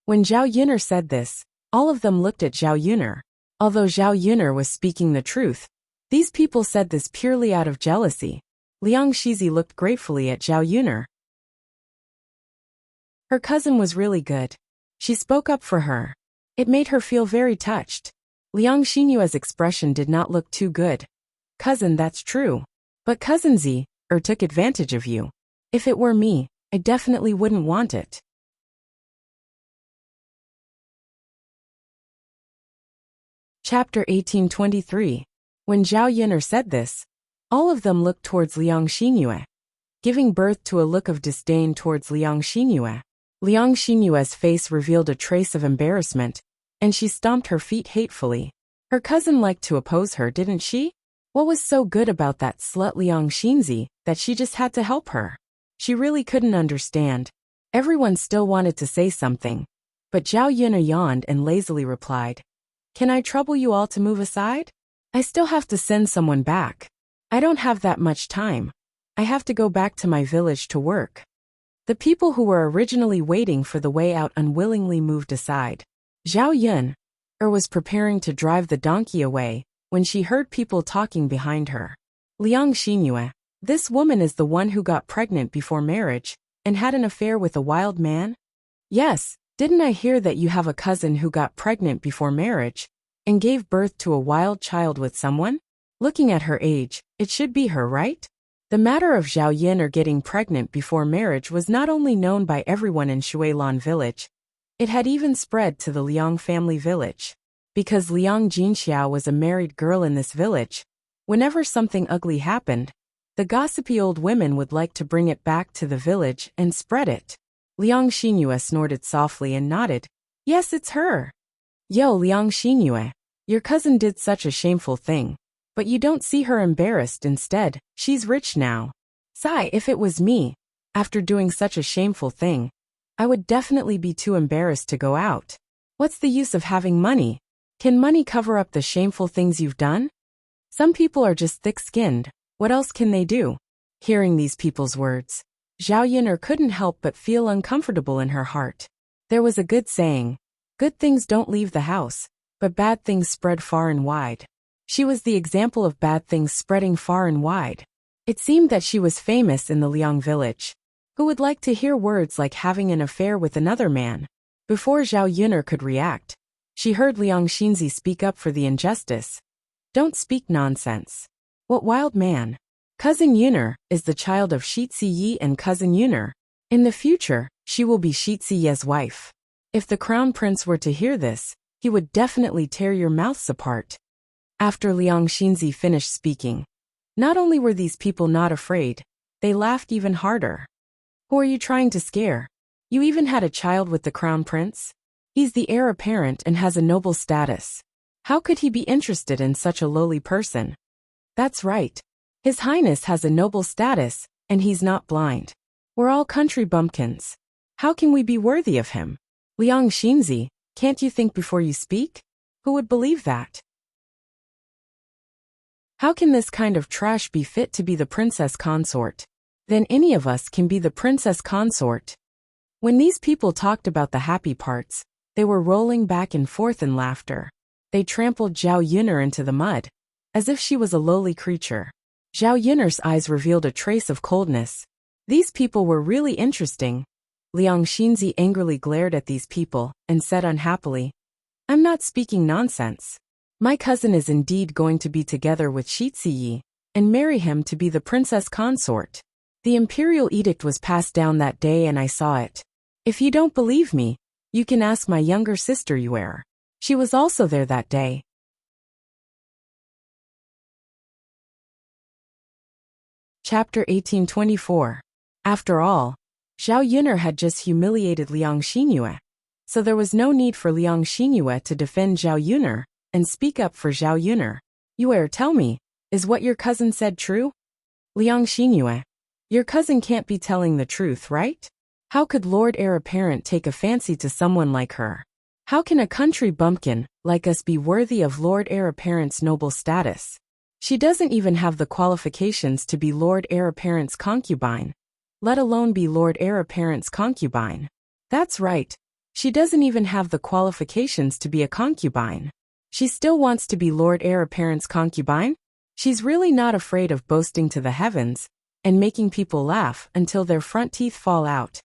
When Zhao Yun'er said this, all of them looked at Zhao Yun'er. Although Zhao Yun'er was speaking the truth, these people said this purely out of jealousy. Liang Shizi looked gratefully at Zhao Yun'er. Her cousin was really good. She spoke up for her. It made her feel very touched. Liang Xinyue's expression did not look too good. "Cousin, that's true. But Cousin Z, took advantage of you. If it were me, I definitely wouldn't want it." Chapter 1823. When Zhao Yun'er said this, all of them looked towards Liang Xinyue, giving birth to a look of disdain towards Liang Xinyue. Liang Xinyue's face revealed a trace of embarrassment, and she stomped her feet hatefully. Her cousin liked to oppose her, didn't she? What was so good about that slut Liang Xinzi that she just had to help her? She really couldn't understand. Everyone still wanted to say something, but Zhao Yun'er yawned and lazily replied, "Can I trouble you all to move aside? I still have to send someone back. I don't have that much time. I have to go back to my village to work." The people who were originally waiting for the way out unwillingly moved aside. Zhao Yun'er was preparing to drive the donkey away when she heard people talking behind her. "Liang Xinyue, this woman is the one who got pregnant before marriage and had an affair with a wild man?" "Yes, didn't I hear that you have a cousin who got pregnant before marriage and gave birth to a wild child with someone? Looking at her age, it should be her, right?" The matter of Zhao Yun'er getting pregnant before marriage was not only known by everyone in Shuilan village, it had even spread to the Liang family village. Because Liang Jinxiao was a married girl in this village, whenever something ugly happened, the gossipy old women would like to bring it back to the village and spread it. Liang Xinyue snorted softly and nodded. "Yes, it's her." "Yo, Liang Xinyue, your cousin did such a shameful thing. But you don't see her embarrassed instead, she's rich now. Sigh, if it was me, after doing such a shameful thing, I would definitely be too embarrassed to go out. What's the use of having money? Can money cover up the shameful things you've done? Some people are just thick-skinned, what else can they do?" Hearing these people's words, Zhao Yun'er couldn't help but feel uncomfortable in her heart. There was a good saying, "Good things don't leave the house, but bad things spread far and wide." She was the example of bad things spreading far and wide. It seemed that she was famous in the Liang village. Who would like to hear words like having an affair with another man? Before Zhao Yun'er could react, she heard Liang Xinzi speak up for the injustice. "Don't speak nonsense. What wild man? Cousin Yun'er is the child of Shitzi Yi and Cousin Yun'er. In the future, she will be Shitzi Ye's wife. If the crown prince were to hear this, he would definitely tear your mouths apart." After Liang Xinzi finished speaking, not only were these people not afraid, they laughed even harder. "Who are you trying to scare? You even had a child with the crown prince? He's the heir apparent and has a noble status. How could he be interested in such a lowly person?" "That's right. His Highness has a noble status, and he's not blind. We're all country bumpkins. How can we be worthy of him? Liang Xinzi, can't you think before you speak? Who would believe that? How can this kind of trash be fit to be the princess consort? Then any of us can be the princess consort. When these people talked about the happy parts, they were rolling back and forth in laughter. They trampled Zhao Yuner into the mud, as if she was a lowly creature. Zhao Yuner's eyes revealed a trace of coldness. These people were really interesting. Liang Xinzi angrily glared at these people and said unhappily, I'm not speaking nonsense. My cousin is indeed going to be together with Shi Ziyi and marry him to be the princess consort. The imperial edict was passed down that day and I saw it. If you don't believe me, you can ask my younger sister Yuer. She was also there that day. Chapter 1824. After all, Zhao Yuner had just humiliated Liang Xinyue, so there was no need for Liang Xinyue to defend Zhao Yuner and speak up for Zhao Yuner. Yuer, tell me, is what your cousin said true? Liang Xinyue, your cousin can't be telling the truth, right? How could Lord Heir Apparent take a fancy to someone like her? How can a country bumpkin like us be worthy of Lord Heir Apparent's noble status? She doesn't even have the qualifications to be Lord Heir Apparent's concubine, let alone be Lord Heir Apparent's concubine. That's right, she doesn't even have the qualifications to be a concubine. She still wants to be Lord Heir Apparent's concubine? She's really not afraid of boasting to the heavens and making people laugh until their front teeth fall out.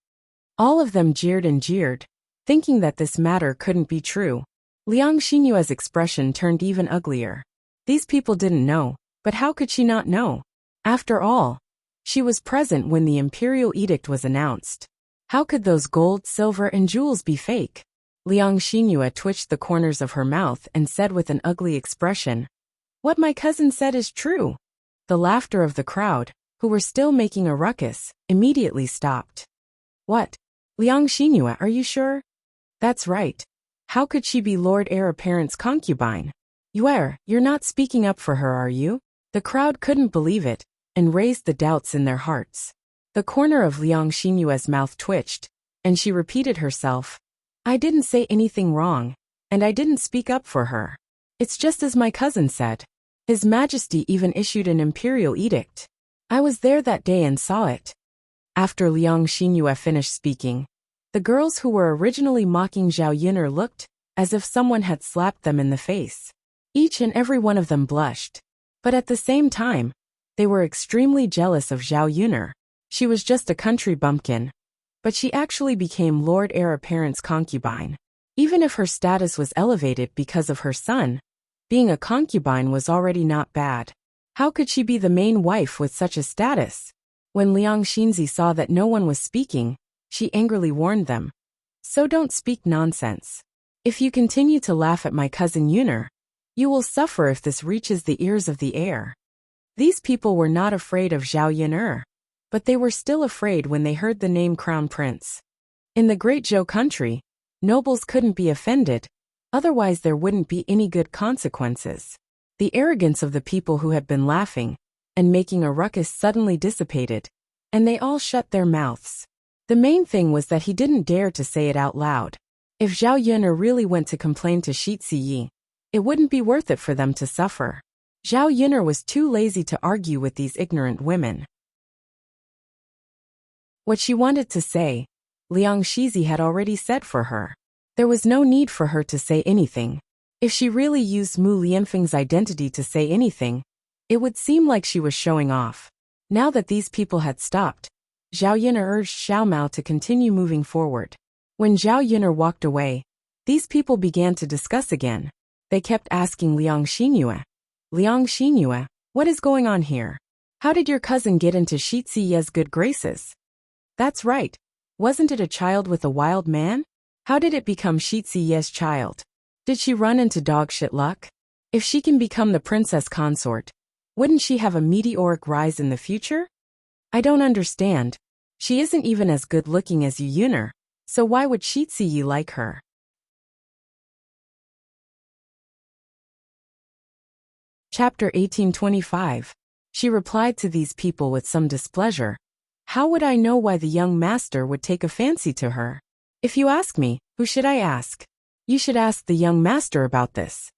All of them jeered and jeered, thinking that this matter couldn't be true. Liang Xinyue's expression turned even uglier. These people didn't know, but how could she not know? After all, she was present when the imperial edict was announced. How could those gold, silver, and jewels be fake? Liang Xinyue twitched the corners of her mouth and said with an ugly expression, What my cousin said is true. The laughter of the crowd, who were still making a ruckus, immediately stopped. What? Liang Xinyue, are you sure? That's right. How could she be Lord Heir Apparent's concubine? Yuer, you're not speaking up for her, are you? The crowd couldn't believe it, and raised the doubts in their hearts. The corner of Liang Xinyue's mouth twitched, and she repeated herself, I didn't say anything wrong, and I didn't speak up for her. It's just as my cousin said. His Majesty even issued an imperial edict. I was there that day and saw it. After Liang Xinyue finished speaking, the girls who were originally mocking Zhao Yuner looked as if someone had slapped them in the face. Each and every one of them blushed. But at the same time, they were extremely jealous of Zhao Yuner. She was just a country bumpkin, but she actually became Lord Heir Apparent's concubine. Even if her status was elevated because of her son, being a concubine was already not bad. How could she be the main wife with such a status? When Liang Xinzi saw that no one was speaking, she angrily warned them. So don't speak nonsense. If you continue to laugh at my cousin Yuner, you will suffer if this reaches the ears of the heir. These people were not afraid of Zhao Yuner, but they were still afraid when they heard the name Crown Prince. In the Great Zhou country, nobles couldn't be offended, otherwise there wouldn't be any good consequences. The arrogance of the people who had been laughing and making a ruckus suddenly dissipated, and they all shut their mouths. The main thing was that he didn't dare to say it out loud. If Zhao Yuner really went to complain to Shi Ziyi, it wouldn't be worth it for them to suffer. Zhao Yuner was too lazy to argue with these ignorant women. What she wanted to say, Liang Xinzi had already said for her. There was no need for her to say anything. If she really used Mu Lianfeng's identity to say anything, it would seem like she was showing off. Now that these people had stopped, Zhao Yuner urged Xiao Mao to continue moving forward. When Zhao Yuner walked away, these people began to discuss again. They kept asking Liang Xinyue, what is going on here? How did your cousin get into Shi Ziyi's good graces? That's right. Wasn't it a child with a wild man? How did it become Shi Ziyi's child? Did she run into dogshit luck? If she can become the princess consort, wouldn't she have a meteoric rise in the future? I don't understand. She isn't even as good looking as Yu Yuner, so why would Shi Ziyi like her? Chapter 1825. She replied to these people with some displeasure. How would I know why the young master would take a fancy to her? If you ask me, who should I ask? You should ask the young master about this.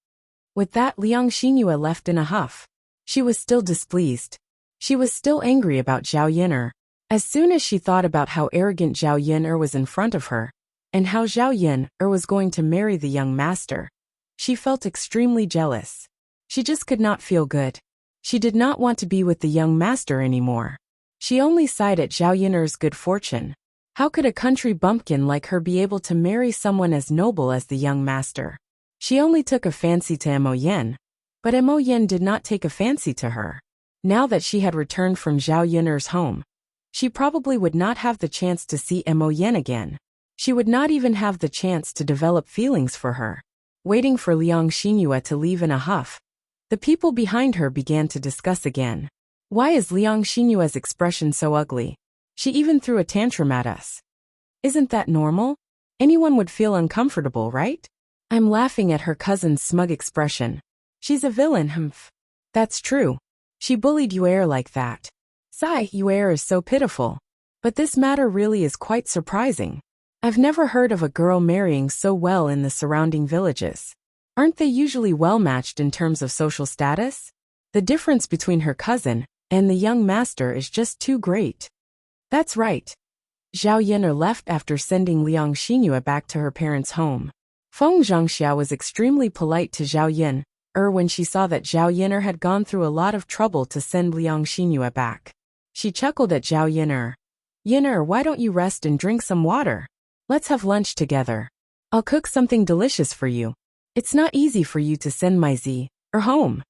With that, Liang Xinyu left in a huff. She was still displeased. She was still angry about Zhao Yin'er. As soon as she thought about how arrogant Zhao Yin'er was in front of her, and how Zhao Yin'er was going to marry the young master, she felt extremely jealous. She just could not feel good. She did not want to be with the young master anymore. She only sighed at Zhao Yin'er's good fortune. How could a country bumpkin like her be able to marry someone as noble as the young master? She only took a fancy to Mo Yen, but Mo Yen did not take a fancy to her. Now that she had returned from Zhao Yin'er's home, she probably would not have the chance to see Mo Yen again. She would not even have the chance to develop feelings for her. Waiting for Liang Xinyu to leave in a huff, the people behind her began to discuss again. Why is Liang Xinyue's expression so ugly? She even threw a tantrum at us. Isn't that normal? Anyone would feel uncomfortable, right? I'm laughing at her cousin's smug expression. She's a villain, humph. That's true. She bullied Yuer like that. Sigh, Yuer is so pitiful. But this matter really is quite surprising. I've never heard of a girl marrying so well in the surrounding villages. Aren't they usually well-matched in terms of social status? The difference between her cousin and the young master is just too great. That's right. Zhao Yin'er left after sending Liang Xinyu back to her parents' home. Feng Zhangxia was extremely polite to Zhao Yin'er when she saw that Zhao Yin'er had gone through a lot of trouble to send Liang Xinyu back. She chuckled at Zhao Yin'er. Yin'er, why don't you rest and drink some water? Let's have lunch together. I'll cook something delicious for you. It's not easy for you to send my Z-er home.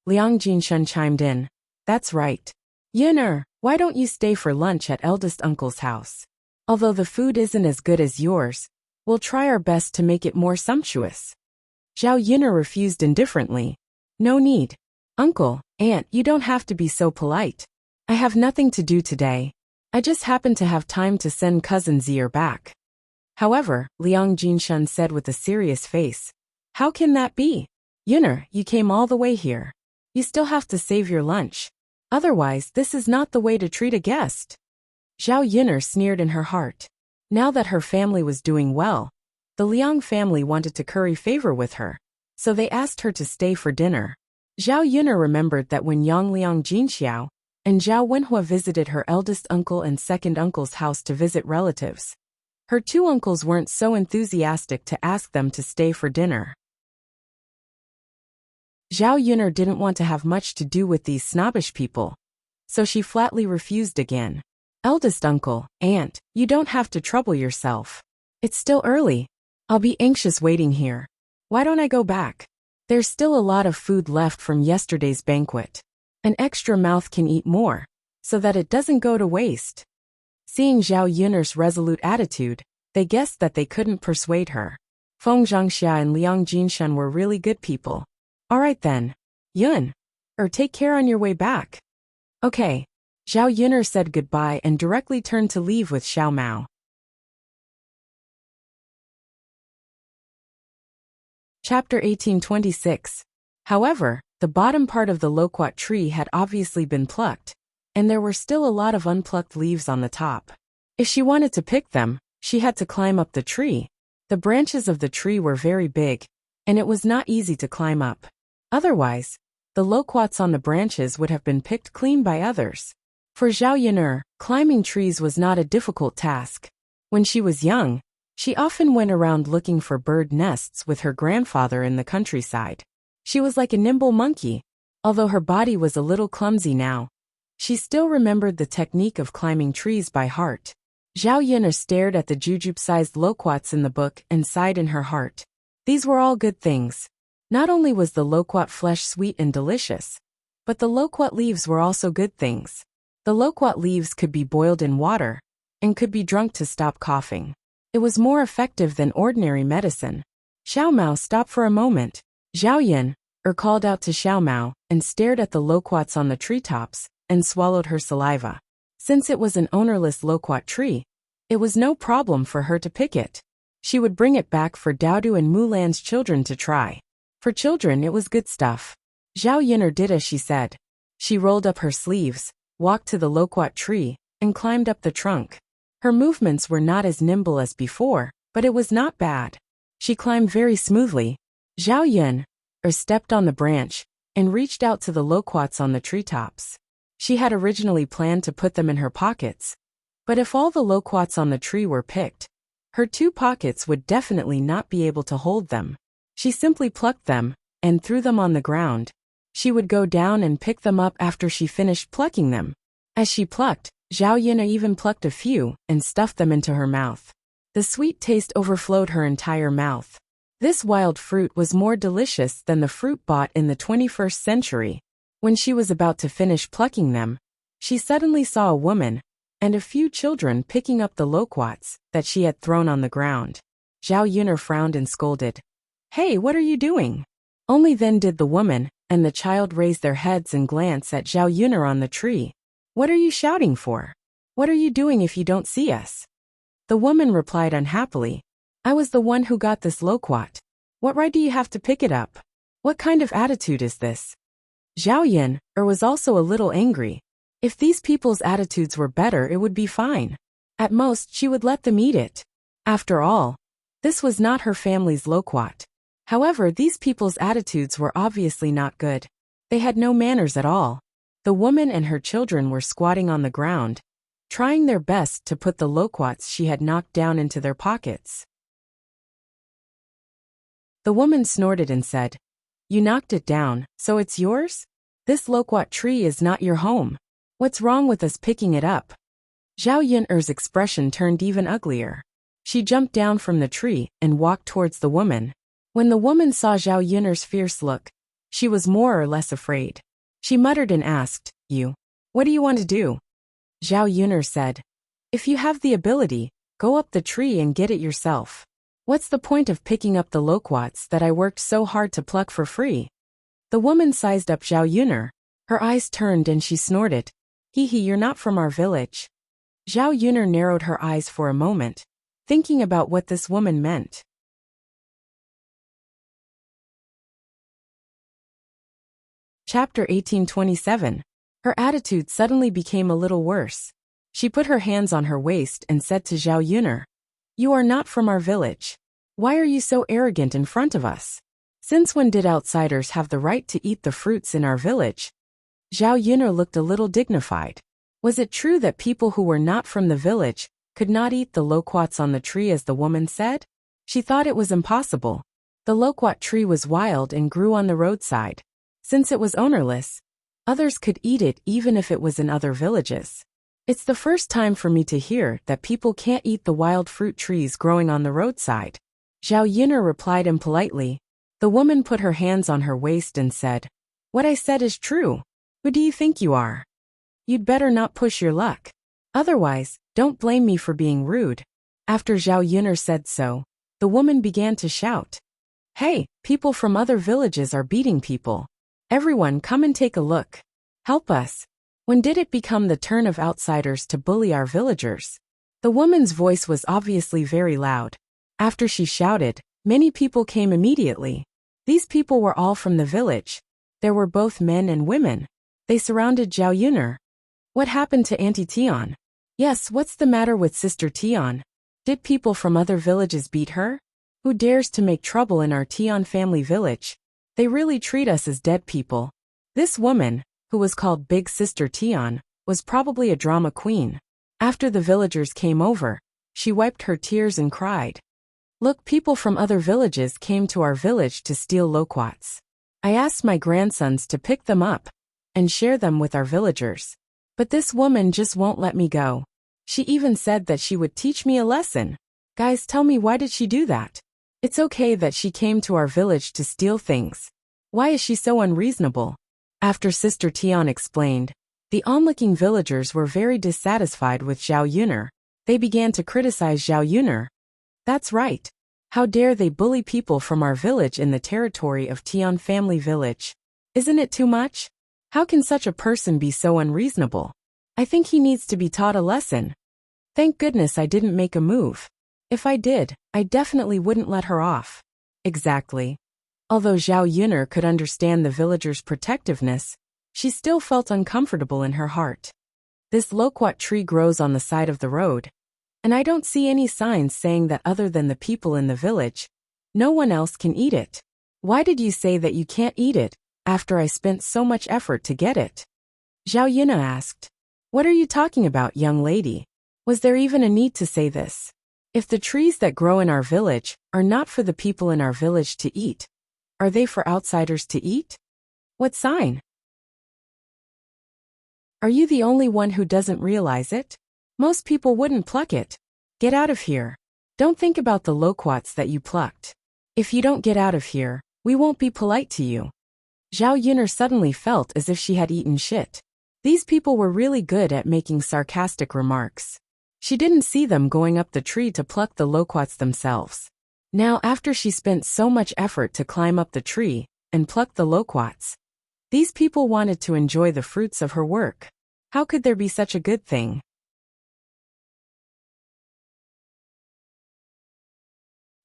Liang Jinshan chimed in. That's right. Yin'er, why don't you stay for lunch at eldest uncle's house? Although the food isn't as good as yours, we'll try our best to make it more sumptuous. Zhao Yin'er refused indifferently. No need. Uncle, aunt, you don't have to be so polite. I have nothing to do today. I just happen to have time to send cousin Zier back. However, Liang Jinshan said with a serious face. How can that be? Yin'er, you came all the way here. You still have to save your lunch. Otherwise, this is not the way to treat a guest. Zhao Yin'er sneered in her heart. Now that her family was doing well, the Liang family wanted to curry favor with her, so they asked her to stay for dinner. Zhao Yin'er remembered that when Yang Liang Jinxiao and Zhao Wenhua visited her eldest uncle and second uncle's house to visit relatives, her two uncles weren't so enthusiastic to ask them to stay for dinner. Zhao Yin'er didn't want to have much to do with these snobbish people, so she flatly refused again. Eldest uncle, aunt, you don't have to trouble yourself. It's still early. I'll be anxious waiting here. Why don't I go back? There's still a lot of food left from yesterday's banquet. An extra mouth can eat more, so that it doesn't go to waste. Seeing Zhao Yin'er's resolute attitude, they guessed that they couldn't persuade her. Feng Zhangxia and Liang Jinshan were really good people. All right then. Take care on your way back. Okay. Zhao Yin'er said goodbye and directly turned to leave with Xiao Mao. Chapter 1826. However, the bottom part of the loquat tree had obviously been plucked, and there were still a lot of unplucked leaves on the top. If she wanted to pick them, she had to climb up the tree. The branches of the tree were very big, and it was not easy to climb up. Otherwise, the loquats on the branches would have been picked clean by others. For Zhao Yin'er, climbing trees was not a difficult task. When she was young, she often went around looking for bird nests with her grandfather in the countryside. She was like a nimble monkey. Although her body was a little clumsy now, she still remembered the technique of climbing trees by heart. Zhao Yin'er stared at the jujube-sized loquats in the book and sighed in her heart. These were all good things. Not only was the loquat flesh sweet and delicious, but the loquat leaves were also good things. The loquat leaves could be boiled in water and could be drunk to stop coughing. It was more effective than ordinary medicine. Xiao Mao stopped for a moment. Zhao Yin'er called out to Xiao Mao and stared at the loquats on the treetops and swallowed her saliva. Since it was an ownerless loquat tree, it was no problem for her to pick it. She would bring it back for Daodu and Mulan's children to try. For children it was good stuff. Zhao Yin'er did as she said. She rolled up her sleeves, walked to the loquat tree, and climbed up the trunk. Her movements were not as nimble as before, but it was not bad. She climbed very smoothly. Zhao Yun stepped on the branch and reached out to the loquats on the treetops. She had originally planned to put them in her pockets, but if all the loquats on the tree were picked, her 2 pockets would definitely not be able to hold them. She simply plucked them and threw them on the ground. She would go down and pick them up after she finished plucking them. As she plucked, Zhao Yun even plucked a few and stuffed them into her mouth. The sweet taste overflowed her entire mouth. This wild fruit was more delicious than the fruit bought in the 21st century. When she was about to finish plucking them, she suddenly saw a woman and a few children picking up the loquats that she had thrown on the ground. Zhao Yun frowned and scolded. "Hey, what are you doing?" Only then did the woman and the child raise their heads and glance at Zhao Yun on the tree. "What are you shouting for? What are you doing if you don't see us?" The woman replied unhappily, "I was the one who got this loquat. What right do you have to pick it up? What kind of attitude is this?" Zhao Yun was also a little angry. If these people's attitudes were better, it would be fine. At most, she would let them eat it. After all, this was not her family's loquat. However, these people's attitudes were obviously not good. They had no manners at all. The woman and her children were squatting on the ground, trying their best to put the loquats she had knocked down into their pockets. The woman snorted and said, "You knocked it down, so it's yours? This loquat tree is not your home. What's wrong with us picking it up?" Zhao Yun's expression turned even uglier. She jumped down from the tree and walked towards the woman. When the woman saw Zhao Yun's fierce look, she was more or less afraid. She muttered and asked, What do you want to do?" Zhao Yun said, "If you have the ability, go up the tree and get it yourself. What's the point of picking up the loquats that I worked so hard to pluck for free?" The woman sized up Zhao Yun. Her eyes turned and she snorted, You're not from our village." Zhao Yun narrowed her eyes for a moment, thinking about what this woman meant. Chapter 1827. Her attitude suddenly became a little worse. She put her hands on her waist and said to Zhao Yun, "You are not from our village. Why are you so arrogant in front of us? Since when did outsiders have the right to eat the fruits in our village?" Zhao Yun looked a little dignified. Was it true that people who were not from the village could not eat the loquats on the tree as the woman said? She thought it was impossible. The loquat tree was wild and grew on the roadside. Since it was ownerless, others could eat it even if it was in other villages. It's the first time for me to hear that people can't eat the wild fruit trees growing on the roadside. Zhao Yun replied impolitely. The woman put her hands on her waist and said, "What I said is true. Who do you think you are? You'd better not push your luck. Otherwise, don't blame me for being rude." After Zhao Yun said so, the woman began to shout, "Hey, people from other villages are beating people. Everyone come and take a look. Help us. When did it become the turn of outsiders to bully our villagers?" The woman's voice was obviously very loud. After she shouted, many people came immediately. These people were all from the village. There were both men and women. They surrounded Zhao Yun. "What happened to Auntie Tian? Yes, what's the matter with Sister Tian? Did people from other villages beat her? Who dares to make trouble in our Tian family village? They really treat us as dead people." This woman, who was called Big Sister Tian, was probably a drama queen. After the villagers came over, she wiped her tears and cried, "Look, people from other villages came to our village to steal loquats. I asked my grandsons to pick them up and share them with our villagers. But this woman just won't let me go. She even said that she would teach me a lesson. Guys, tell me, why did she do that? It's okay that she came to our village to steal things. Why is she so unreasonable?" After Sister Tian explained, the onlooking villagers were very dissatisfied with Zhao Yun. They began to criticize Zhao Yun. "That's right. How dare they bully people from our village in the territory of Tian family village? Isn't it too much? How can such a person be so unreasonable? I think he needs to be taught a lesson. Thank goodness I didn't make a move. If I did, I definitely wouldn't let her off." Exactly. Although Zhao Yun could understand the villagers' protectiveness, She still felt uncomfortable in her heart. This loquat tree grows on the side of the road, and I don't see any signs saying that other than the people in the village, no one else can eat it. Why did you say that you can't eat it, after I spent so much effort to get it? Zhao Yuna asked. What are you talking about, young lady? Was there even a need to say this? If the trees that grow in our village are not for the people in our village to eat, are they for outsiders to eat? What sign? Are you the only one who doesn't realize it? Most people wouldn't pluck it. Get out of here. Don't think about the loquats that you plucked. If you don't get out of here, we won't be polite to you. Zhao Yun'er suddenly felt as if she had eaten shit. These people were really good at making sarcastic remarks. She didn't see them going up the tree to pluck the loquats themselves. Now, after she spent so much effort to climb up the tree and pluck the loquats, these people wanted to enjoy the fruits of her work. How could there be such a good thing?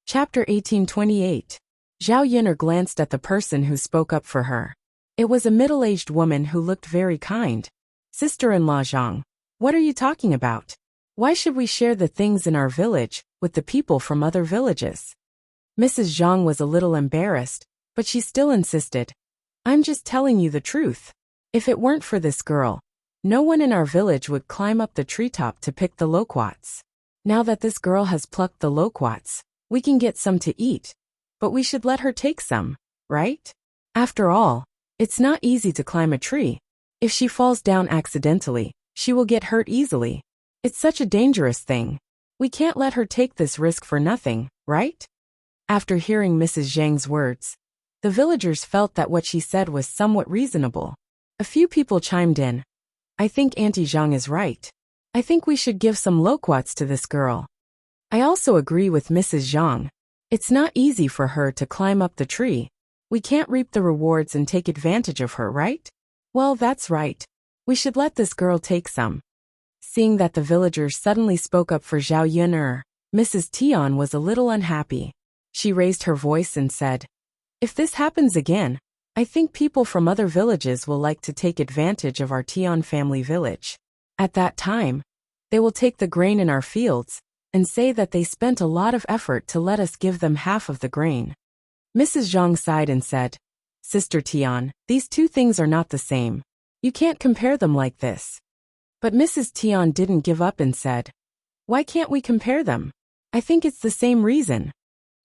Chapter 1828. Zhao Yun'er glanced at the person who spoke up for her. It was a middle-aged woman who looked very kind. Sister-in-law Zhang, what are you talking about? Why should we share the things in our village with the people from other villages? Mrs. Zhang was a little embarrassed, but she still insisted. I'm just telling you the truth. If it weren't for this girl, no one in our village would climb up the treetop to pick the loquats. Now that this girl has plucked the loquats, we can get some to eat. But we should let her take some, right? After all, it's not easy to climb a tree. If she falls down accidentally, she will get hurt easily. It's such a dangerous thing. We can't let her take this risk for nothing, right? After hearing Mrs. Zhang's words, the villagers felt that what she said was somewhat reasonable. A few people chimed in. I think Auntie Zhang is right. I think we should give some loquats to this girl. I also agree with Mrs. Zhang. It's not easy for her to climb up the tree. We can't reap the rewards and take advantage of her, right? Well, that's right. We should let this girl take some. Seeing that the villagers suddenly spoke up for Zhao Yun'er, Mrs. Tian was a little unhappy. She raised her voice and said, if this happens again, I think people from other villages will like to take advantage of our Tian family village. At that time, they will take the grain in our fields and say that they spent a lot of effort to let us give them half of the grain. Mrs. Zhang sighed and said, Sister Tian, these two things are not the same. You can't compare them like this. But Mrs. Tian didn't give up and said, why can't we compare them? I think it's the same reason.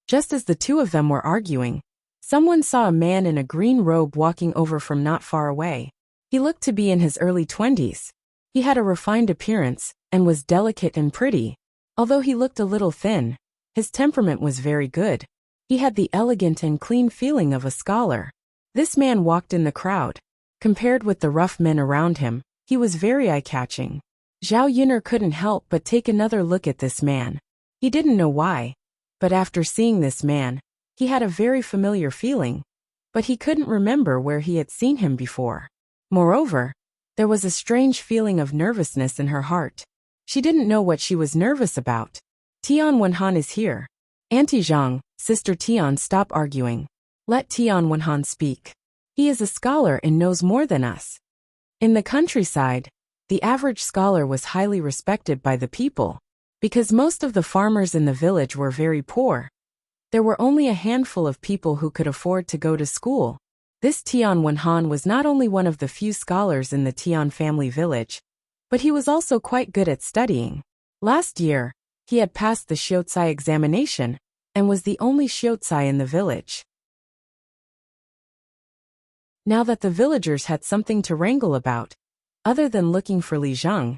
Just as the two of them were arguing, someone saw a man in a green robe walking over from not far away. He looked to be in his early 20s. He had a refined appearance and was delicate and pretty. Although he looked a little thin, his temperament was very good. He had the elegant and clean feeling of a scholar. This man walked in the crowd. Compared with the rough men around him, he was very eye-catching. Zhao Yun'er couldn't help but take another look at this man. He didn't know why, but after seeing this man, he had a very familiar feeling, but he couldn't remember where he had seen him before. Moreover, there was a strange feeling of nervousness in her heart. She didn't know what she was nervous about. Tian Wenhan is here. Auntie Zhang, Sister Tian, stop arguing. Let Tian Wenhan speak. He is a scholar and knows more than us. In the countryside, the average scholar was highly respected by the people, because most of the farmers in the village were very poor. There were only a handful of people who could afford to go to school. This Tian Wenhan was not only one of the few scholars in the Tian family village, but he was also quite good at studying. Last year, he had passed the Xiucai examination and was the only Xiucai in the village. Now that the villagers had something to wrangle about, other than looking for Li Zhang,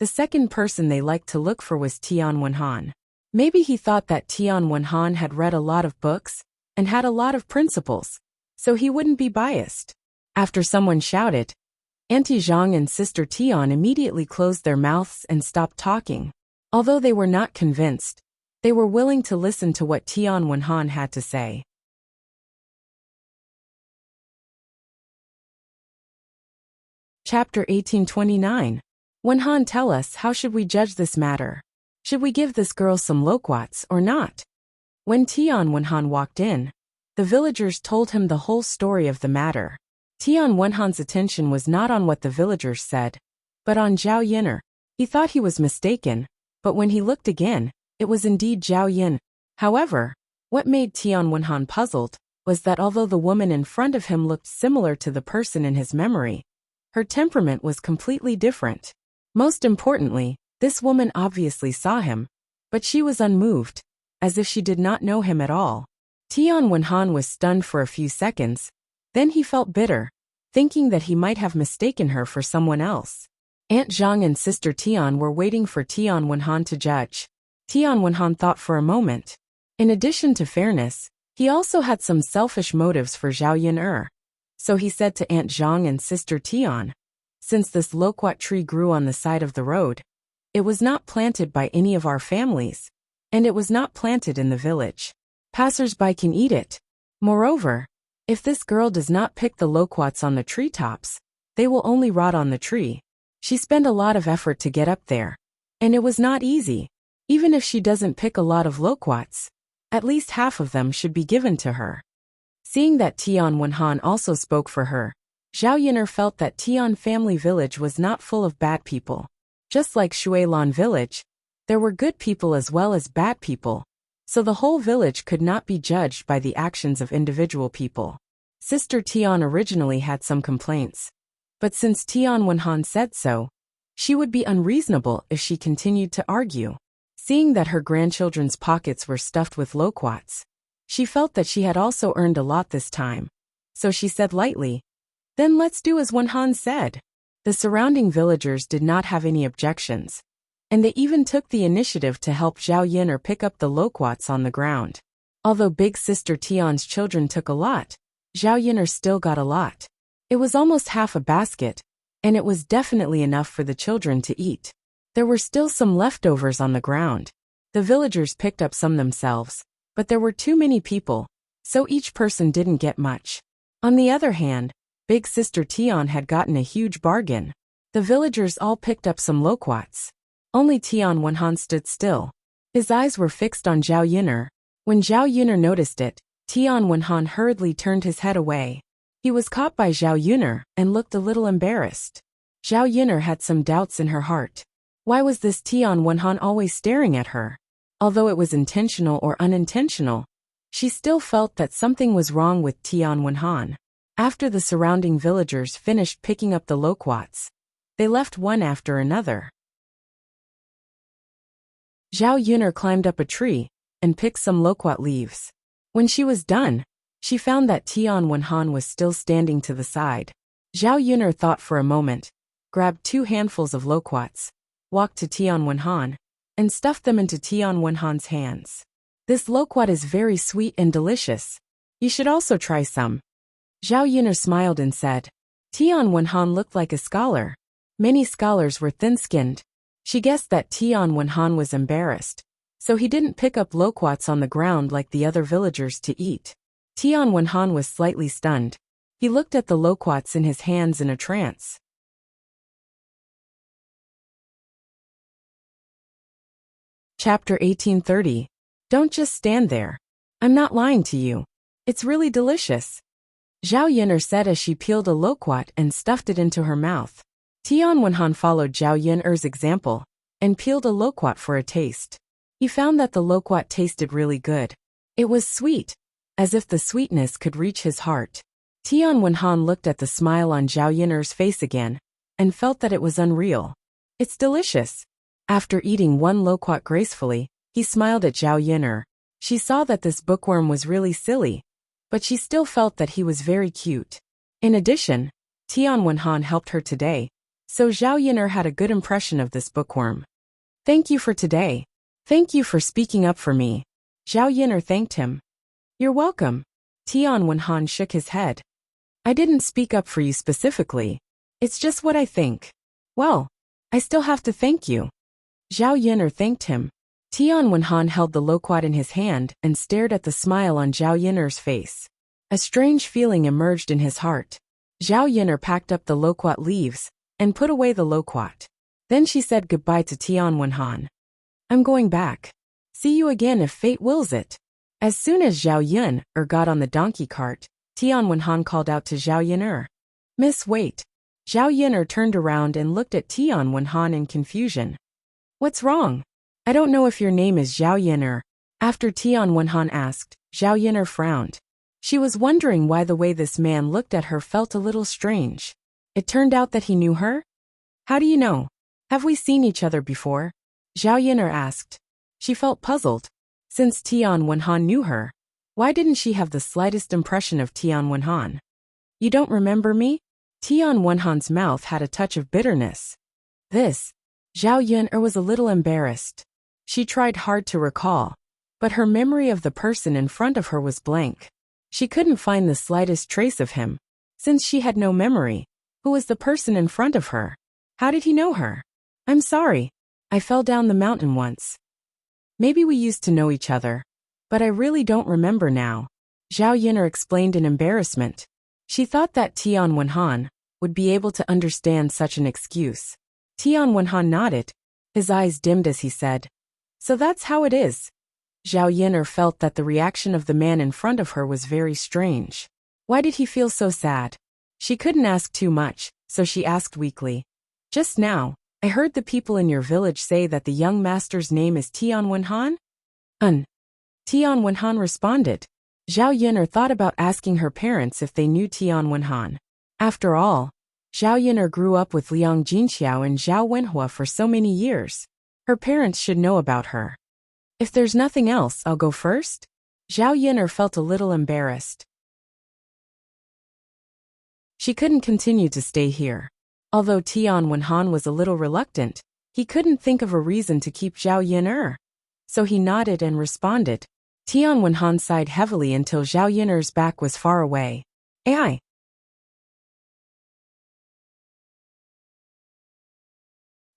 the second person they liked to look for was Tian Wenhan. Maybe he thought that Tian Wenhan had read a lot of books and had a lot of principles, so he wouldn't be biased. After someone shouted, Auntie Zhang and Sister Tian immediately closed their mouths and stopped talking. Although they were not convinced, they were willing to listen to what Tian Wenhan had to say. Chapter 1829. Wenhan, tell us, how should we judge this matter? Should we give this girl some loquats or not? When Tian Wenhan walked in, the villagers told him the whole story of the matter. Tian Wenhan's attention was not on what the villagers said, but on Zhao Yin'er. He thought he was mistaken, but when he looked again, it was indeed Zhao Yin. However, what made Tian Wenhan puzzled was that although the woman in front of him looked similar to the person in his memory, her temperament was completely different. Most importantly, this woman obviously saw him, but she was unmoved, as if she did not know him at all. Tian Wenhan was stunned for a few seconds, then he felt bitter, thinking that he might have mistaken her for someone else. Aunt Zhang and Sister Tian were waiting for Tian Wenhan to judge. Tian Wenhan thought for a moment. In addition to fairness, he also had some selfish motives for Zhao Yin'er. So he said to Aunt Zhang and Sister Tian, since this loquat tree grew on the side of the road, it was not planted by any of our families, and it was not planted in the village. Passers-by can eat it. Moreover, if this girl does not pick the loquats on the treetops, they will only rot on the tree. She spent a lot of effort to get up there, and it was not easy. Even if she doesn't pick a lot of loquats, at least half of them should be given to her. Seeing that Tian Wenhan also spoke for her, Zhao Yin'er felt that Tian family village was not full of bad people. Just like Shuilan village, there were good people as well as bad people, so the whole village could not be judged by the actions of individual people. Sister Tian originally had some complaints, but since Tian Wenhan said so, she would be unreasonable if she continued to argue. Seeing that her grandchildren's pockets were stuffed with loquats, she felt that she had also earned a lot this time. So she said lightly, "Then let's do as Wenhan said." The surrounding villagers did not have any objections, and they even took the initiative to help Zhao Yin'er pick up the loquats on the ground. Although Big Sister Tian's children took a lot, Zhao Yin'er still got a lot. It was almost half a basket, and it was definitely enough for the children to eat. There were still some leftovers on the ground. The villagers picked up some themselves, but there were too many people, so each person didn't get much. On the other hand, Big Sister Tian had gotten a huge bargain. The villagers all picked up some loquats. Only Tian Wenhan stood still. His eyes were fixed on Zhao Yin'er. When Zhao Yin'er noticed it, Tian Wenhan hurriedly turned his head away. He was caught by Zhao Yin'er and looked a little embarrassed. Zhao Yin'er had some doubts in her heart. Why was this Tian Wenhan always staring at her? Although it was intentional or unintentional, she still felt that something was wrong with Tian Wenhan. After the surrounding villagers finished picking up the loquats, they left one after another. Zhao Yin'er climbed up a tree and picked some loquat leaves. When she was done, she found that Tian Wenhan was still standing to the side. Zhao Yin'er thought for a moment, grabbed 2 handfuls of loquats, walked to Tian Wenhan, and stuffed them into Tian Wenhan's hands. "This loquat is very sweet and delicious. You should also try some." Zhao Yin'er smiled and said. Tian Wenhan looked like a scholar. Many scholars were thin-skinned. She guessed that Tian Wenhan was embarrassed, so he didn't pick up loquats on the ground like the other villagers to eat. Tian Wenhan was slightly stunned. He looked at the loquats in his hands in a trance. Chapter 1830. Don't just stand there. I'm not lying to you. It's really delicious. Zhao Yin'er said as she peeled a loquat and stuffed it into her mouth. Tian Wenhan followed Zhao Yin'er's example and peeled a loquat for a taste. He found that the loquat tasted really good. It was sweet, as if the sweetness could reach his heart. Tian Wenhan looked at the smile on Zhao Yin'er's face again and felt that it was unreal. It's delicious. After eating one loquat gracefully, he smiled at Zhao Yin'er. She saw that this bookworm was really silly, but she still felt that he was very cute. In addition, Tian Wenhan helped her today, so Zhao Yin'er had a good impression of this bookworm. "Thank you for today. Thank you for speaking up for me." Zhao Yin'er thanked him. "You're welcome." Tian Wenhan shook his head. "I didn't speak up for you specifically. It's just what I think." "Well, I still have to thank you." Zhao Yin'er thanked him. Tian Wenhan held the loquat in his hand and stared at the smile on Zhao Yin'er's face. A strange feeling emerged in his heart. Zhao Yin'er packed up the loquat leaves and put away the loquat. Then she said goodbye to Tian Wenhan. "I'm going back. See you again if fate wills it." As soon as Zhao Yin'er got on the donkey cart, Tian Wenhan called out to Zhao Yin'er. Miss, wait. Zhao Yin'er turned around and looked at Tian Wenhan in confusion. What's wrong? I don't know if your name is Zhao Yin'er. After Tian Wenhan asked, Zhao Yin'er frowned. She was wondering why the way this man looked at her felt a little strange. It turned out that he knew her? How do you know? Have we seen each other before? Zhao Yin'er asked. She felt puzzled. Since Tian Wenhan knew her, why didn't she have the slightest impression of Tian Wenhan? You don't remember me? Tian Wenhan's mouth had a touch of bitterness. Zhao Yin'er was a little embarrassed. She tried hard to recall, but her memory of the person in front of her was blank. She couldn't find the slightest trace of him. Since she had no memory, who was the person in front of her? How did he know her? I'm sorry. I fell down the mountain once. Maybe we used to know each other, but I really don't remember now. Zhao Yin'er explained in embarrassment. She thought that Tian Wenhan would be able to understand such an excuse. Tian Wenhan nodded. His eyes dimmed as he said, So that's how it is. Zhao Yin'er felt that the reaction of the man in front of her was very strange. Why did he feel so sad? She couldn't ask too much, so she asked weakly. Just now, I heard the people in your village say that the young master's name is Tian Wenhan? Tian Wenhan responded. Zhao Yin'er thought about asking her parents if they knew Tian Wenhan. After all, Zhao Yin'er grew up with Liang Jinxiao and Zhao Wenhua for so many years. Her parents should know about her. If there's nothing else, I'll go first? Zhao Yin'er felt a little embarrassed. She couldn't continue to stay here. Although Tian Wenhan was a little reluctant, he couldn't think of a reason to keep Zhao Yin'er. So he nodded and responded. Tian Wenhan sighed heavily until Zhao Yin'er's back was far away. AI.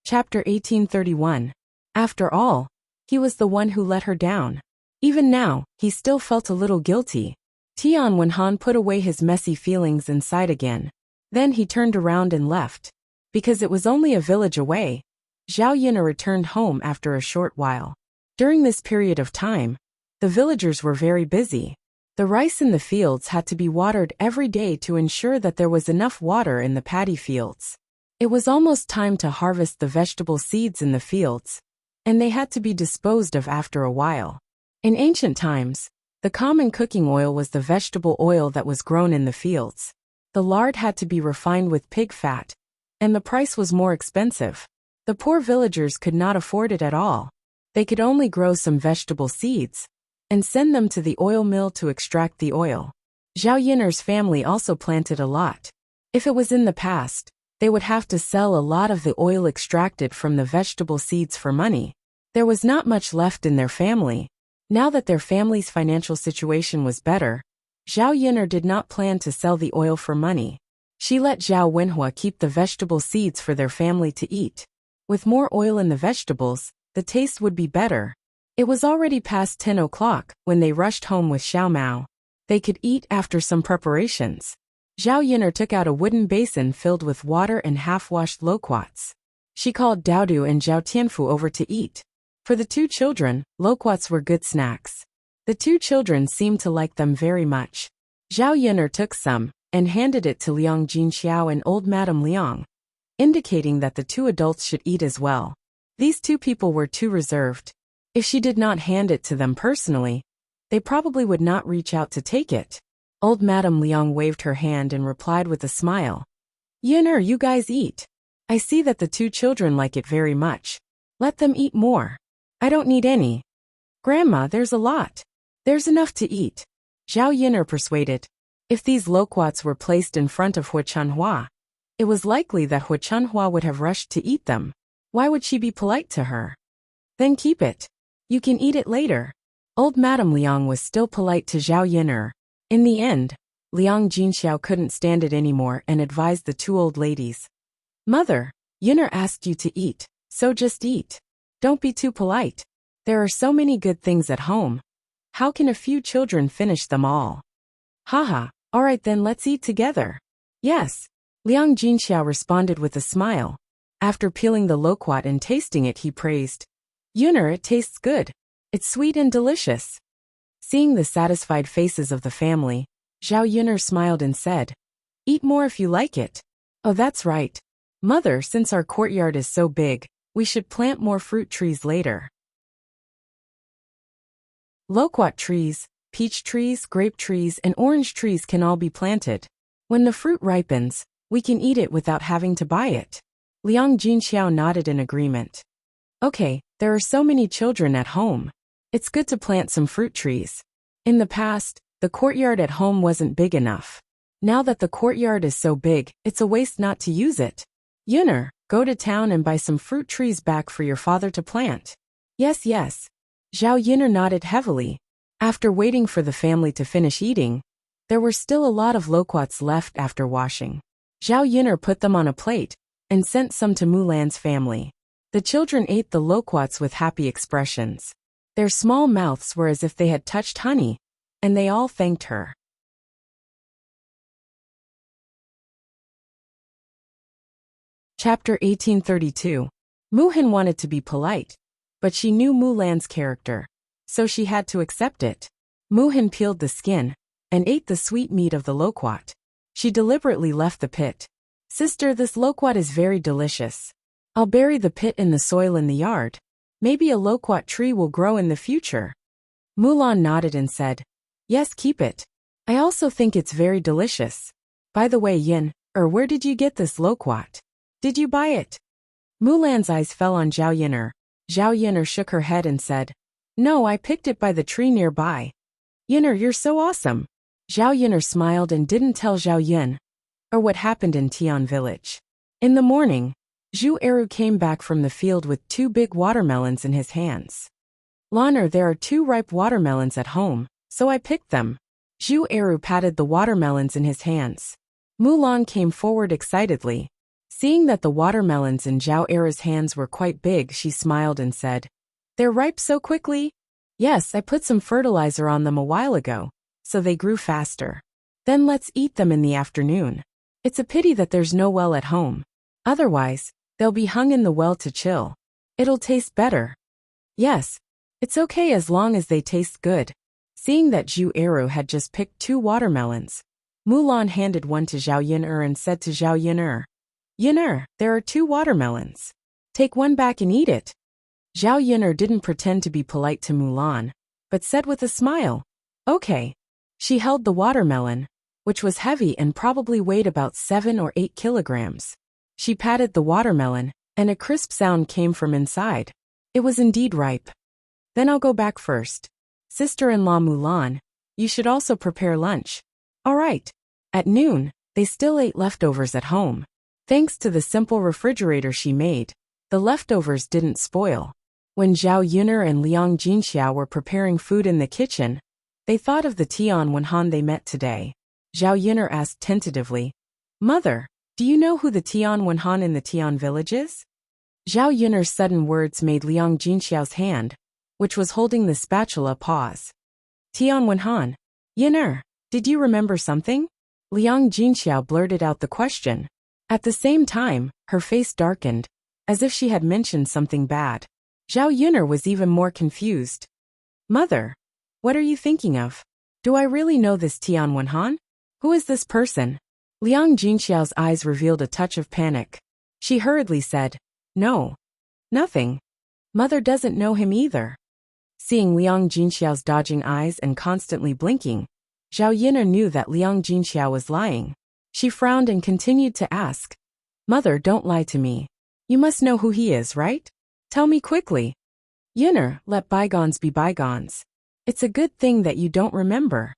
Chapter 1831. After all, he was the one who let her down. Even now, he still felt a little guilty. Tian Wenhan put away his messy feelings and sighed again. Then he turned around and left. Because it was only a village away, Zhao Yin'er returned home after a short while. During this period of time, the villagers were very busy. The rice in the fields had to be watered every day to ensure that there was enough water in the paddy fields. It was almost time to harvest the vegetable seeds in the fields, and they had to be disposed of after a while. In ancient times, the common cooking oil was the vegetable oil that was grown in the fields. The lard had to be refined with pig fat, and the price was more expensive. The poor villagers could not afford it at all. They could only grow some vegetable seeds and send them to the oil mill to extract the oil. Zhao Yin'er's family also planted a lot. If it was in the past, they would have to sell a lot of the oil extracted from the vegetable seeds for money. There was not much left in their family. Now that their family's financial situation was better, Zhao Yin'er did not plan to sell the oil for money. She let Zhao Wenhua keep the vegetable seeds for their family to eat. With more oil in the vegetables, the taste would be better. It was already past 10 o'clock when they rushed home with Xiao Mao. They could eat after some preparations. Zhao Yin'er took out a wooden basin filled with water and half-washed loquats. She called Daodu and Zhao Tianfu over to eat. For the two children, loquats were good snacks. The two children seemed to like them very much. Zhao Yin'er took some and handed it to Liang Jinxiao and old Madame Liang, indicating that the two adults should eat as well. These two people were too reserved. If she did not hand it to them personally, they probably would not reach out to take it. Old Madame Liang waved her hand and replied with a smile. Yin'er, you guys eat. I see that the two children like it very much. Let them eat more. I don't need any. Grandma, there's a lot. There's enough to eat. Zhao Yin'er persuaded. If these loquats were placed in front of Hu Chunhua, it was likely that Hu Chunhua would have rushed to eat them. Why would she be polite to her? Then keep it. You can eat it later. Old Madame Liang was still polite to Zhao Yin'er. In the end, Liang Jinxiao couldn't stand it anymore and advised the two old ladies. Mother, Yin'er asked you to eat, so just eat. Don't be too polite. There are so many good things at home. How can a few children finish them all? Haha, alright then let's eat together. Yes. Liang Jinxiao responded with a smile. After peeling the loquat and tasting it, he praised. Yin'er, it tastes good. It's sweet and delicious. Seeing the satisfied faces of the family, Zhao Yin'er smiled and said, Eat more if you like it. Oh, that's right. Mother, since our courtyard is so big, we should plant more fruit trees later. Loquat trees, peach trees, grape trees, and orange trees can all be planted. When the fruit ripens, we can eat it without having to buy it. Liang Jinxiao nodded in agreement. Okay, there are so many children at home. It's good to plant some fruit trees. In the past, the courtyard at home wasn't big enough. Now that the courtyard is so big, it's a waste not to use it. Yuner, go to town and buy some fruit trees back for your father to plant. Yes, yes. Zhao Yuner nodded heavily. After waiting for the family to finish eating, there were still a lot of loquats left after washing. Zhao Yuner put them on a plate and sent some to Mulan's family. The children ate the loquats with happy expressions. Their small mouths were as if they had touched honey, and they all thanked her. Chapter 1832. Muhan wanted to be polite, but she knew Mulan's character, so she had to accept it. Muhan peeled the skin and ate the sweet meat of the loquat. She deliberately left the pit. Sister, this loquat is very delicious. I'll bury the pit in the soil in the yard. Maybe a loquat tree will grow in the future. Mulan nodded and said, Yes, keep it. I also think it's very delicious. By the way, Yin, where did you get this loquat? Did you buy it? Mulan's eyes fell on Zhao Yuner. Zhao Yuner shook her head and said, No, I picked it by the tree nearby. Yuner, you're so awesome. Zhao Yuner smiled and didn't tell Zhao Yun, what happened in Tian village. In the morning, Zhu Eru came back from the field with 2 big watermelons in his hands. Laner, there are 2 ripe watermelons at home, so I picked them. Zhu Eru patted the watermelons in his hands. Mulan came forward excitedly. Seeing that the watermelons in Zhao Eru's hands were quite big, she smiled and said, They're ripe so quickly? Yes, I put some fertilizer on them a while ago, so they grew faster. Then let's eat them in the afternoon. It's a pity that there's no well at home. Otherwise, they'll be hung in the well to chill. It'll taste better. Yes, it's okay as long as they taste good. Seeing that Zhu Eru had just picked 2 watermelons, Mulan handed one to Zhao Yuner and said to Zhao Yuner, Yuner, there are 2 watermelons. Take one back and eat it. Zhao Yuner didn't pretend to be polite to Mulan, but said with a smile, Okay. She held the watermelon, which was heavy and probably weighed about 7 or 8 kilograms. She patted the watermelon, and a crisp sound came from inside. It was indeed ripe. Then I'll go back first. Sister-in-law Mulan, you should also prepare lunch. All right. At noon, they still ate leftovers at home. Thanks to the simple refrigerator she made, the leftovers didn't spoil. When Zhao Yuner and Liang Jinxiao were preparing food in the kitchen, they thought of the Tian Wenhan they met today. Zhao Yuner asked tentatively, Mother, do you know who the Tian Wenhan in the Tian village is? Zhao Yuner's sudden words made Liang Jinxiao's hand, which was holding the spatula, pause. Tian Wenhan. Yuner, did you remember something? Liang Jinxiao blurted out the question. At the same time, her face darkened, as if she had mentioned something bad. Zhao Yuner was even more confused. Mother, what are you thinking of? Do I really know this Tian Wenhan? Who is this person? Liang Jinxiao's eyes revealed a touch of panic. She hurriedly said, No. Nothing. Mother doesn't know him either. Seeing Liang Jinxiao's dodging eyes and constantly blinking, Zhao Yuner knew that Liang Jinxiao was lying. She frowned and continued to ask, Mother, don't lie to me. You must know who he is, right? Tell me quickly. Yuner, let bygones be bygones. It's a good thing that you don't remember.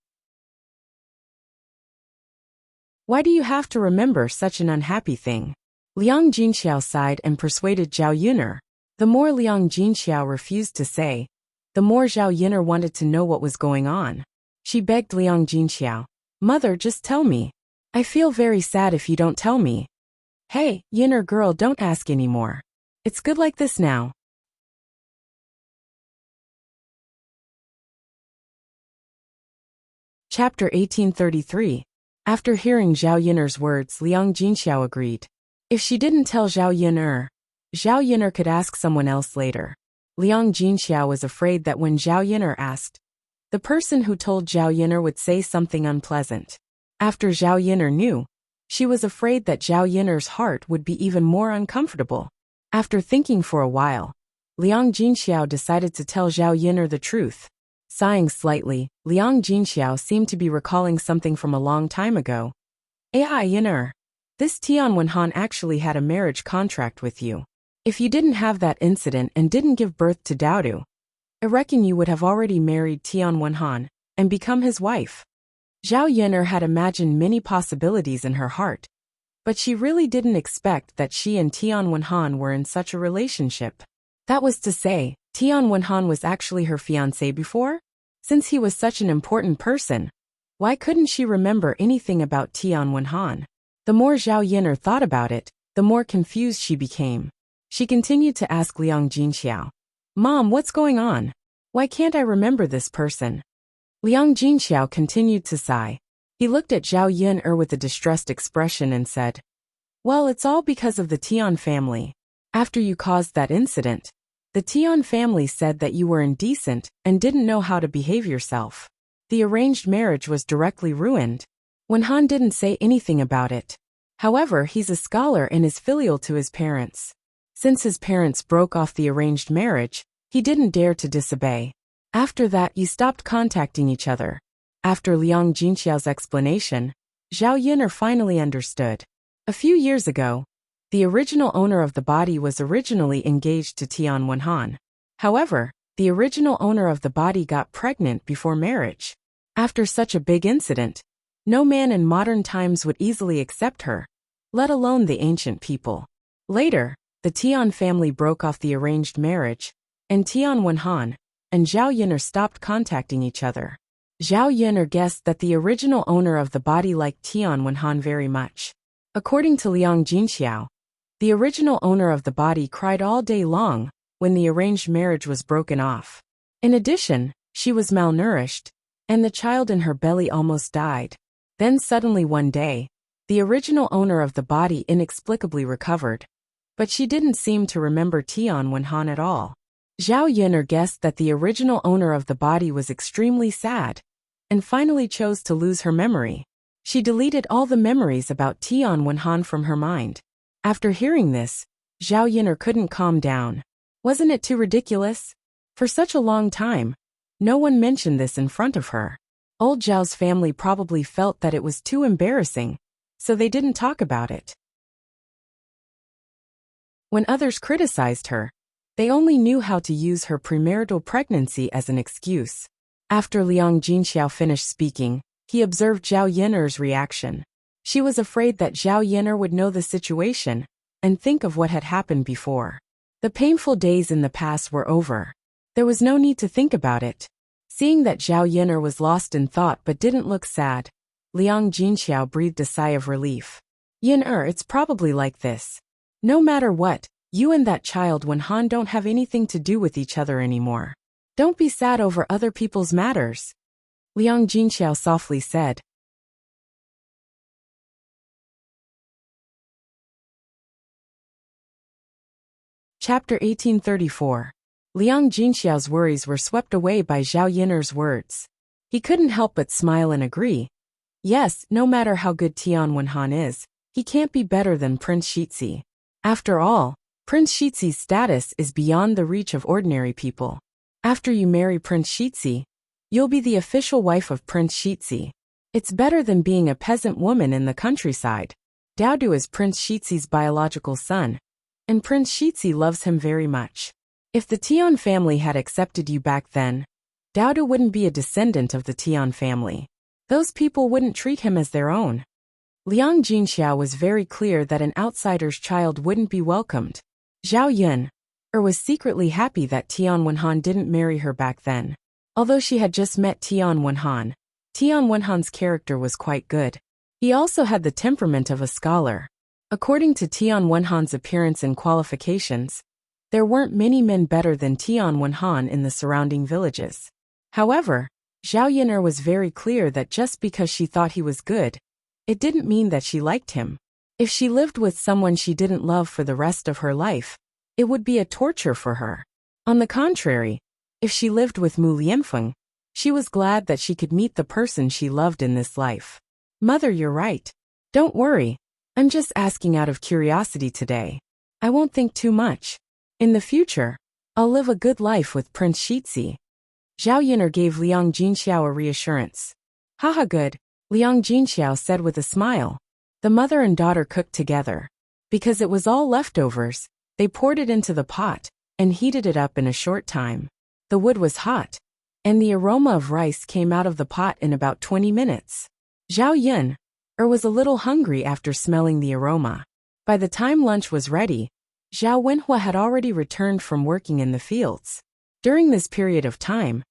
Why do you have to remember such an unhappy thing? Liang Jinxiao sighed and persuaded Zhao Yuner. The more Liang Jinxiao refused to say, the more Zhao Yuner wanted to know what was going on. She begged Liang Jinxiao, Mother, just tell me. I feel very sad if you don't tell me. Hey, Yuner girl, don't ask anymore. It's good like this now. Chapter 1833. After hearing Zhao Yuner's words, Liang Jinxiao agreed. If she didn't tell Zhao Yuner could ask someone else later. Liang Jinxiao was afraid that when Zhao Yuner asked, the person who told Zhao Yuner would say something unpleasant. After Zhao Yuner knew, She was afraid that Zhao Yiner's heart would be even more uncomfortable. After thinking for a while, Liang Jinxiao decided to tell Zhao Yiner the truth. Sighing slightly, Liang Jinxiao seemed to be recalling something from a long time ago. "Ai Yiner, this Tian Wenhan actually had a marriage contract with you. If you didn't have that incident and didn't give birth to Daodu, I reckon you would have already married Tian Wenhan and become his wife." Zhao Yiner had imagined many possibilities in her heart, but she really didn't expect that she and Tian Wenhan were in such a relationship. That was to say, Tian Wenhan was actually her fiancé before? Since he was such an important person, why couldn't she remember anything about Tian Wenhan? The more Zhao Yiner thought about it, the more confused she became. She continued to ask Liang Jinxiao, "Mom, what's going on? Why can't I remember this person?" Liang Jinxiao continued to sigh. He looked at Zhao Yiner with a distressed expression and said, "Well, it's all because of the Tian family. After you caused that incident, the Tian family said that you were indecent and didn't know how to behave yourself. The arranged marriage was directly ruined." Wenhan didn't say anything about it. However, he's a scholar and is filial to his parents. Since his parents broke off the arranged marriage, he didn't dare to disobey. After that, you stopped contacting each other. After Liang Jinxiao's explanation, Zhao Yiner finally understood. A few years ago, the original owner of the body was originally engaged to Tian Wenhan. However, the original owner of the body got pregnant before marriage. After such a big incident, no man in modern times would easily accept her, let alone the ancient people. Later, the Tian family broke off the arranged marriage, and Tian Wenhan and Zhao Yiner stopped contacting each other. Zhao Yiner guessed that the original owner of the body liked Tian Wenhan very much. According to Liang Jinxiao, the original owner of the body cried all day long when the arranged marriage was broken off. In addition, she was malnourished, and the child in her belly almost died. Then suddenly one day, the original owner of the body inexplicably recovered, but she didn't seem to remember Tian Wenhan at all. Zhao Yiner guessed that the original owner of the body was extremely sad, and finally chose to lose her memory. She deleted all the memories about Tian Wenhan from her mind. After hearing this, Zhao Yiner couldn't calm down. Wasn't it too ridiculous? For such a long time, no one mentioned this in front of her. Old Zhao's family probably felt that it was too embarrassing, so they didn't talk about it. When others criticized her, they only knew how to use her premarital pregnancy as an excuse. After Liang Jinxiao finished speaking, he observed Zhao Yiner's reaction. She was afraid that Zhao Yiner would know the situation and think of what had happened before. The painful days in the past were over. There was no need to think about it. Seeing that Zhao Yiner was lost in thought but didn't look sad, Liang Jinxiao breathed a sigh of relief. "Yiner, it's probably like this. No matter what, you and that child Wenhan don't have anything to do with each other anymore. Don't be sad over other people's matters," Liang Jinxiao softly said. Chapter 1834. Liang Jinxiao's worries were swept away by Zhao Yiner's words. He couldn't help but smile and agree. Yes, no matter how good Tian Wenhan is, he can't be better than Prince Shizhi. After all, Prince Shizhi's status is beyond the reach of ordinary people. After you marry Prince Shizhi, you'll be the official wife of Prince Shizhi. It's better than being a peasant woman in the countryside. Daodu is Prince Shizhi's biological son, and Prince Shizhi loves him very much. If the Tian family had accepted you back then, Daodu wouldn't be a descendant of the Tian family. Those people wouldn't treat him as their own. Liang Jinxiao was very clear that an outsider's child wouldn't be welcomed. Zhao Yiner was secretly happy that Tian Wenhan didn't marry her back then. Although she had just met Tian Wenhan's character was quite good. He also had the temperament of a scholar. According to Tian Wenhan's appearance and qualifications, there weren't many men better than Tian Wenhan in the surrounding villages. However, Zhao Yiner was very clear that just because she thought he was good, it didn't mean that she liked him. If she lived with someone she didn't love for the rest of her life, it would be a torture for her. On the contrary, if she lived with Mu Lianfeng, she was glad that she could meet the person she loved in this life. Mother, you're right. Don't worry, I'm just asking out of curiosity today. I won't think too much. In the future, I'll live a good life with Prince Shitzi. Zhao Yun'er gave Liang Jinxiao a reassurance. Haha, good, Liang Jinxiao said with a smile. The mother and daughter cooked together. Because it was all leftovers, they poured it into the pot and heated it up in a short time. The wood was hot, and the aroma of rice came out of the pot in about 20 minutes. Zhao Yun'er was a little hungry after smelling the aroma. By the time lunch was ready, Zhao Wenhua had already returned from working in the fields. During this period of time,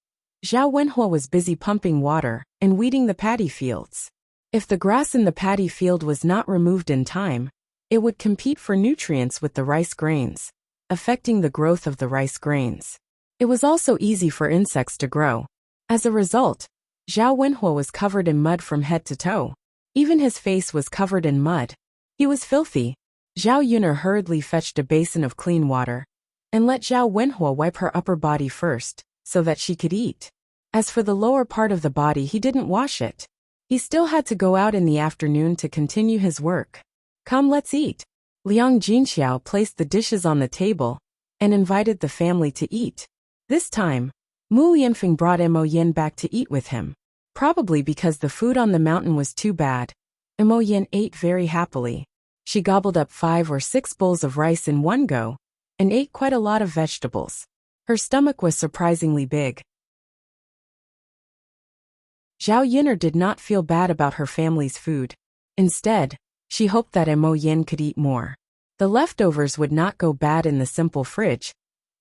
Zhao Wenhua was busy pumping water and weeding the paddy fields. If the grass in the paddy field was not removed in time, it would compete for nutrients with the rice grains, affecting the growth of the rice grains. It was also easy for insects to grow. As a result, Zhao Wenhua was covered in mud from head to toe. Even his face was covered in mud. He was filthy. Zhao Yun'er hurriedly fetched a basin of clean water and let Zhao Wenhua wipe her upper body first, so that she could eat. As for the lower part of the body, he didn't wash it. He still had to go out in the afternoon to continue his work. Come, let's eat. Liang Jinxiao placed the dishes on the table and invited the family to eat. This time, Mu Lianfeng brought Mo Yin back to eat with him. Probably because the food on the mountain was too bad, Mo Yin ate very happily. She gobbled up 5 or 6 bowls of rice in one go and ate quite a lot of vegetables. Her stomach was surprisingly big. Zhao Yun'er did not feel bad about her family's food. Instead, she hoped that Mo Yin could eat more. The leftovers would not go bad in the simple fridge,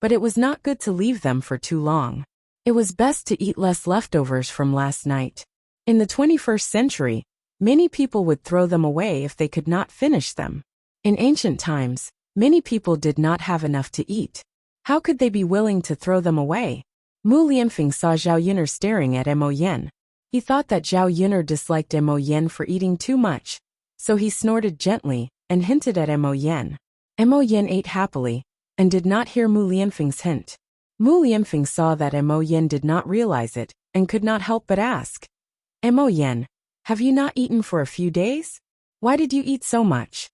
but it was not good to leave them for too long. It was best to eat less leftovers from last night. In the 21st century, many people would throw them away if they could not finish them. In ancient times, many people did not have enough to eat. How could they be willing to throw them away? Mu Lianfeng saw Zhao Yun'er staring at Mo Yin. He thought that Zhao Yun'er disliked Mo Yin for eating too much, so he snorted gently and hinted at Mo Yin. Mo Yin ate happily and did not hear Mu Lianfeng's hint. Mu Lianfeng saw that Mo Yin did not realize it and could not help but ask, Mo Yin, have you not eaten for a few days? Why did you eat so much?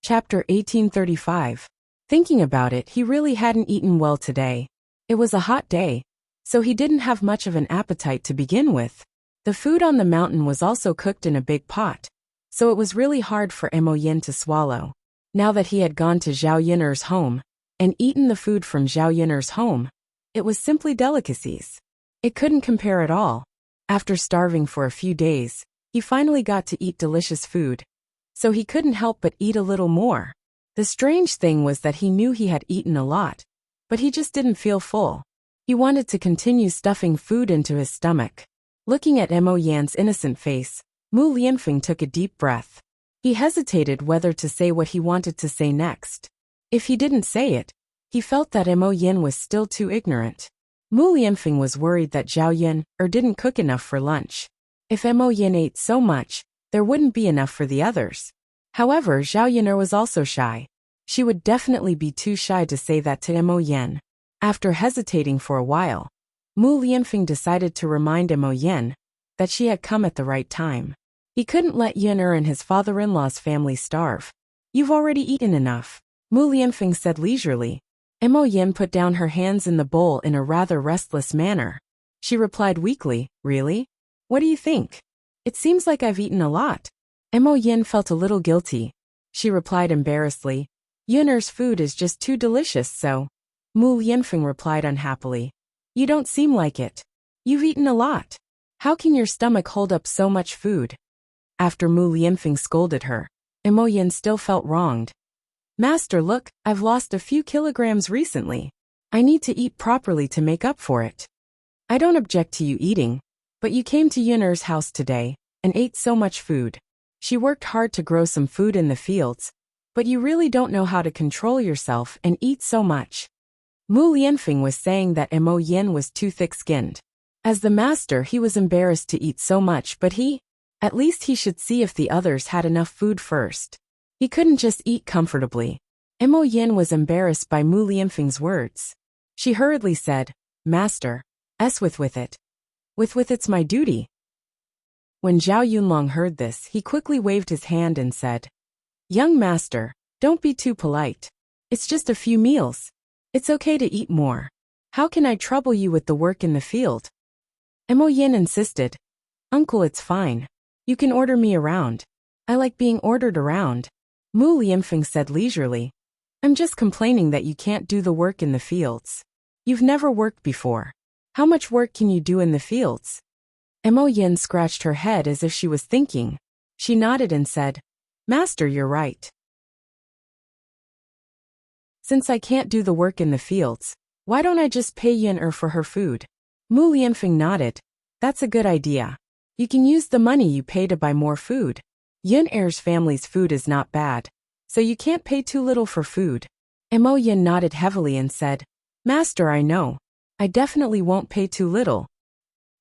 Chapter 1835. Thinking about it, he really hadn't eaten well today. It was a hot day, so he didn't have much of an appetite to begin with. The food on the mountain was also cooked in a big pot, so it was really hard for Mo Yin to swallow. Now that he had gone to Zhao Yun'er's home and eaten the food from Zhao Yun'er's home, it was simply delicacies. It couldn't compare at all. After starving for a few days, he finally got to eat delicious food, so he couldn't help but eat a little more. The strange thing was that he knew he had eaten a lot, but he just didn't feel full. He wanted to continue stuffing food into his stomach. Looking at Mo Yan's innocent face, Mu Lianfeng took a deep breath. He hesitated whether to say what he wanted to say next. If he didn't say it, he felt that Mo Yin was still too ignorant. Mu Lianfeng was worried that Zhao Yun'er didn't cook enough for lunch. If Mo Yin ate so much, there wouldn't be enough for the others. However, Zhao Yun'er was also shy. She would definitely be too shy to say that to Mo Yin. After hesitating for a while, Mu Lianfeng decided to remind Mo Yin that she had come at the right time. He couldn't let Yun'er and his father-in-law's family starve. You've already eaten enough, Mu Lianfeng said leisurely. Mo Yin put down her hands in the bowl in a rather restless manner. She replied weakly, Really? What do you think? It seems like I've eaten a lot. Mo Yin felt a little guilty. She replied embarrassedly, Yun'er's food is just too delicious, so. Mu Lianfeng replied unhappily. You don't seem like it. You've eaten a lot. How can your stomach hold up so much food? After Mu Lianfeng scolded her, Mo Yin still felt wronged. Master, look, I've lost a few kilograms recently. I need to eat properly to make up for it. I don't object to you eating, but you came to Yun'er's house today and ate so much food. She worked hard to grow some food in the fields, but you really don't know how to control yourself and eat so much. Mu Lianfeng was saying that Mo Yin was too thick-skinned. As the master, he was embarrassed to eat so much, but at least he should see if the others had enough food first. He couldn't just eat comfortably. Mo Yin was embarrassed by Mu Lianfeng's words. She hurriedly said, Master, with it. With it's my duty. When Zhao Yunlong heard this, he quickly waved his hand and said, Young master, don't be too polite. It's just a few meals. It's okay to eat more. How can I trouble you with the work in the field? Mo Yin insisted. Uncle, it's fine. You can order me around. I like being ordered around. Mu Lianfeng said leisurely. I'm just complaining that you can't do the work in the fields. You've never worked before. How much work can you do in the fields? Mo Yin scratched her head as if she was thinking. She nodded and said, Master, you're right. Since I can't do the work in the fields, why don't I just pay Yin for her food? Mu Lianfeng nodded. That's a good idea. You can use the money you pay to buy more food. Yin Er's family's food is not bad, so you can't pay too little for food. Mo Yin nodded heavily and said, Master, I know. I definitely won't pay too little.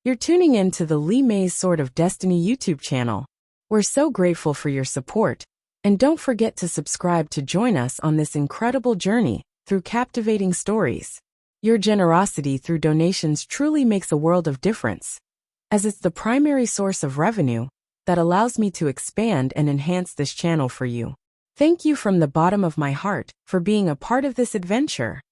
You're tuning in to the Li Mei's Sword of Destiny YouTube channel. We're so grateful for your support, and don't forget to subscribe to join us on this incredible journey through captivating stories. Your generosity through donations truly makes a world of difference, as it's the primary source of revenue that allows me to expand and enhance this channel for you. Thank you from the bottom of my heart for being a part of this adventure.